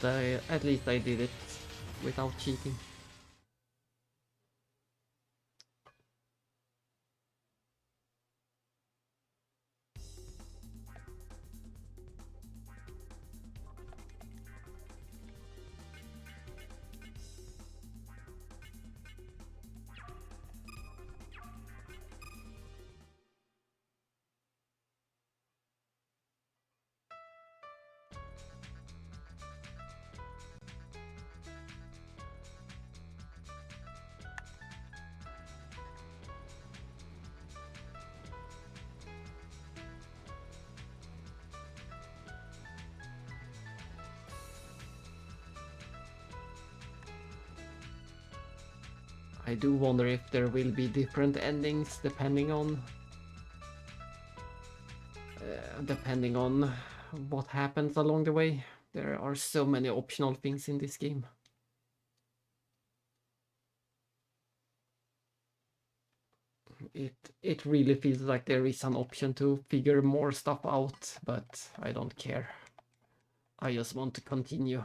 But at least I did it without cheating. I do wonder if there will be different endings depending on what happens along the way. There are so many optional things in this game. It really feels like there is an option to figure more stuff out, but I don't care. I just want to continue.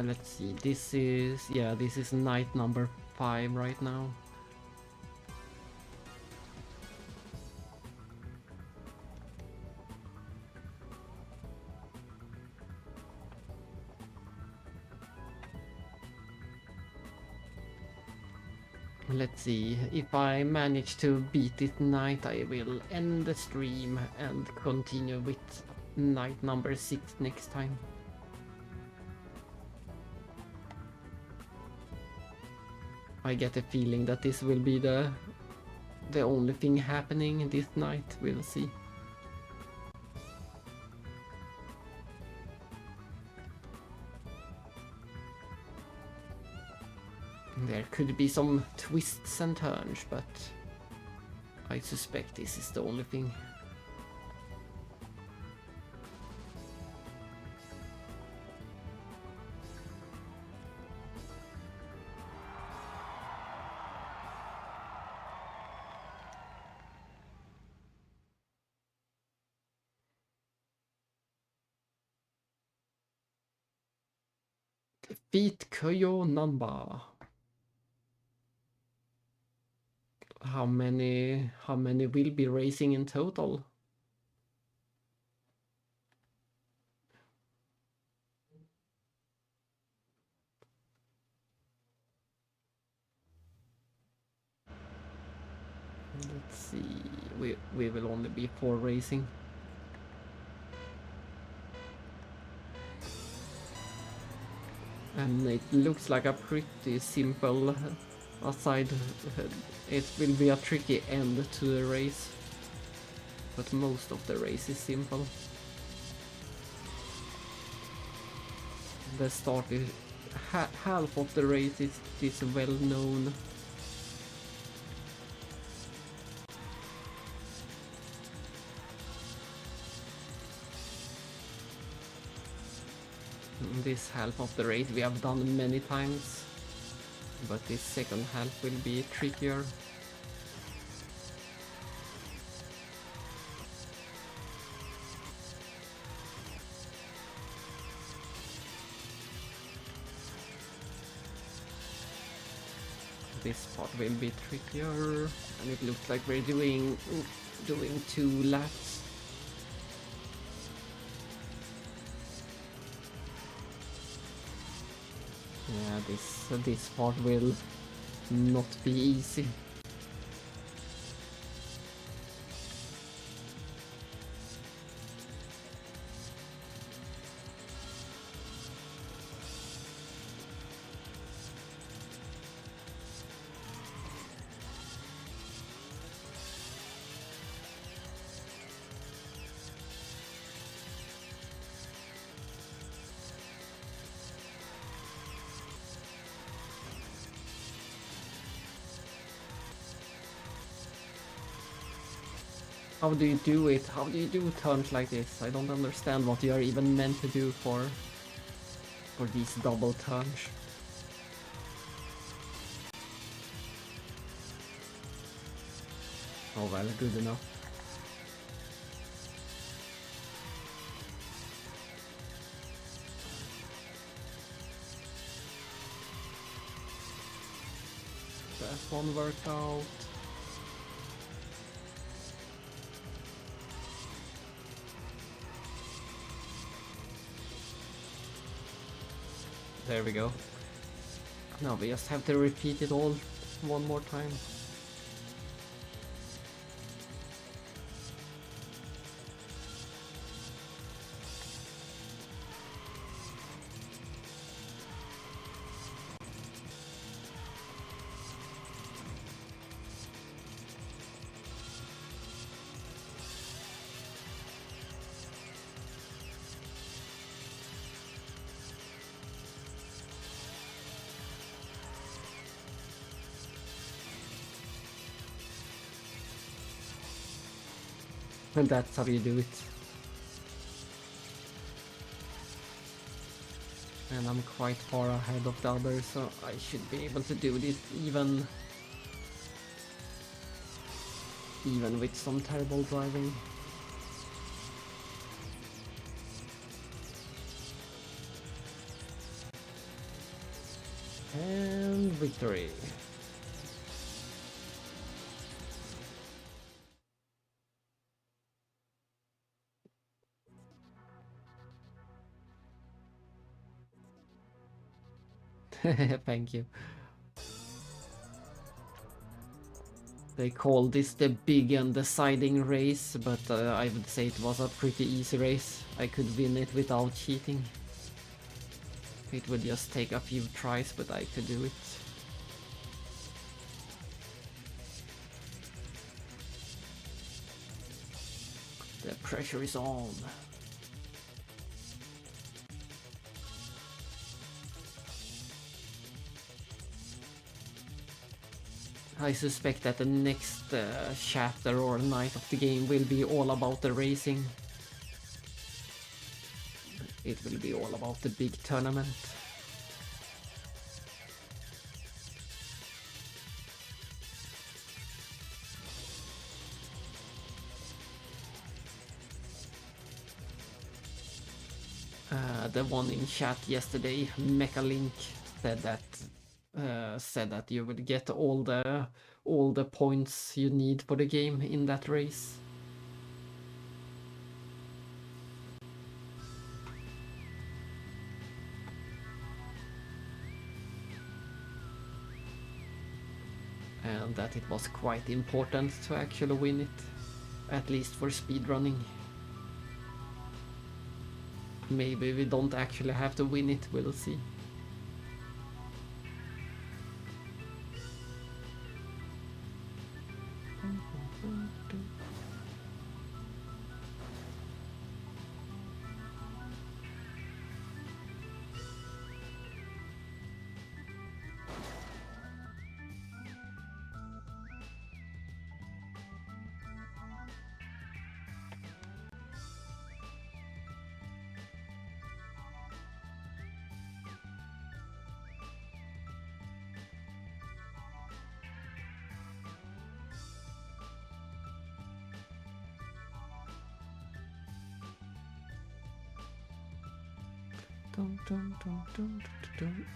Let's see. This is night number 5 right now. Let's see, if I manage to beat it tonight, I will end the stream and continue with night number 6 next time. I get a feeling that this will be the only thing happening this night, we'll see. There could be some twists and turns, but I suspect this is the only thing. Defeat Koyo Namba. How many will be racing in total? Let's see. We will only be 4 racing. And it looks like a pretty simple aside. It will be a tricky end to the race, but most of the race is simple. The start is half of the race is well known. This half of the race we have done many times, but this second half will be trickier. This part will be trickier, and it looks like we're doing 2 laps. Yeah, this part will not be easy. How do you do it? How do you do turns like this? I don't understand what you are even meant to do for these double turns. Oh well, good enough. That one worked out. There we go. Now we just have to repeat it all one more time. And that's how you do it. And I'm quite far ahead of the others, so I should be able to do this even with some terrible driving. And victory. Thank you. They call this the big and deciding race, but I would say it was a pretty easy race. I could win it without cheating. It would just take a few tries, but I could do it. The pressure is on. I suspect that the next chapter or night of the game will be all about the racing. It will be all about the big tournament. The one in chat yesterday, Mechalink, said that you would get all the points you need for the game in that race. And that it was quite important to actually win it, at least for speedrunning. Maybe we don't actually have to win it, we'll see.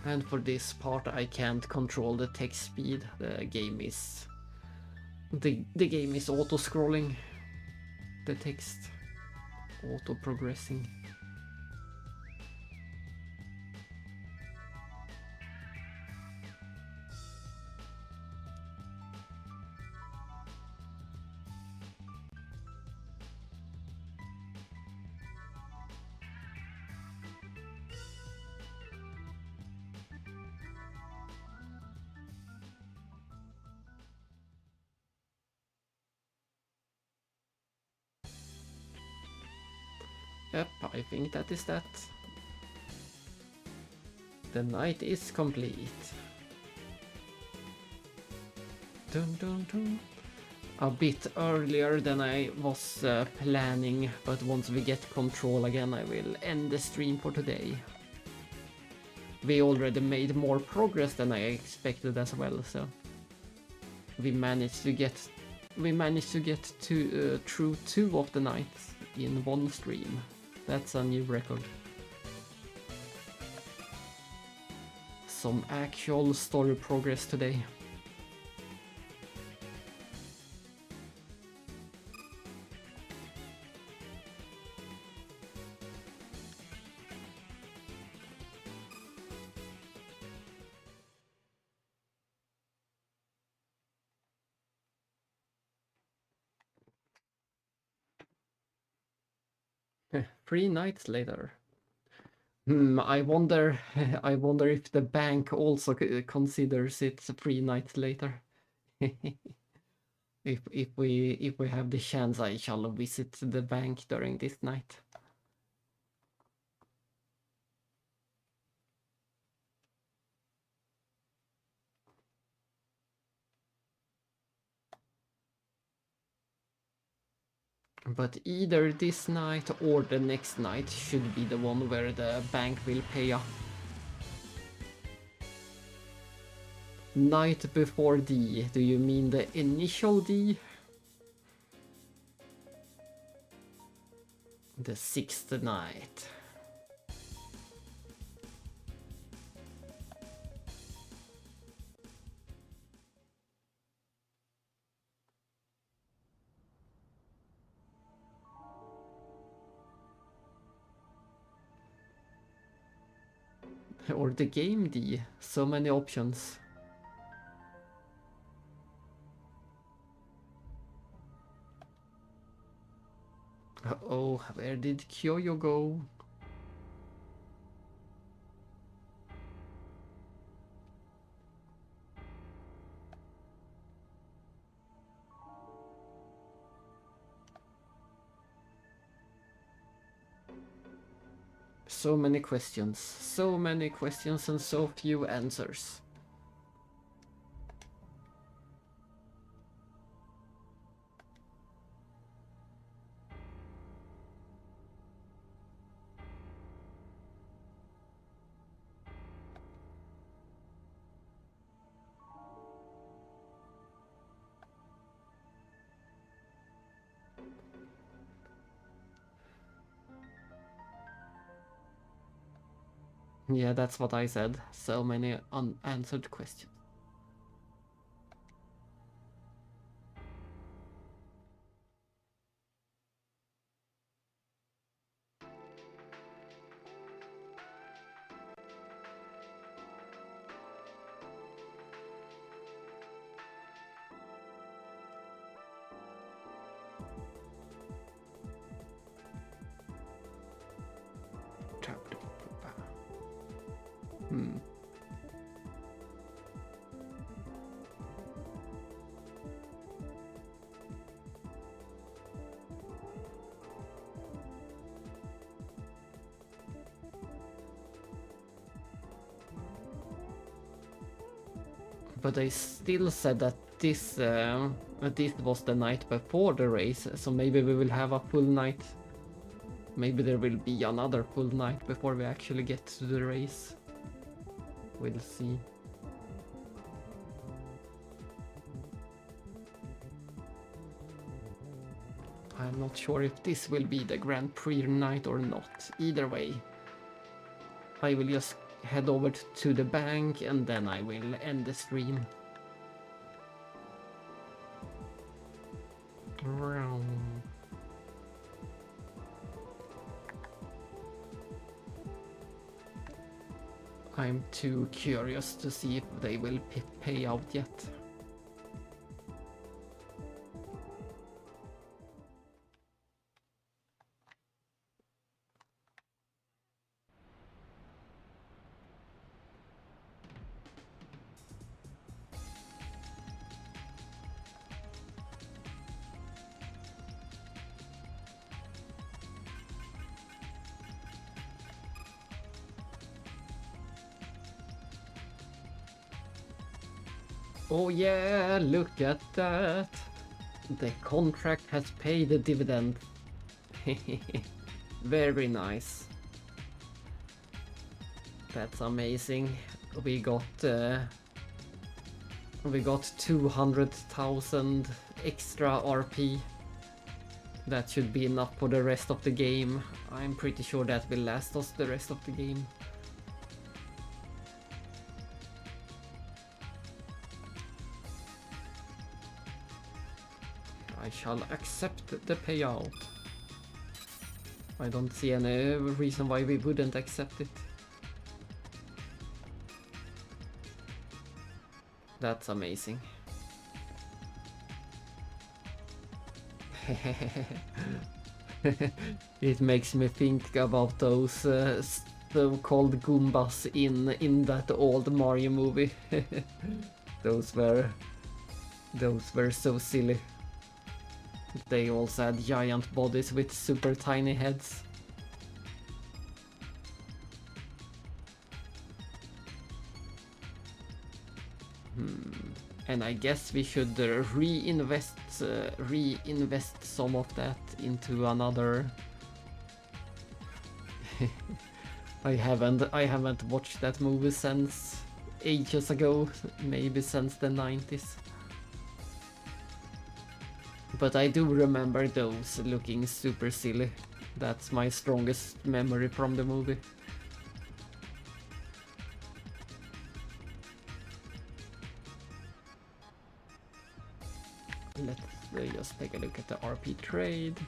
And for this part I can't control the text speed. The game is auto scrolling the text, auto progressing. Yep, I think that is that. The night is complete. Dun, dun, dun. A bit earlier than I was planning, but once we get control again I will end the stream for today. We already made more progress than I expected as well, so we managed to get through 2 of the nights in one stream. That's a new record. Some actual story progress today. Three nights later. I wonder if the bank also considers it 3 nights later. If we have the chance, I shall visit the bank during this night. But either this night or the next night should be the one where the bank will pay up. Night before D, do you mean the initial D? The 6th night. Or the game D. So many options. Uh-oh, where did Kyoyo go? So many questions and so few answers. Yeah, that's what I said. So many unanswered questions. Hmm. But I still said that this was the night before the race, so maybe we will have a full night. Maybe there will be another full night before we actually get to the race. We'll see. I'm not sure if this will be the Grand Prix night or not. Either way, I will just head over to the bank and then I will end the stream. I'm too curious to see if they will pay out yet. Oh yeah, look at that! The contract has paid a dividend. Very nice. That's amazing. We got 200,000 extra RP. That should be enough for the rest of the game. I'm pretty sure that will last us the rest of the game. I shall accept the payout. I don't see any reason why we wouldn't accept it. That's amazing. It makes me think about those so-called Goombas in that old Mario movie. Those were so silly. They also had giant bodies with super tiny heads. And I guess we should reinvest some of that into another. I haven't watched that movie since ages ago, maybe since the 90s. But I do remember those looking super silly. That's my strongest memory from the movie. Let's just take a look at the RP trade.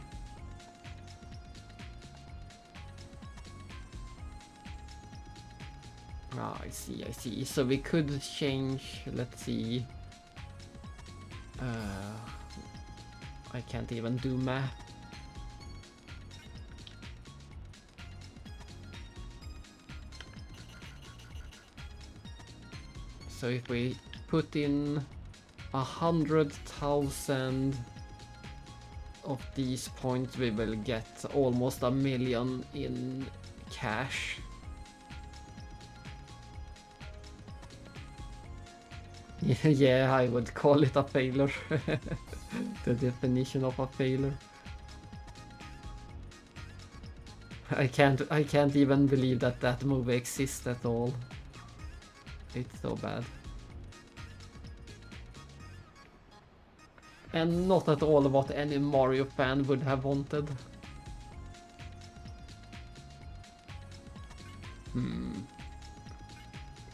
Ah, I see, I see. So we could change, let's see. I can't even do math. So if we put in 100,000 of these points, we will get almost 1 million in cash. Yeah, I would call it a failure. The definition of a failure. I can't even believe that that movie exists at all. It's so bad. And not at all what any Mario fan would have wanted.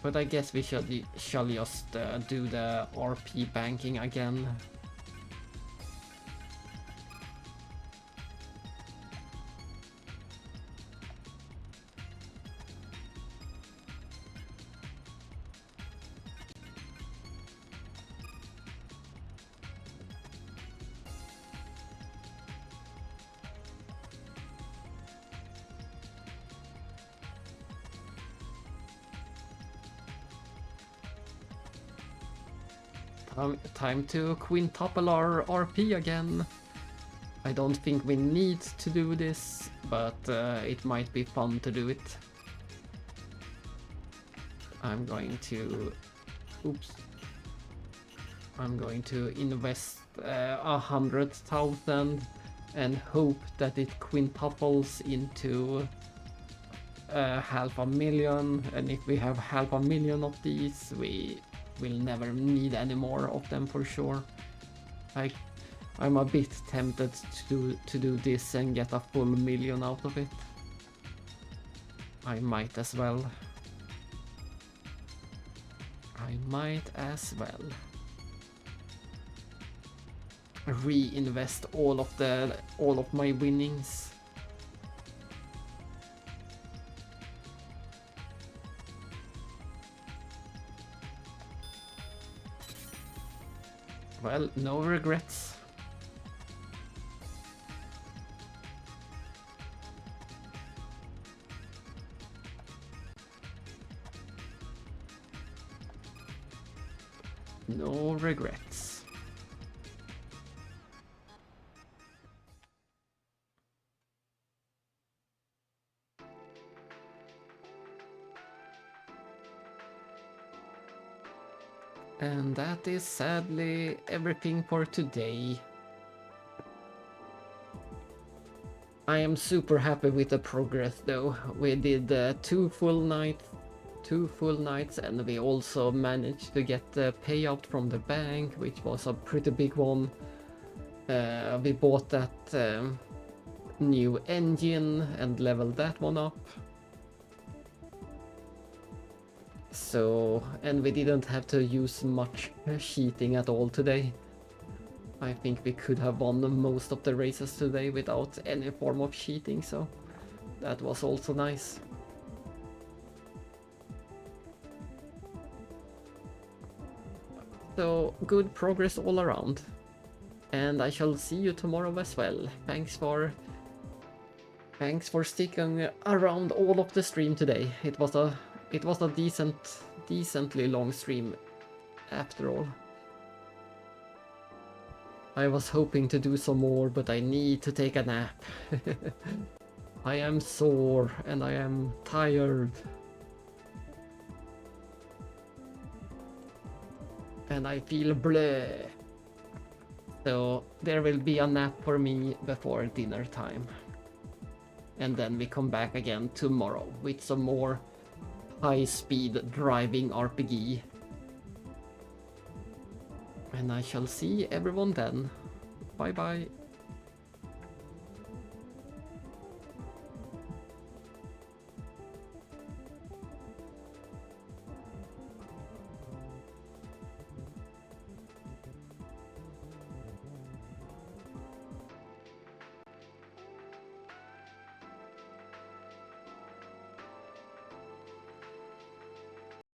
But I guess we shall just do the RP banking again. Time to quintuple our RP again. I don't think we need to do this, but it might be fun to do it. I'm going to... Oops. I'm going to invest 100,000 and hope that it quintuples into 500,000, and if we have 500,000 of these, we will never need any more of them for sure. I'm a bit tempted to do this and get a full million out of it. I might as well. I might as well reinvest all of my winnings. Well, no regrets. No regrets. And that is sadly everything for today. I am super happy with the progress though. We did 2 full nights, and we also managed to get the payout from the bank, which was a pretty big one. We bought that new engine and leveled that one up. So, and we didn't have to use much cheating at all today. I think we could have won most of the races today without any form of cheating, so that was also nice. So, good progress all around. And I shall see you tomorrow as well. Thanks for sticking around all of the stream today. It was a decently long stream after all. I was hoping to do some more, but I need to take a nap. I am sore and I am tired. And I feel bleh. So there will be a nap for me before dinner time. And then we come back again tomorrow with some more high-speed driving RPG. And I shall see everyone then. Bye bye.